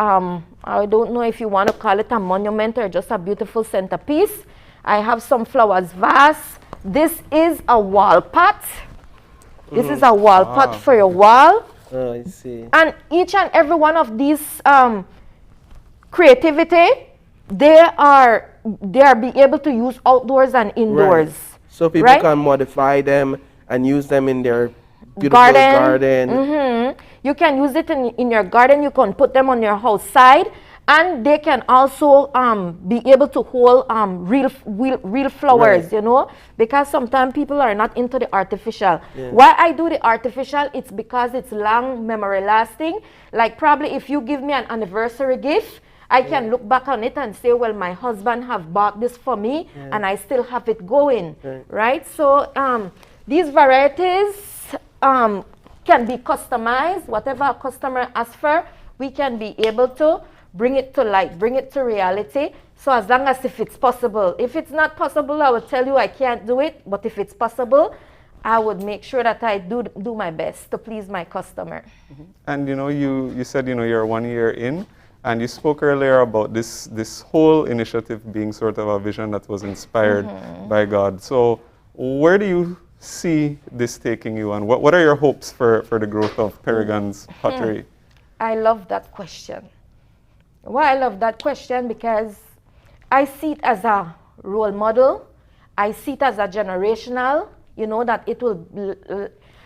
I don't know if you want to call it a monument or just a beautiful centerpiece. I have some flowers vase. This is a wall pot. This is a wall pot for your wall. Oh, I see. And each and every one of these creativity, they are be able to use outdoors and indoors. Right. So people right? can modify them and use them in their beautiful garden. You can use it in your garden. You can put them on your house side. And they can also be able to hold real flowers, Right. you know, because sometimes people are not into the artificial. Yeah. Why I do the artificial, it's because it's long memory lasting. Like probably if you give me an anniversary gift, I can look back on it and say, well, my husband have bought this for me and I still have it going, right? So these varieties can be customized. Whatever a customer asks for, we can be able to bring it to light, bring it to reality. So as long as if it's possible. If it's not possible, I will tell you I can't do it. But if it's possible, I would make sure that I do my best to please my customer. And you know, you said, you know, you're 1 year in, and you spoke earlier about this whole initiative being sort of a vision that was inspired by God. So where do you see this taking you, and what are your hopes for the growth of Paragon's pottery? I love that question. Why I love that question? Because I see it as a role model. I see it as a generational, you know, that it will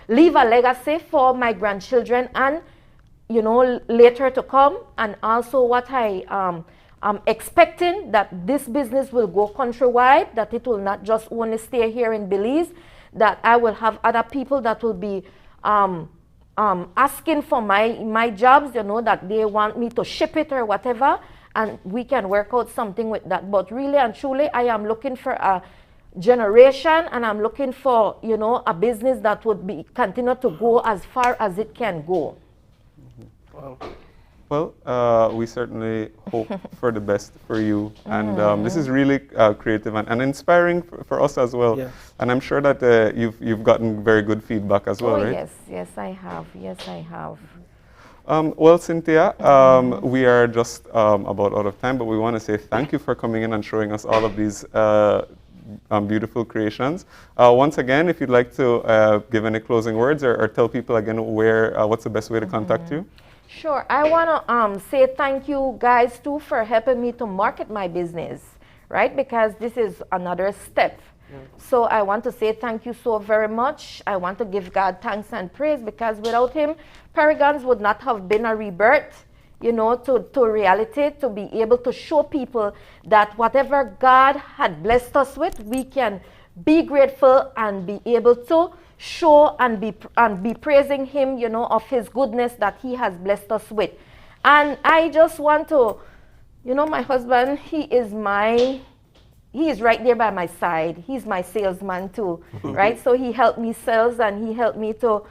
leave a legacy for my grandchildren and, you know, later to come. And also what I'm expecting, that this business will go countrywide, that it will not just only stay here in Belize, that I will have other people that will be asking for my jobs, you know, that they want me to ship it or whatever, and we can work out something with that. But really and truly, I am looking for a generation, and I'm looking for, you know, a business that would be continue to go as far as it can go. Well, we certainly hope for the best for you, and this is really creative and inspiring for us as well. Yes. And I'm sure that you've gotten very good feedback as well, right? Yes, I have. Yes, I have. Well, Cynthia, we are just about out of time, but we want to say thank you for coming in and showing us all of these beautiful creations. Once again, if you'd like to give any closing words or tell people again what's the best way to contact you. Sure. I want to say thank you guys too for helping me to market my business, right? Because this is another step. So I want to say thank you so very much. I want to give God thanks and praise, because without him, Paragons would not have been a rebirth, you know, to reality, to be able to show people that whatever God had blessed us with, we can be grateful and be able to show and be praising him, you know, of his goodness that he has blessed us with. And I just want to, you know, my husband, he is right there by my side. He's my salesman too, right? So he helped me sales, and he helped me to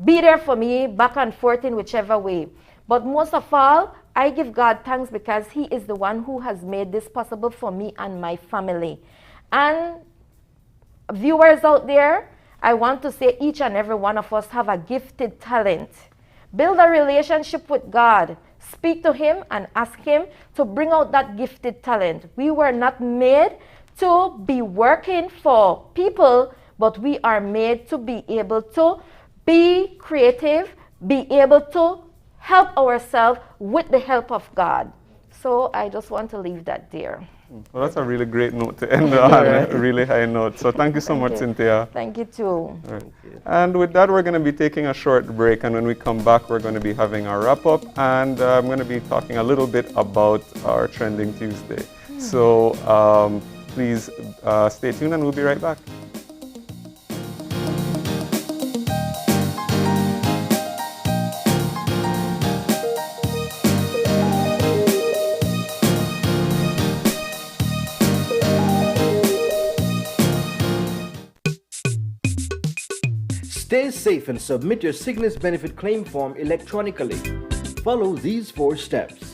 be there for me back and forth in whichever way. But most of all, I give God thanks because he is the one who has made this possible for me and my family. And viewers out there, I want to say each and every one of us have a gifted talent. Build a relationship with God. Speak to him and ask him to bring out that gifted talent. We were not made to be working for people, but we are made to be able to be creative, be able to help ourselves with the help of God. So I just want to leave that there. Well, that's a really great note to end on, a really high note. So thank you so much, Cynthia. Thank you too. Right. And with that, we're going to be taking a short break. And when we come back, we're going to be having our wrap-up. And I'm going to be talking a little bit about our Trending Tuesday. So please stay tuned, and we'll be right back. Stay safe and submit your sickness benefit claim form electronically. Follow these 4 steps.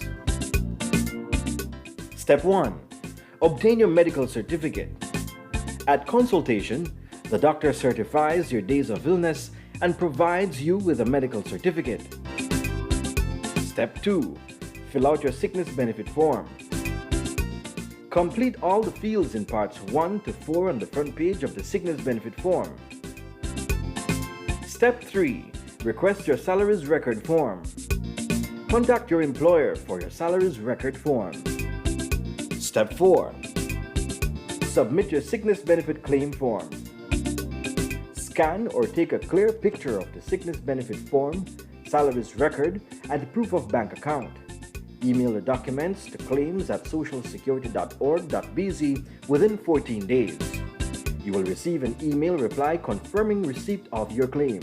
Step 1. Obtain your medical certificate. At consultation, the doctor certifies your days of illness and provides you with a medical certificate. Step 2. Fill out your sickness benefit form. Complete all the fields in parts 1 to 4 on the front page of the sickness benefit form. Step 3. Request your salaries record form. Contact your employer for your salaries record form. Step 4. Submit your sickness benefit claim form. Scan or take a clear picture of the sickness benefit form, salaries record, and proof of bank account. Email the documents to claims@socialsecurity.org.bz within 14 days. You will receive an email reply confirming receipt of your claim.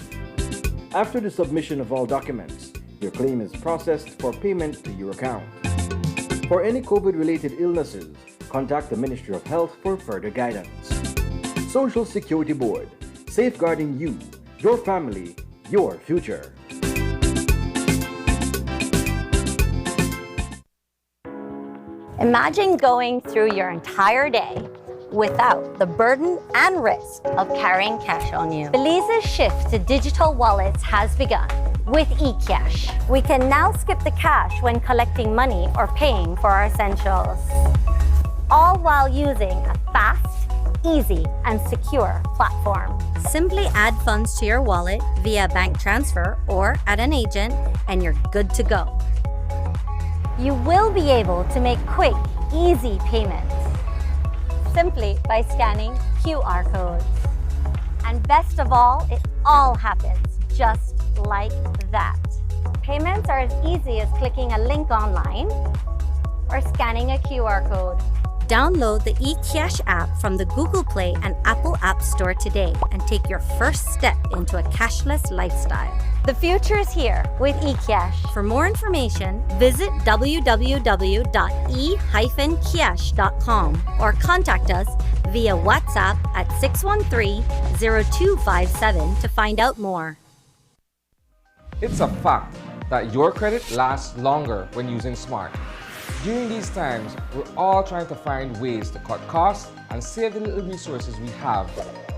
After the submission of all documents, your claim is processed for payment to your account. For any COVID-related illnesses, contact the Ministry of Health for further guidance. Social Security Board, safeguarding you, your family, your future. Imagine going through your entire day without the burden and risk of carrying cash on you. Belize's shift to digital wallets has begun with eCash. We can now skip the cash when collecting money or paying for our essentials, all while using a fast, easy, and secure platform. Simply add funds to your wallet via bank transfer or at an agent, and you're good to go. You will be able to make quick, easy payments simply by scanning QR codes. And best of all, it all happens just like that. Payments are as easy as clicking a link online or scanning a QR code. Download the eCash app from the Google Play and Apple App Store today and take your first step into a cashless lifestyle. The future is here with eCash. For more information, visit www.e-cash.com or contact us via WhatsApp at 613-0257 to find out more. It's a fact that your credit lasts longer when using Smart. During these times, we're all trying to find ways to cut costs and save the little resources we have.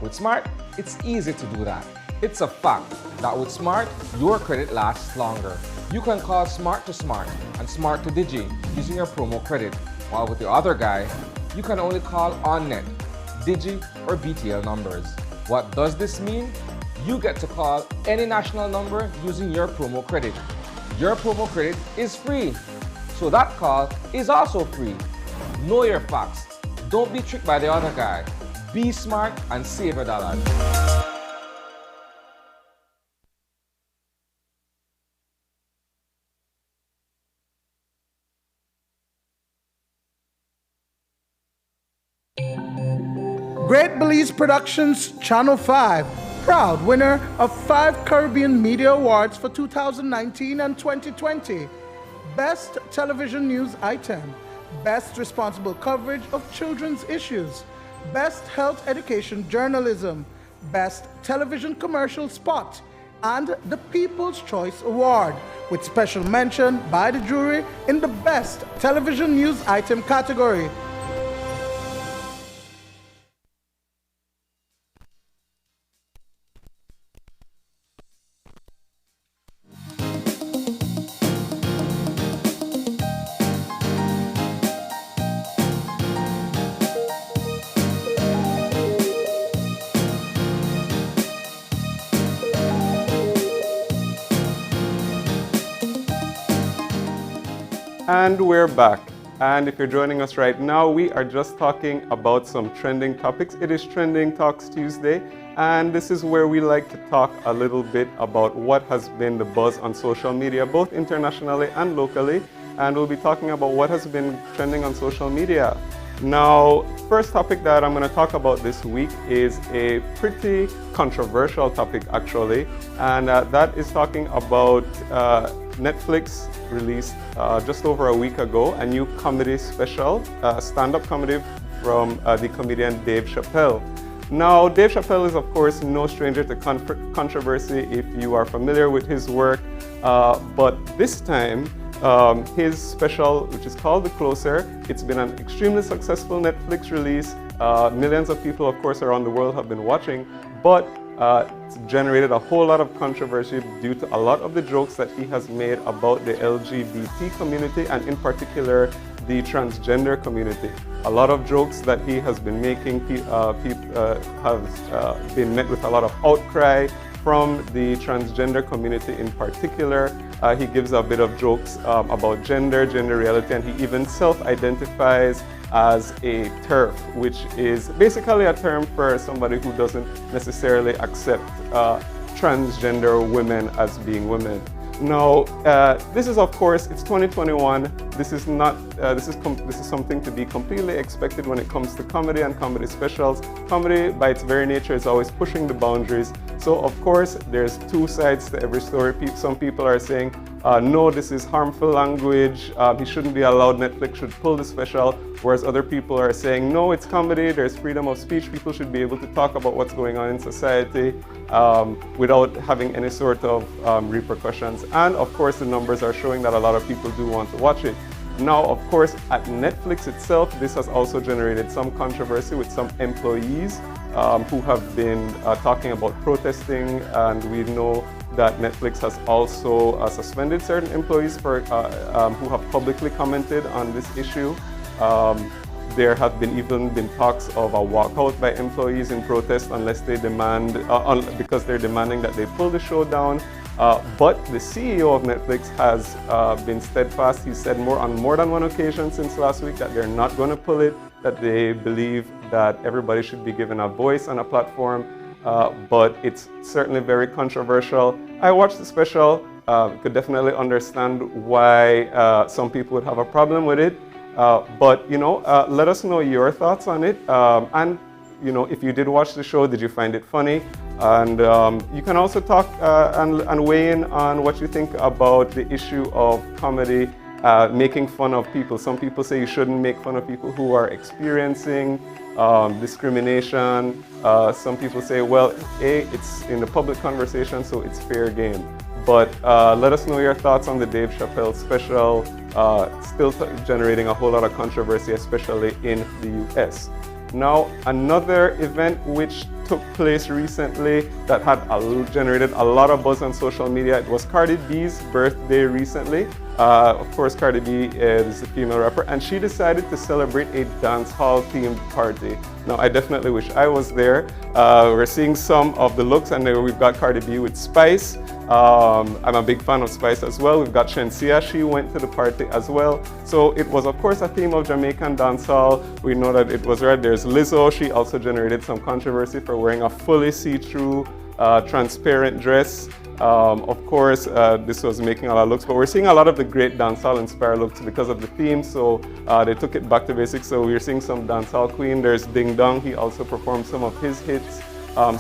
With Smart, it's easy to do that. It's a fact that with Smart, your credit lasts longer. You can call Smart to Smart and Smart to Digi using your promo credit, while with the other guy, you can only call OnNet, Digi, or BTL numbers. What does this mean? You get to call any national number using your promo credit. Your promo credit is free, so that call is also free. Know your facts. Don't be tricked by the other guy. Be smart and save your dollars. Great Belize Productions Channel 5, proud winner of 5 Caribbean Media Awards for 2019 and 2020. Best Television News Item, Best Responsible Coverage of Children's Issues, Best Health Education Journalism, Best Television Commercial Spot, and the People's Choice Award, with special mention by the jury in the Best Television News Item category. And we're back. And if you're joining us right now, we are just talking about some trending topics. It is Trending Talks Tuesday, and this is where we like to talk a little bit about what has been the buzz on social media, both internationally and locally. And we'll be talking about what has been trending on social media. Now, first topic that I'm going to talk about this week is a pretty controversial topic, actually, and that is talking about Netflix released just over a week ago a new comedy special, stand-up comedy from the comedian Dave Chappelle. Now, Dave Chappelle is, of course, no stranger to controversy if you are familiar with his work, but this time, his special, which is called The Closer, it's been an extremely successful Netflix release. Millions of people, of course, around the world have been watching, but it's generated a whole lot of controversy due to a lot of the jokes that he has made about the LGBT community and in particular the transgender community. A lot of jokes that he has been making have been met with a lot of outcry from the transgender community in particular. He gives a bit of jokes about gender reality, and he even self-identifies as a TERF, which is basically a term for somebody who doesn't necessarily accept transgender women as being women. Now, this is of course, it's 2021. This is not. This is something to be completely expected when it comes to comedy and comedy specials. Comedy, by its very nature, is always pushing the boundaries. So of course, there's two sides to every story. Some people are saying, no, this is harmful language. He shouldn't be allowed. Netflix should pull the special. Whereas other people are saying, no, it's comedy. There's freedom of speech. People should be able to talk about what's going on in society without having any sort of repercussions. And of course, the numbers are showing that a lot of people do want to watch it. Now, of course, at Netflix itself, this has also generated some controversy with some employees who have been talking about protesting, and we know that Netflix has also suspended certain employees for, who have publicly commented on this issue. There have even been talks of a walkout by employees in protest unless they demand, because they're demanding that they pull the show down. But the CEO of Netflix has been steadfast. He said on more than one occasion since last week that they're not going to pull it, that they believe that everybody should be given a voice on a platform. But it's certainly very controversial. I watched the special, could definitely understand why some people would have a problem with it. But, you know, let us know your thoughts on it. And, you know, if you did watch the show, did you find it funny? And you can also talk and weigh in on what you think about the issue of comedy making fun of people. Some people say you shouldn't make fun of people who are experiencing discrimination. Some people say, well, it's in the public conversation, so it's fair game. But let us know your thoughts on the Dave Chappelle special. Still generating a whole lot of controversy, especially in the US. Now, another event which took place recently that had generated a lot of buzz on social media, it was Cardi B's birthday recently. Of course, Cardi B is a female rapper, and she decided to celebrate a dance hall themed party. Now, I definitely wish I was there. We're seeing some of the looks, and there we've got Cardi B with Spice. I'm a big fan of Spice as well. We've got Shensia, she went to the party as well. So it was, of course, a theme of Jamaican dancehall. We know that it was right. There's Lizzo, she also generated some controversy for wearing a fully see-through, transparent dress. Of course, this was making a lot of looks, but we're seeing a lot of the great dancehall inspired looks because of the theme, so they took it back to basics. So we're seeing some dancehall queen. There's Ding Dong, he also performed some of his hits.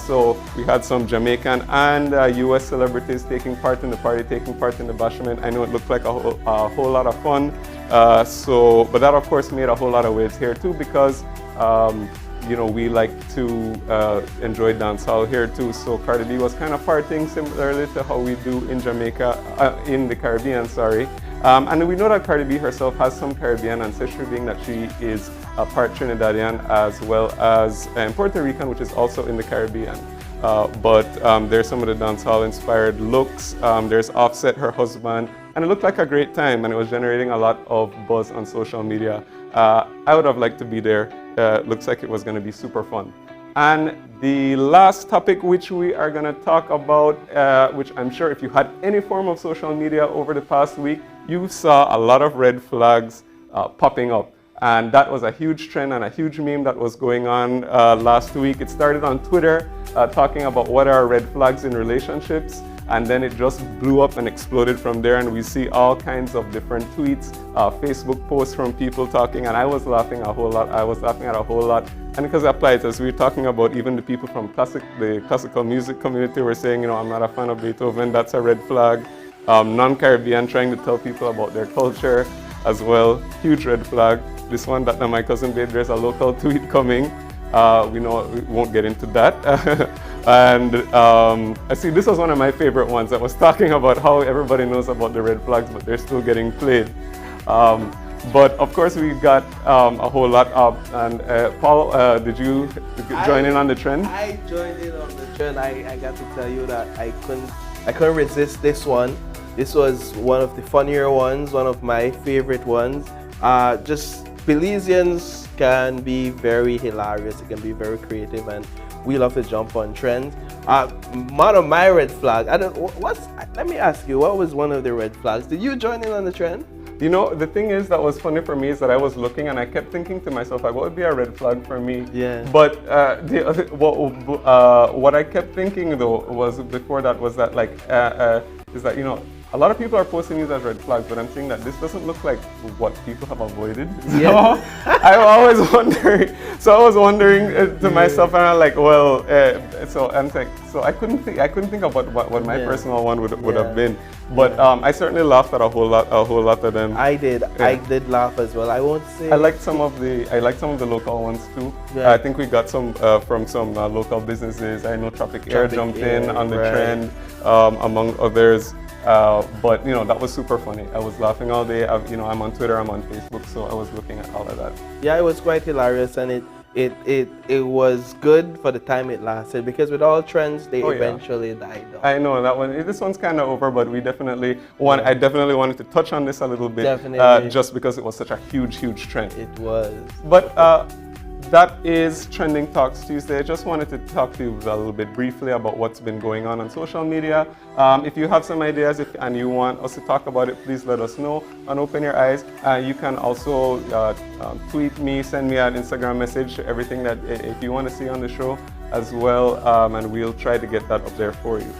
So we had some Jamaican and US celebrities taking part in the party, taking part in the bashment. I know it looked like a whole lot of fun. But that of course made a whole lot of waves here too, because you know, we like to enjoy dancehall here too. So Cardi B was kind of partying similarly to how we do in Jamaica, in the Caribbean, sorry. And we know that Cardi B herself has some Caribbean ancestry, being that she is part Trinidadian as well as Puerto Rican, which is also in the Caribbean. But there's some of the dancehall inspired looks. There's Offset, her husband, and it looked like a great time, and it was generating a lot of buzz on social media. I would have liked to be there. Looks like it was going to be super fun. And the last topic which we are going to talk about, which I'm sure if you had any form of social media over the past week, you saw a lot of red flags popping up. And that was a huge trend and a huge meme that was going on last week. It started on Twitter, talking about what are red flags in relationships. And then it just blew up and exploded from there, and we see all kinds of different tweets, Facebook posts from people talking, and I was laughing a whole lot. I was laughing at a whole lot, and because it applies, as we were talking about, even the people from the classical music community were saying, you know, I'm not a fan of Beethoven, that's a red flag. Non-Caribbean trying to tell people about their culture as well, huge red flag. This one that my cousin made, there's a local tweet coming. We know we won't get into that. And I see this was one of my favorite ones that was talking about how everybody knows about the red flags, but they're still getting played. But of course, we got a whole lot up. And Paul, did you join in on the trend? I joined in on the trend. I got to tell you that I couldn't resist this one. This was one of the funnier ones, one of my favorite ones. Just Belizeans can be very hilarious. It can be very creative, and we love to jump on trends. One of my red flags. Let me ask you, what was one of the red flags? Did you join in on the trend? You know, the thing is that was funny for me is that I was looking and I kept thinking to myself, like, what would be a red flag for me? Yeah. But what I kept thinking though was before that was that like, is that, you know, a lot of people are posting these as red flags, but I'm saying that this doesn't look like what people have avoided. So Yeah. I'm always wondering. So I was wondering to myself, and I'm like, well, so I'm like, so I couldn't think of what my personal one would have been. But I certainly laughed at a whole lot of them. I did laugh as well. I won't say. I liked some of the local ones too. Yeah. I think we got some from some local businesses. I know Tropic Air jumped in on the trend, among others. But that was super funny. I was laughing all day. I'm on Twitter, I'm on Facebook, so I was looking at all of that. Yeah, it was quite hilarious, and it was good for the time it lasted, because with all trends, they eventually died down. I know that one. This one's kind of over, but I definitely wanted to touch on this a little bit, just because it was such a huge trend. It was. But that is Trending Talks Tuesday. I just wanted to talk to you a little bit briefly about what's been going on social media. If you have some ideas and you want us to talk about it, please let us know on Open Your Eyes. You can also tweet me, send me an Instagram message, everything that if you want to see on the show as well, and we'll try to get that up there for you.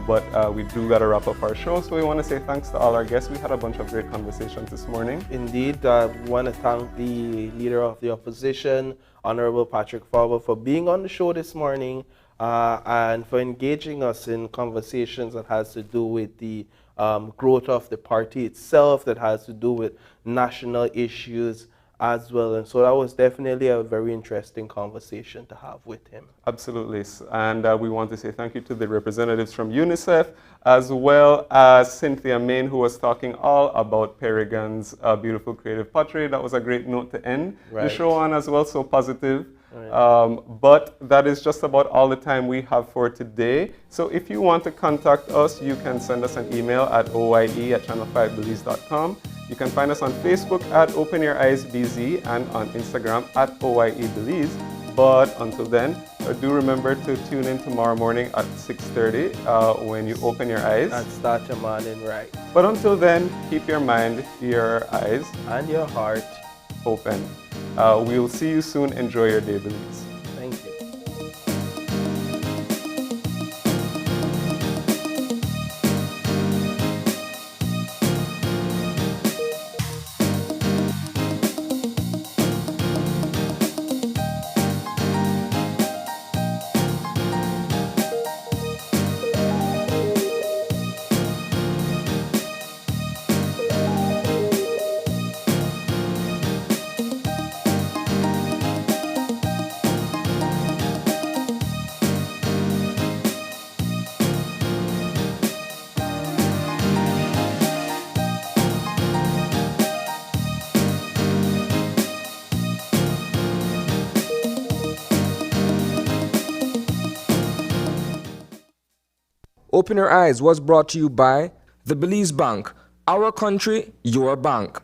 But we do got to wrap up our show, so we want to say thanks to all our guests. We had a bunch of great conversations this morning. Indeed, we want to thank the Leader of the Opposition, Honorable Patrick Farber, for being on the show this morning and for engaging us in conversations that has to do with the growth of the party itself, that has to do with national issues as well. And so that was definitely a very interesting conversation to have with him. Absolutely. And we want to say thank you to the representatives from UNICEF, as well as Cynthia Main, who was talking all about Peregrina's beautiful creative pottery. That was a great note to end the show on as well, so positive. But that is just about all the time we have for today. So if you want to contact us, you can send us an email at oye@channel5belize.com. You can find us on Facebook at Open Your Eyes BZ and on Instagram at OYEBelize. But until then, do remember to tune in tomorrow morning at 6:30 when you open your eyes. And start your morning right. But until then, keep your mind, your eyes, and your heart open. We'll see you soon. Enjoy your day, Belize. Thank you. Open Your Eyes was brought to you by the Belize Bank. Our country, your bank.